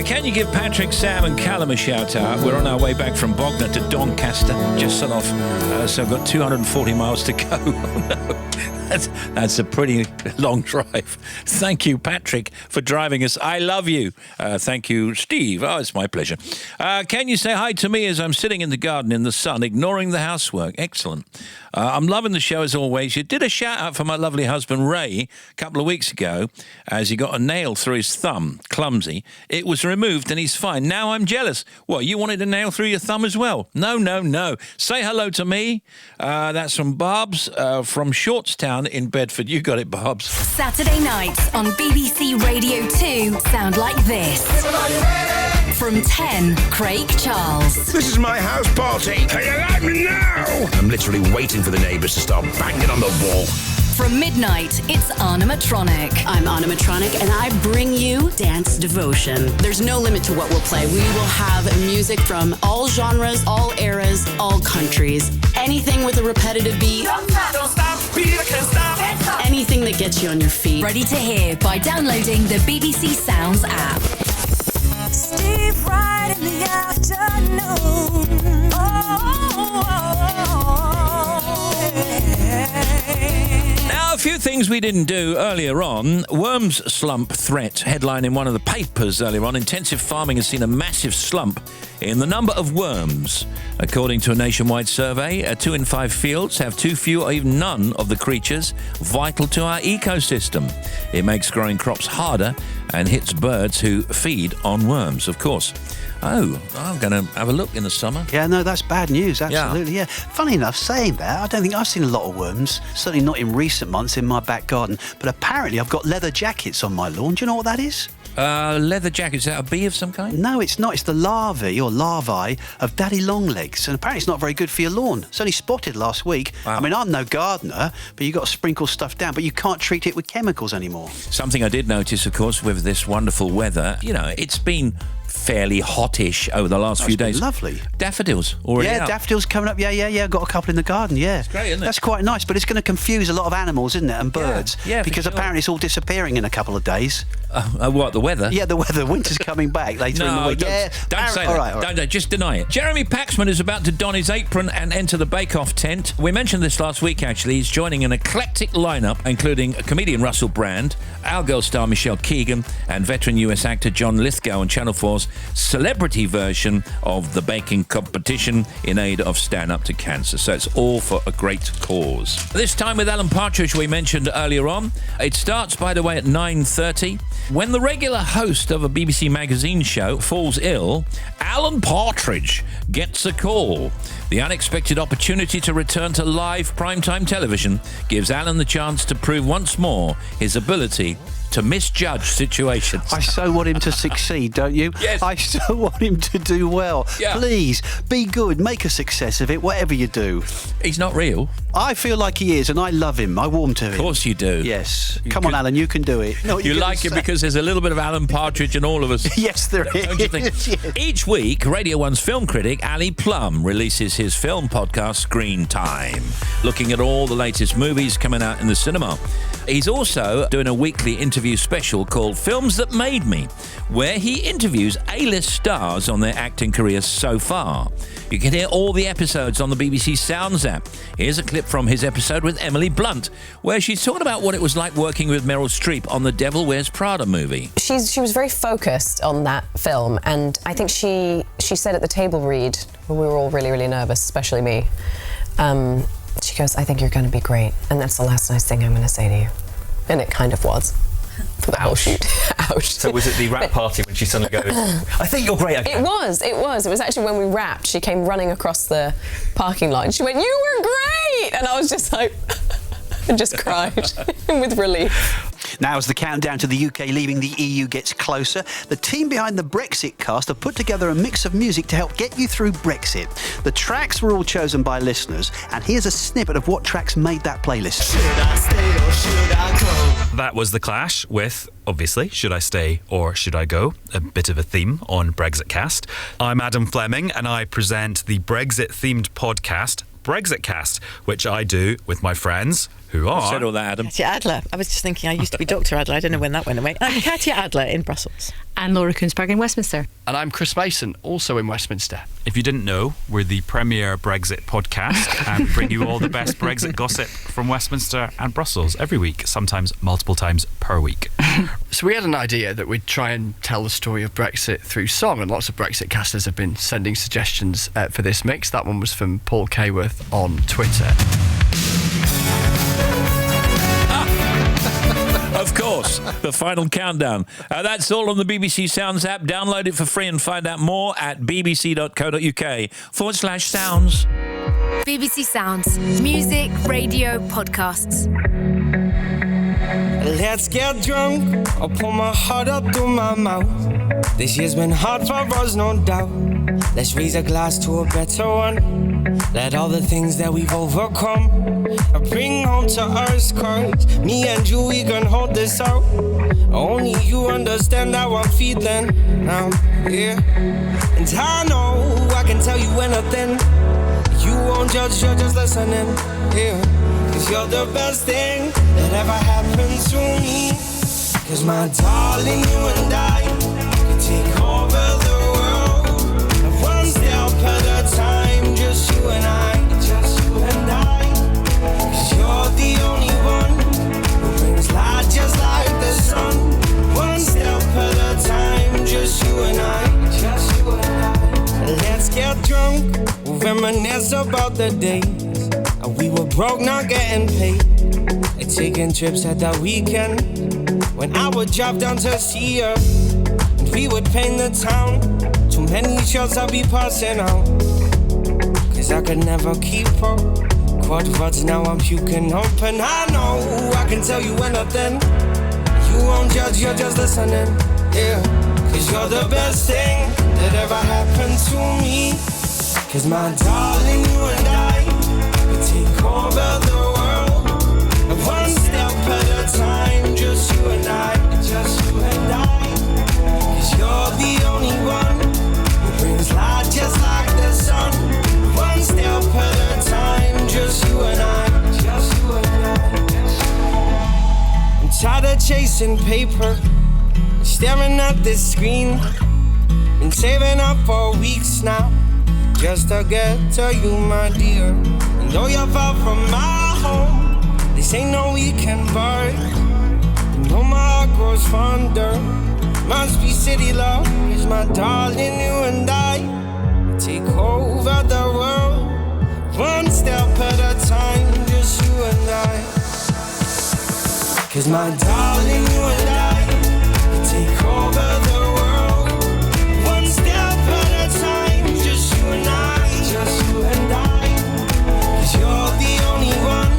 Can you give Patrick, Sam and Callum a shout out? We're on our way back from Bognor to Doncaster. Just set off, so I've got 240 miles to go. Oh, no. That's a pretty long drive. Thank you, Patrick, for driving us. I love you. Thank you, Steve. Oh, it's my pleasure. Can you say hi to me as I'm sitting in the garden in the sun, ignoring the housework? Excellent. I'm loving the show as always. You did a shout out for my lovely husband, Ray, a couple of weeks ago, as he got a nail through his thumb. Clumsy. It was removed and he's fine. Now I'm jealous. What, you wanted a nail through your thumb as well? No. Say hello to me. That's from Barb's from Shortstown in Bedford. You got it, Barb's. Saturday nights on BBC Radio 2 sound like this. From 10, Craig Charles. This is my house party. Can you let me know? I'm literally waiting for the neighbours to start banging on the wall. From midnight, it's Animatronic. I'm Animatronic, and I bring you Dance Devotion. There's no limit to what we'll play. We will have music from all genres, all eras, all countries. Anything with a repetitive beat. Don't stop, beat, I can't stop. Anything that gets you on your feet. Ready to hear by downloading the BBC Sounds app. Steve Wright in the afternoon. Now, a few things things we didn't do earlier on. Worms slump threat headline in one of the papers earlier on. Intensive farming has seen a massive slump in the number of worms. According to a nationwide survey, 2 in 5 fields have too few or even none of the creatures vital to our ecosystem. It makes growing crops harder and hits birds who feed on worms, of course. Oh, I'm going to have a look in the summer. Yeah, no, that's bad news, absolutely, yeah. Funny enough, saying that, I don't think I've seen a lot of worms, certainly not in recent months in my back garden, but apparently I've got leather jackets on my lawn. Do you know what that is? Leather jackets, is that a bee of some kind? No, it's not. It's the larvae of daddy longlegs, and apparently it's not very good for your lawn. It's only spotted last week. Wow. I mean, I'm no gardener, but you've got to sprinkle stuff down, but you can't treat it with chemicals anymore. Something I did notice, of course, with this wonderful weather, it's been fairly hottish over the last few days. Lovely. Daffodils already out. Daffodils coming up. Yeah. Got a couple in the garden, yeah. It's great, isn't it? That's quite nice, but it's going to confuse a lot of animals, isn't it, and birds. Yeah, because apparently it's all disappearing in a couple of days. What, the weather? Yeah, the weather. Winter's coming back later in the week. Don't say that. All right. Don't, just deny it. Jeremy Paxman is about to don his apron and enter the bake-off tent. We mentioned this last week, actually. He's joining an eclectic lineup, including comedian Russell Brand, Our Girl star Michelle Keegan, and veteran US actor John Lithgow on Channel 4's celebrity version of the baking competition in aid of Stand Up to Cancer. So it's all for a great cause. This time with Alan Partridge, we mentioned earlier on. It starts, by the way, at 9:30. When the regular host of a BBC magazine show falls ill, Alan Partridge gets a call. The unexpected opportunity to return to live primetime television gives Alan the chance to prove once more his ability to misjudge situations. I so want him to succeed, don't you? Yes. I so want him to do well. Yeah. Please, be good, make a success of it, whatever you do. He's not real. I feel like he is, and I love him. I warm to him. Of course you do. Yes. Come on, Alan, you can do it. You like it because there's a little bit of Alan Partridge in all of us. Yes, there is. Don't you think? Yes. Each week, Radio 1's film critic, Ali Plum, releases his film podcast, Screen Time, looking at all the latest movies coming out in the cinema. He's also doing a weekly interview special called Films That Made Me, where he interviews A-list stars on their acting careers so far. You can hear all the episodes on the BBC Sounds app. Here's a clip from his episode with Emily Blunt, where she's talking about what it was like working with Meryl Streep on the Devil Wears Prada movie. She was very focused on that film, and I think she said at the table read, when we were all really, really nervous, especially me, she goes, "I think you're going to be great, and that's the last nice thing I'm going to say to you." And it kind of was. For the whole shoot. Ouch. So was it the rap party when she suddenly goes, "I think you're great"? It was. It was actually when we wrapped, she came running across the parking lot and she went, "You were great!" And I was just like, and just cried with relief. Now, as the countdown to the UK leaving the EU gets closer, the team behind the Brexit cast have put together a mix of music to help get you through Brexit. The tracks were all chosen by listeners, and here's a snippet of what tracks made that playlist. Should I stay or should I go? That was The Clash with, obviously, Should I Stay or Should I Go? A bit of a theme on Brexit Cast. I'm Adam Fleming, and I present the Brexit-themed podcast, Brexit Cast, which I do with my friends, who are... I said all that, Adam. Katia Adler. I was just thinking I used to be Dr. Adler. I don't know when that went away. I'm Katia Adler in Brussels. And Laura Koonsberg in Westminster. And I'm Chris Mason, also in Westminster. If you didn't know, we're the premier Brexit podcast and bring you all the best Brexit gossip from Westminster and Brussels every week, sometimes multiple times per week. So we had an idea that we'd try and tell the story of Brexit through song, and lots of Brexit casters have been sending suggestions for this mix. That one was from Paul Kayworth on Twitter. Of course, the final countdown. That's all on the BBC Sounds app. Download it for free and find out more at bbc.co.uk/sounds. BBC Sounds. Music, radio, podcasts. Let's get drunk. I'll pull my heart up through my mouth. This year's been hard for us, no doubt. Let's raise a glass to a better one. Let all the things that we've overcome bring home to us, 'cause me and you, we can hold this out. Only you understand how I'm feeling now, yeah. And I know I can tell you anything. You won't judge, you're just listening, yeah. 'Cause you're the best thing that ever happened to me. 'Cause my darling, you and I could take over the world, one step at a time, just you and I, just you and I. 'Cause you're the only one who And we were broke, not getting paid. And taking trips at that weekend. When I would drop down to see her. And we would paint the town. Too many shots I'd be passing out. Cause I could never keep up. Quad words, now I'm puking up. And I know I can tell you anything. You won't judge, you're just listening. Yeah, cause you're the best thing that ever happened to me. Cause my darling, you and I we take over the world. And one step at a time. Just you and I, just you and I. Cause you're the only one who brings light just like the sun. One step at a time. Just you and I, just you and I. I'm tired of chasing paper, staring at this screen. Been saving up for weeks now, just to get to you, my dear. And though you're far from my home, this ain't no weekend bird. You know my heart grows fonder. Must be city love, cause my darling, you and I take over the world. One step at a time, just you and I. Cause my darling, you and I take over the world. One step at a time, just you and I, just you and I. Cause you're the only one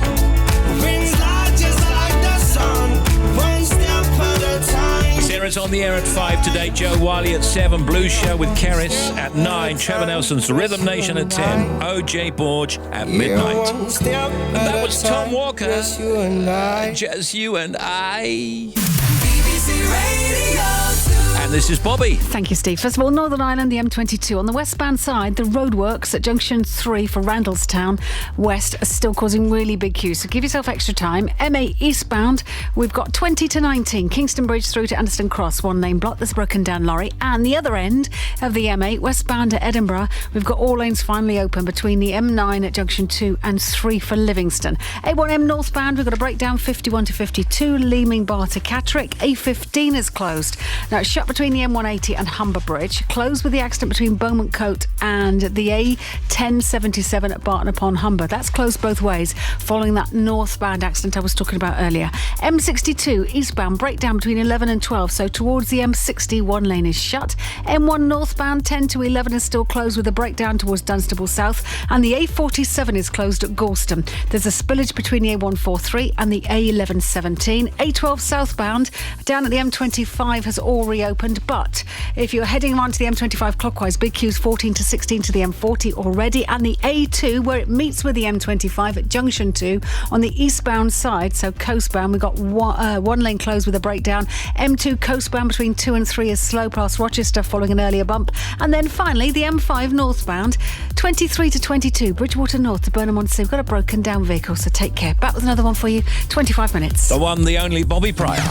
who brings light just like the sun. One step at a time. Sarah's on the air at 5 today. Joe Wiley at 7. Blue Show with Keris at 9. Trevor Nelson's Rhythm Nation at 10. OJ Borge at midnight. And that was Tom Walker. Just you and I. Just you and I. BBC Radio 2. And this is Bobby. Thank you, Steve. First of all, Northern Ireland, the M22. On the westbound side, the roadworks at Junction 3 for Randallstown West are still causing really big queues, so give yourself extra time. M8 eastbound, we've got 20 to 19. Kingston Bridge through to Anderston Cross, one lane block. There's a broken down lorry. And the other end of the M8, westbound to Edinburgh, we've got all lanes finally open between the M9 at Junction 2 and 3 for Livingston. A1M northbound, we've got a breakdown 51 to 52, Leeming Bar to Catterick. A15 is closed. Now it's shut between the M180 and Humber Bridge, closed with the accident between Beaumont Coat and the A1077 at Barton upon Humber. That's closed both ways following that northbound accident I was talking about earlier. M62 eastbound, breakdown between 11 and 12, so towards the M60 one lane is shut. M1 northbound 10 to 11 is still closed with a breakdown towards Dunstable South, and the A47 is closed at Galston. There's a spillage between the A143 and the A1117. A12 southbound down at the M25 has all reopened, but if you're heading on to the M25 clockwise, big queues 14 to 16 to the M40 already, and the A2 where it meets with the M25 at Junction 2 on the eastbound side, so coastbound, we've got one lane closed with a breakdown. M2 coastbound between 2 and 3 is slow past Rochester following an earlier bump, and then finally the M5 northbound 23 to 22 Bridgewater North to Burnham-on-Sea. We've got a broken down vehicle, so take care. Back with another one for you, 25 minutes. The one, the only Bobby Pryor.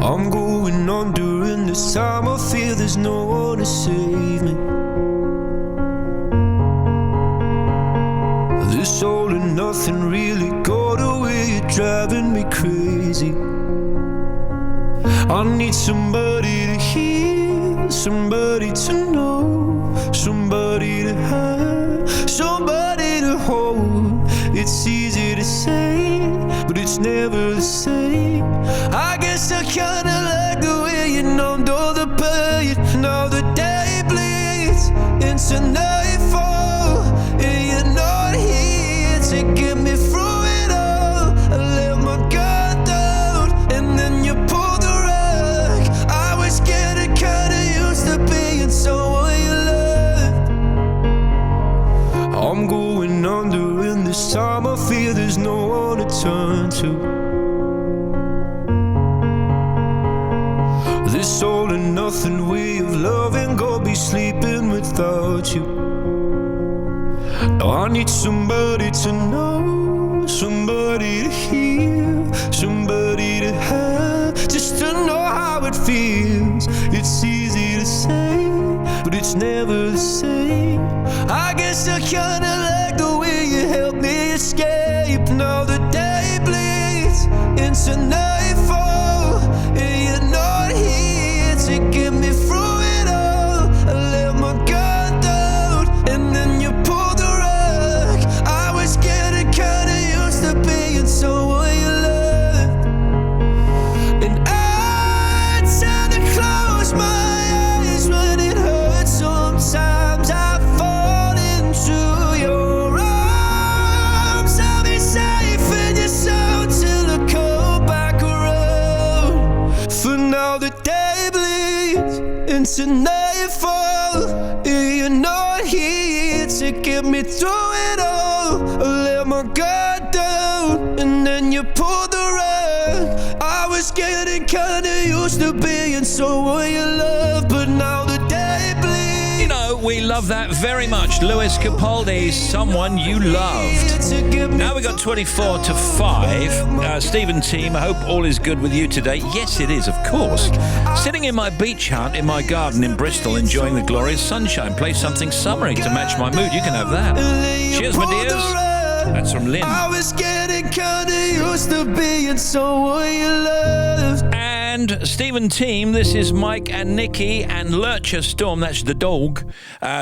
I'm going under, and this time I feel there's no one to save me. This all and nothing really got away, you're driving me crazy. I need somebody to hear, somebody to know, somebody to have, somebody to hold. It's easy to say, but it's never the same. I guess I kinda like the way you numbed all the pain. Now the day bleeds into nightfall, and you're not here to get me through it all. I let my guard down, and then you pulled the rug. I was getting kinda used to being someone you loved. I'm going under, and this time I feel there's no one to turn to. This all and nothing way of loving, go be sleeping without you. Now I need somebody to know, somebody to hear, somebody to have, just to know how it feels. It's easy to say, but it's never the same. I guess I kinda like the way you help me escape. Now the day bleeds into nightfall, and you're not here to get me through it all. I let my guard down, and then you pulled the rug. I was getting kinda used to being someone you loved, and I tend to close my eyes when it hurts. Sometimes I fall into your arms. I'll be safe in your soul till I come back around. For now the day bleeds into nightfall, and you're not here to get me through it all. I let my guard down, and then you pulled the rug. I was getting kinda used to being someone you love, but now the day bleeds. You know, we love that very much. Lewis Capaldi's Someone You Loved. Now we got 24 to 5. Stephen Team, I hope all is good with you today. Yes, it is, of course. Sitting in my beach hut in my garden in Bristol, enjoying the glorious sunshine. Play something summery to match my mood. You can have that. Cheers, my dears. That's from Lynn. I was getting kinda used to being someone you loved. And Stephen Team, this is Mike and Nikki and Lurcher Storm, that's the dog,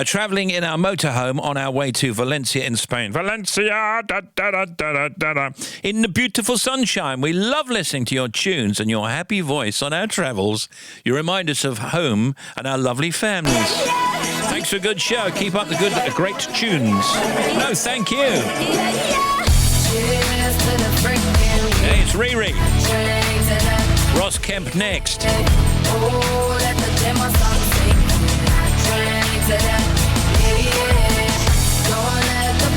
travelling in our motorhome on our way to Valencia in Spain. Valencia, da, da, da, da, da, da. In the beautiful sunshine. We love listening to your tunes and your happy voice on our travels. You remind us of home and our lovely families. Thanks for a good show. Keep up the great tunes. No, thank you. Hey, it's Riri. Ross Kemp next. Oh, let the demo song sing. Drink to that, yeah. Don't let the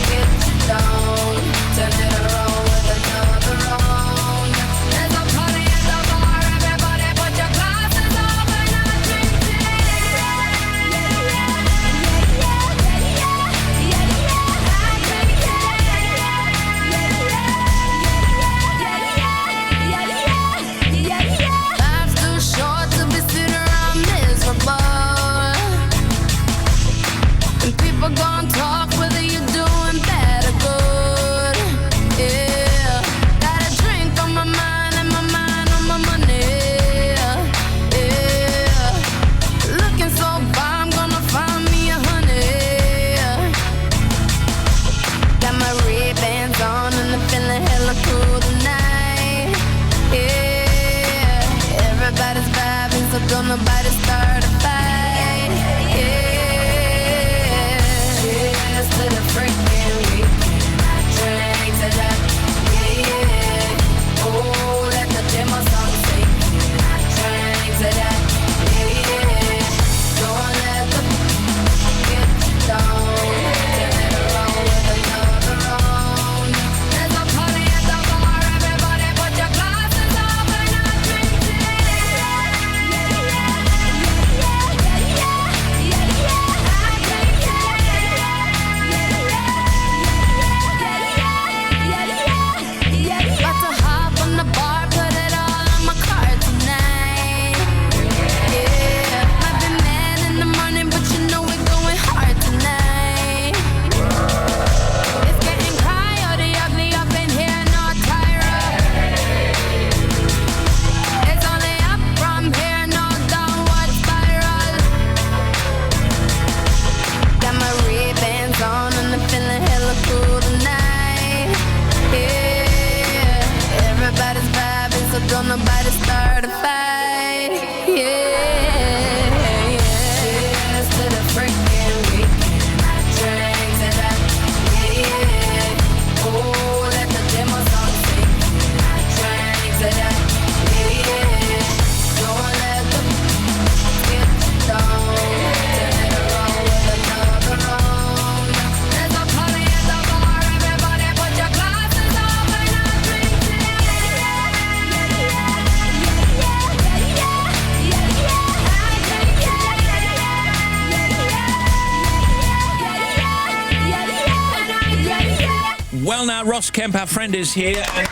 get you down. Turn it around with another round. There's a party at the bar. Everybody put your glasses up and I drink Life's too short to be sitting around miserable. Well, now, Ross Kemp, our friend, is here, and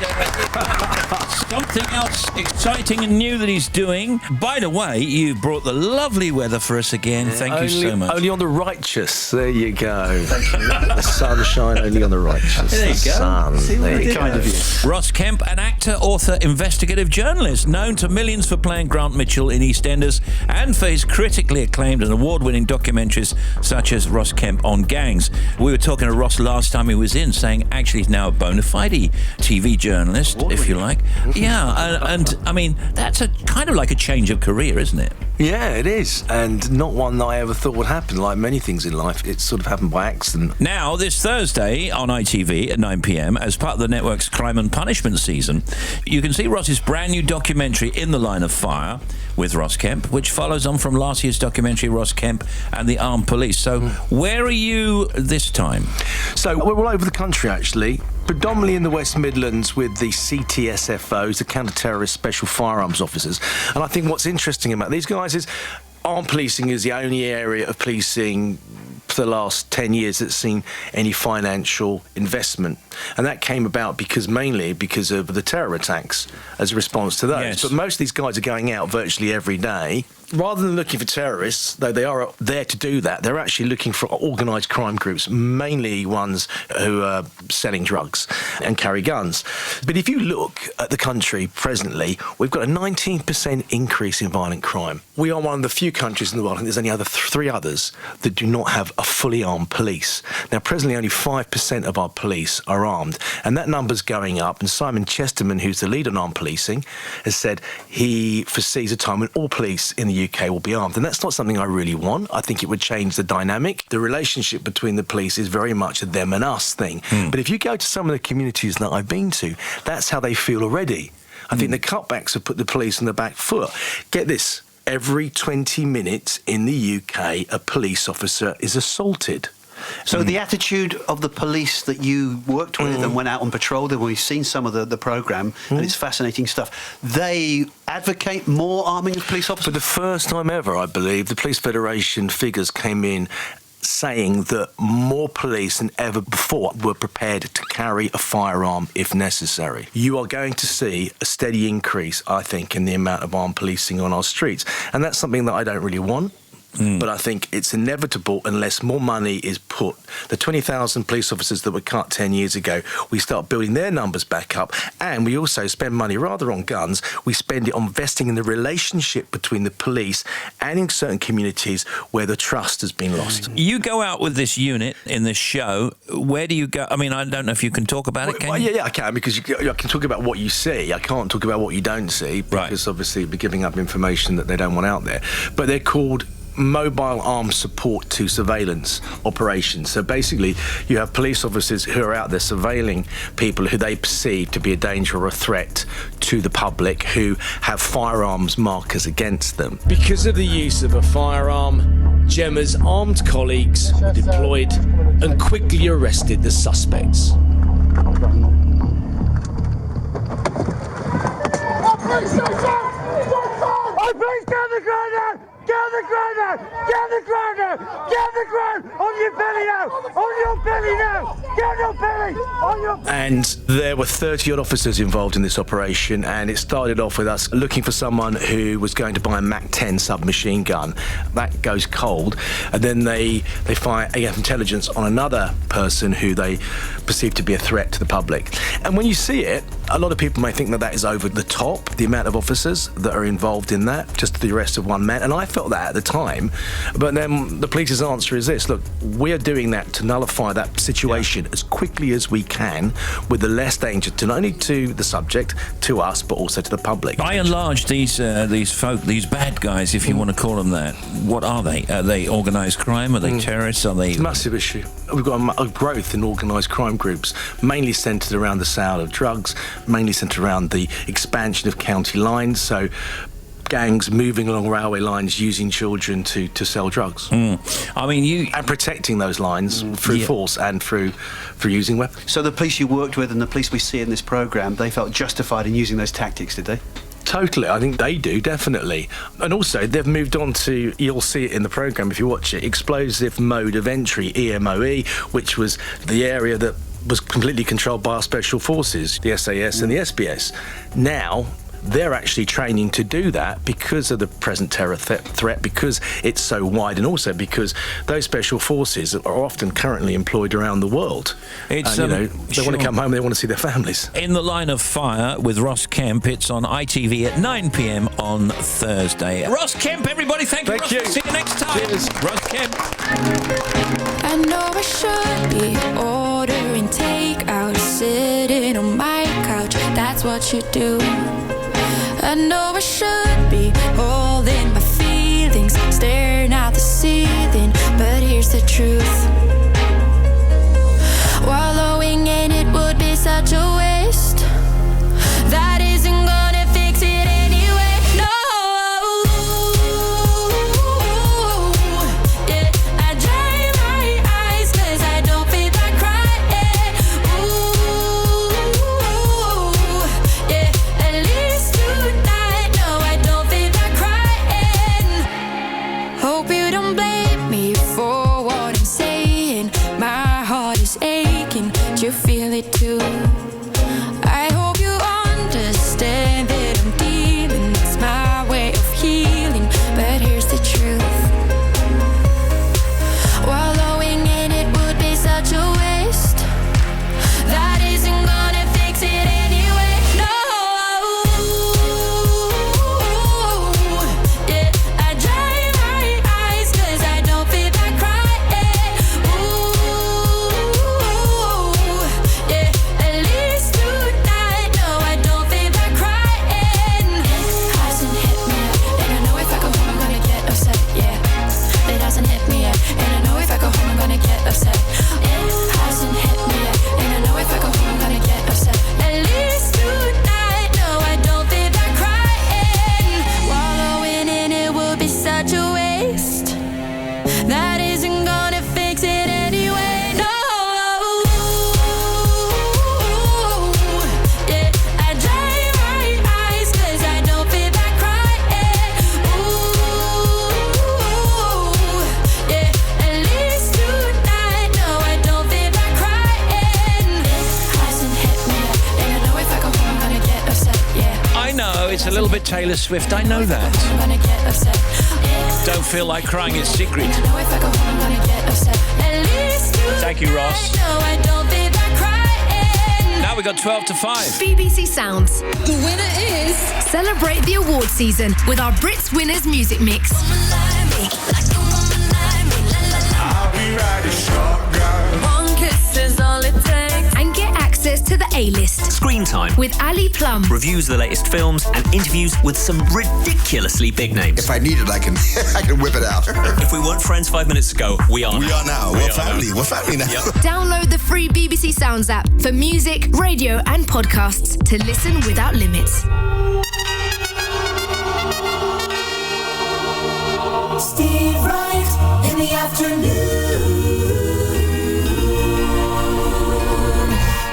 something else exciting and new that he's doing. By the way, you brought the lovely weather for us again. Thank you so much. Only on the righteous. There you go. The sunshine only on the righteous. There you the go. Sun. There you Kind of you. Ross Kemp, an actor, author, investigative journalist, known to millions for playing Grant Mitchell in EastEnders and for his critically acclaimed and award-winning documentaries such as Ross Kemp on Gangs. We were talking to Ross last time he was in, saying actually he's now a bona fide TV journalist, if you like. Yeah, and I mean, that's a kind of like a change of career, isn't it? Yeah, it is, and not one that I ever thought would happen. Like many things in life, it sort of happened by accident. Now, this Thursday on ITV at 9 p.m, as part of the network's Crime and Punishment season, you can see Ross's brand new documentary In the Line of Fire with Ross Kemp, which follows on from last year's documentary Ross Kemp and the Armed Police. So where are you this time? So we're all over the country, actually. Predominantly in the West Midlands with the CTSFOs, the Counter-Terrorist Special Firearms Officers. And I think what's interesting about these guys is armed policing is the only area of policing for the last 10 years that's seen any financial investment. And that came about mainly because of the terror attacks as a response to those. Yes. But most of these guys are going out virtually every day. Rather than looking for terrorists, though they are there to do that, they're actually looking for organised crime groups, mainly ones who are selling drugs and carry guns. But if you look at the country presently, we've got a 19% increase in violent crime. We are one of the few countries in the world, and there's only three others, that do not have a fully armed police. Now, presently, only 5% of our police are armed, and that number's going up. And Simon Chesterman, who's the lead on armed policing, has said he foresees a time when all police in the UK will be armed, and that's not something I really want. I think it would change the dynamic. The relationship between the police is very much a them and us thing. But if you go to some of the communities that I've been to, that's how they feel already. I think the cutbacks have put the police on the back foot. Get this, every 20 minutes in the UK, a police officer is assaulted. So the attitude of the police that you worked with and went out on patrol, then we've seen some of the programme, and it's fascinating stuff. They advocate more arming of police officers? For the first time ever, I believe, the Police Federation figures came in saying that more police than ever before were prepared to carry a firearm if necessary. You are going to see a steady increase, I think, in the amount of armed policing on our streets, and that's something that I don't really want. But I think it's inevitable unless more money is put. The 20,000 police officers that were cut 10 years ago, we start building their numbers back up, and we also spend money rather on guns. We spend it on investing in the relationship between the police and in certain communities where the trust has been lost. You go out with this unit in this show. Where do you go? I mean, I don't know if you can talk about it, can you? Yeah, I can, because I can talk about what you see. I can't talk about what you don't see, because obviously we're giving up information that they don't want out there. But they're called mobile arms support to surveillance operations. So basically, you have police officers who are out there surveilling people who they perceive to be a danger or a threat to the public, who have firearms markers against them. Because of the use of a firearm, Gemma's armed colleagues were deployed and quickly arrested the suspects. Please get the ground out! Get the ground out! Get the ground out! Get the ground! On your belly now! On your belly now! Get on your belly! On your... And there were 30-odd officers involved in this operation, and it started off with us looking for someone who was going to buy a MAC-10 submachine gun. That goes cold, and then they fire AF intelligence on another person who they perceive to be a threat to the public. And when you see it, a lot of people may think that that is over the top, the amount of officers that are involved in that, just the arrest of one man. And I felt that at the time. But then the police's answer is this: look, we're doing that to nullify that situation as quickly as we can, with the less danger to not only to the subject, to us, but also to the public. By and large, these bad guys, if you want to call them that, what are they? Are they organised crime? Are they terrorists? Are they... It's a massive issue. We've got a growth in organised crime groups, mainly centred around the sale of drugs, mainly centred around the expansion of county lines, so gangs moving along railway lines using children to sell drugs. I mean, and protecting those lines through force and through using weapons. So the police you worked with and the police we see in this programme, they felt justified in using those tactics, did they? Totally, I think they do, definitely. And also, they've moved on to, you'll see it in the programme if you watch it, explosive mode of entry, EMOE, which was the area that was completely controlled by our special forces, the SAS and the SBS. Now, they're actually training to do that because of the present terror threat, because it's so wide, and also because those special forces are often currently employed around the world. It's, and, they want to come home, they want to see their families. In the Line of Fire with Ross Kemp. It's on ITV at 9 p.m. on Thursday. Ross Kemp, everybody, thank you. Ross. See you next time. Cheers. Ross Kemp. I know I should be ordering takeout, sitting on my couch. That's what you do. I know I should be holding my feelings, staring at the ceiling, but here's the truth. Wallowing in it would be such a waste. That isn't gonna fix it anyway. No. Yeah, I dry my eyes 'cause I don't feel like crying. Ooh, yeah, at least tonight. No, I don't feel like crying. Hope you don't blame me for what I'm saying. My heart is aching. Do you feel it too? I hope you understand that I'm dealing. It's my way of healing, but here's the truth. Wallowing in it would be such a waste. That isn't gonna fix it anyway. No. Yeah, I dry my eyes 'cause I don't feel like crying. Ooh, yeah, at least tonight. No, I don't feel like crying. It hasn't hit me yet, and I know if I go home I'm gonna get upset. Yeah, it hasn't hit me yet, and I know if I go home I'm gonna get upset. It hasn't hit me yet, and I know if I go home I'm gonna get upset. At least tonight. No, I don't feel like crying. Wallowing in it would be such a waste. That isn't gonna fix it anyway. No. Yeah, I dry my eyes 'cause I don't feel like crying. Ooh, yeah, at least tonight. No, I don't feel like crying. It hasn't hit me yet, and I know if I go home I'm gonna get upset. Yeah, I know, it's a little bit Taylor Swift. I know that. I'm gonna get upset. Don't feel like crying, it's Secret. I know if I go home I'm gonna get upset. At least Thank you, Ross. no, I don't feel like crying. Now we got 12 to 5. BBC Sounds. The winner is... Celebrate the award season with our Brits Winners music mix. I'll be riding shotgun. One kiss is all it takes. And get access to the A-list. Screen time With Ali Plum. reviews of the latest films and interviews with some ridiculously big names. If I need it, I can I can whip it out. If we weren't friends 5 minutes ago, we are. We are now. We're family. We're family now. Download the free BBC Sounds app for music, radio and podcasts to listen without limits. Steve Wright in the afternoon.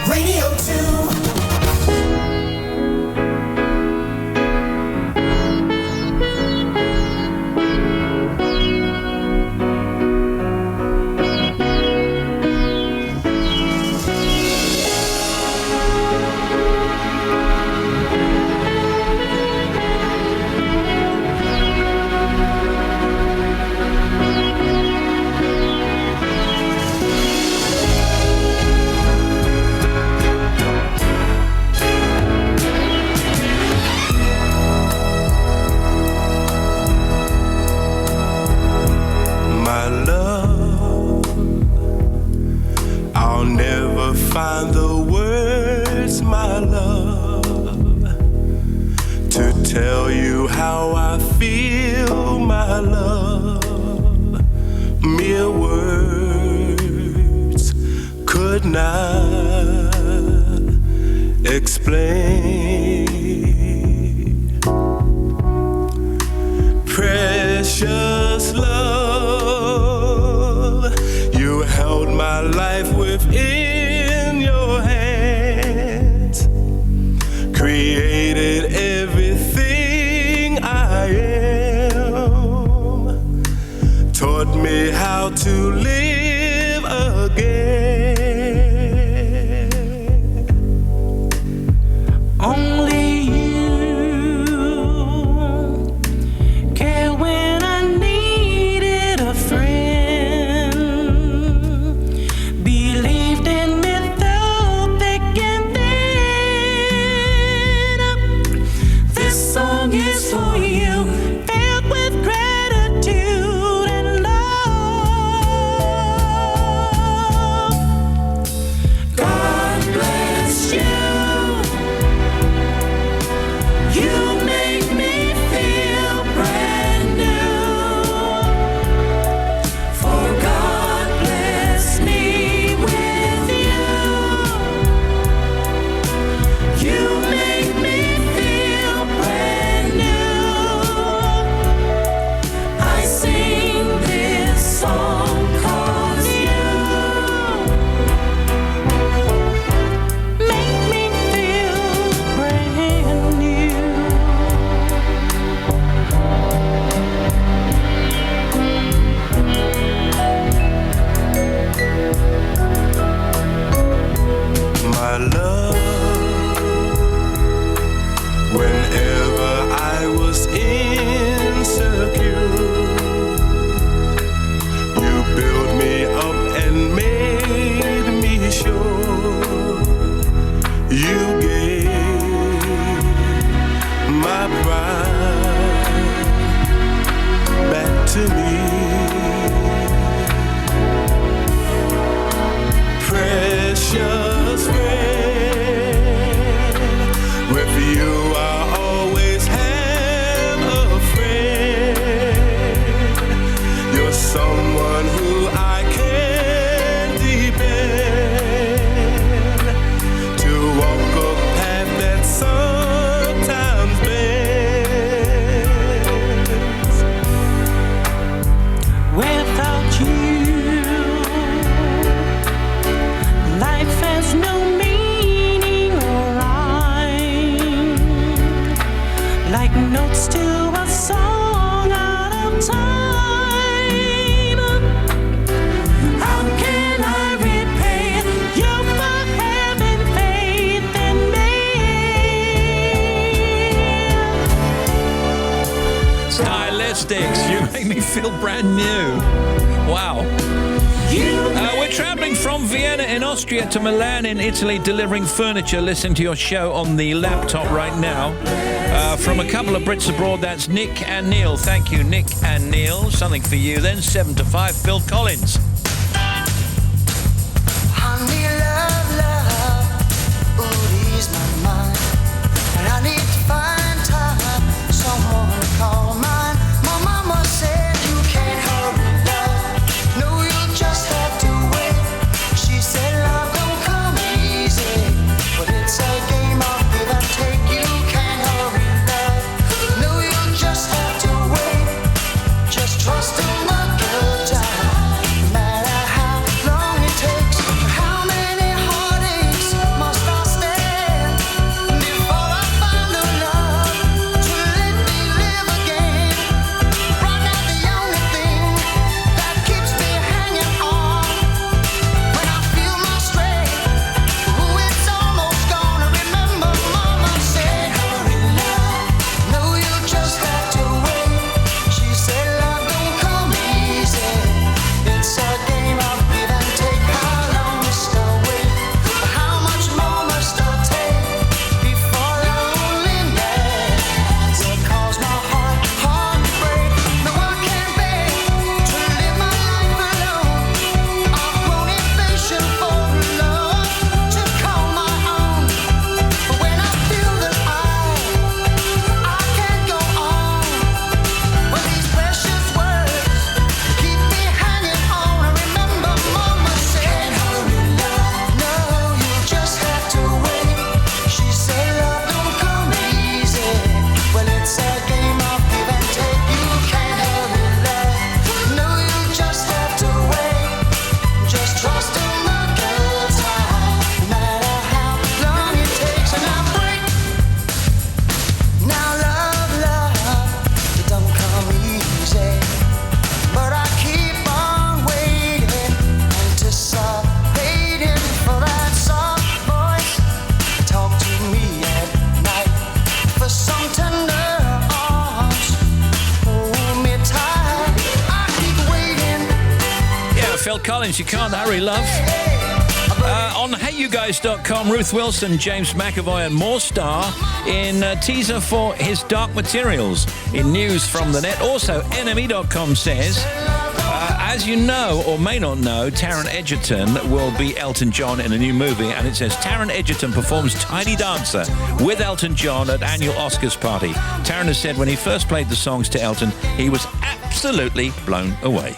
Radio 2. My love, I'll never find the words, my love, to tell you how I feel, my love. Mere words could not explain. Precious love, you held my life within your hands, created everything I am, taught me how to live again. sticks. You make me feel brand new. Wow. We're travelling from Vienna in Austria to Milan in Italy, delivering furniture, listening to your show on the laptop right now. From a couple of Brits abroad, that's Nick and Neil. Thank you, Nick and Neil. Something for you then, 7 to 5, Phil Collins. Honey, love, ooh, ease my mind. And I need to find time, someone to call mine. My mama said you can't hurry love. No, you just have to wait. She said love don't come easy, but it's a game of give and take. You can't hurry love. No, you just have to wait. Just trust in the good time, no matter how long it takes. How many heartaches must I stand before I find the love to let me live again? Right now the only thing that keeps me hanging on when I feel my strength, ooh, it's almost gone. Remember mama said, hurry love, no, you just have to wait. She said love don't come easy, it's a game of give and take. How long must I wait? How much more must I take before loneliness will cause my heart to break? No, I can't bear to live my life alone. I've grown impatient for love to call my own. But when I feel that I can't go on, well, these precious words keep me hanging on. I remember mama said, hurry love, no, you just have to wait. She said love don't come easy, well, it's a game of give and take. You can't hurry love, no, you just have to wait. Just trust in the good time, no matter how long it takes. And I break. Now love, it don't come easy, but I keep on waiting, anticipating for that soft voice. Talk to me at night, for some tender arms, hold me tight. I keep waiting. Yeah, Phil Collins, you can't hurry, love. On HeyYouGuys.com, Ruth Wilson, James McAvoy and more star in teaser for his Dark Materials in news from the net. Also, NME.com says, as you know or may not know, Taron Egerton will be Elton John in a new movie, and it says Taron Egerton performs Tiny Dancer with Elton John at annual Oscars party. Taron has said when he first played the songs to Elton, he was absolutely blown away.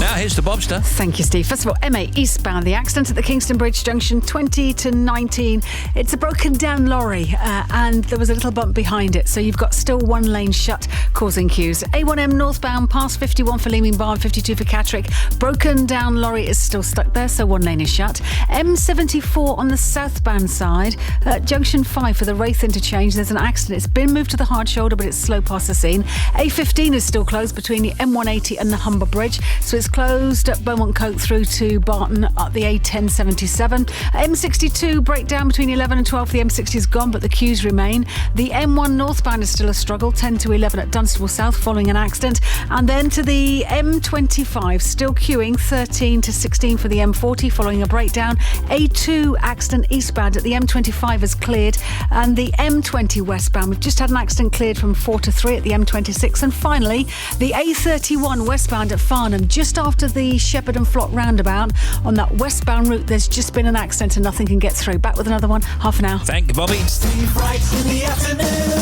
Now here's the Bobster. Thank you, Steve. First of all, M8 eastbound, the accident at the Kingston Bridge junction, 20 to 19. It's a broken down lorry and there was a little bump behind it, so you've got still one lane shut, causing queues. A1M northbound, past 51 for Leeming Bar and 52 for Catterick. Broken down lorry is still stuck there, so one lane is shut. M74 on the southbound side, junction 5 for the Wraith interchange. There's an accident. It's been moved to the hard shoulder, but it's slow past the scene. A15 is still closed between the M180 and the Humber Bridge, so it's closed at Beaumont Coke through to Barton at the A1077. M62 breakdown between 11 and 12. The M60 is gone, but the queues remain. The M1 northbound is still a struggle, 10 to 11 at Dunstable South following an accident. And then to the M25, still queuing, 13 to 16 for the M40 following a breakdown. A2 accident eastbound at the M25 is cleared. And the M20 westbound, we've just had an accident cleared from 4 to 3 at the M26. And finally, the A31 westbound at Farnham, just after the Shepherd and Flock roundabout. On that westbound route, there's just been an accident and nothing can get through. Back with another one, half an hour. Thank you, Bobby. Steve Wright in the afternoon.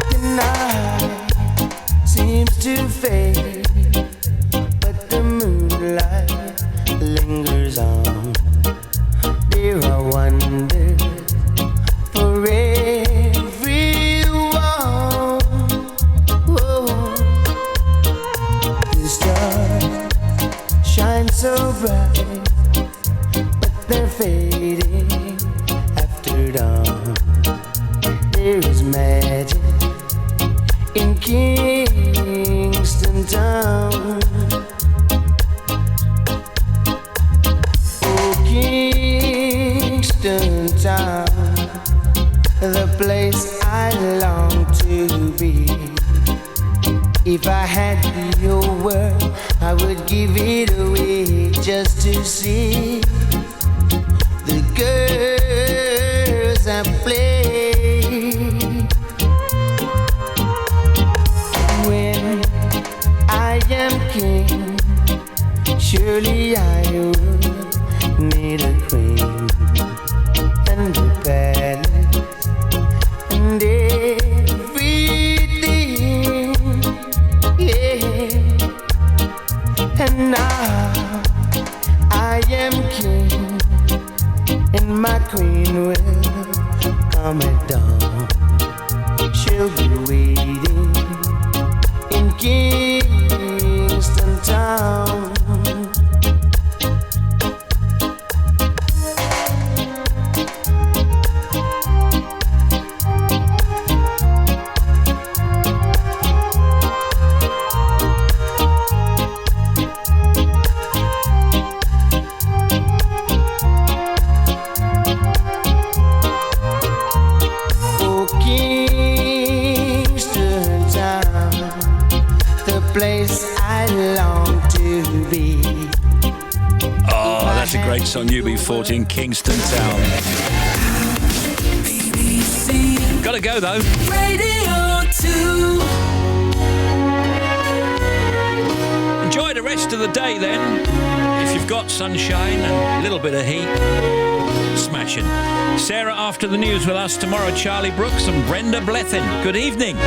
The night seems to fade, but the moonlight lingers on. There are wonders for everyone. Whoa. The stars shine town, the place I long to be. If I had your word, I would give it away just to see the girls I play. When I am king, surely I would need a queen and a palace and everything, yeah. And now I am king, and my queen will come at dawn. She'll be waiting in Kingston Town. Place I long to be. Oh, that's a great song, UB40, Kingston Town. Gotta go though. Radio 2. Enjoy the rest of the day then. If you've got sunshine and a little bit of heat, smashing. Sarah after the news with us tomorrow, Charlie Brooks and Brenda Blethyn. Good evening.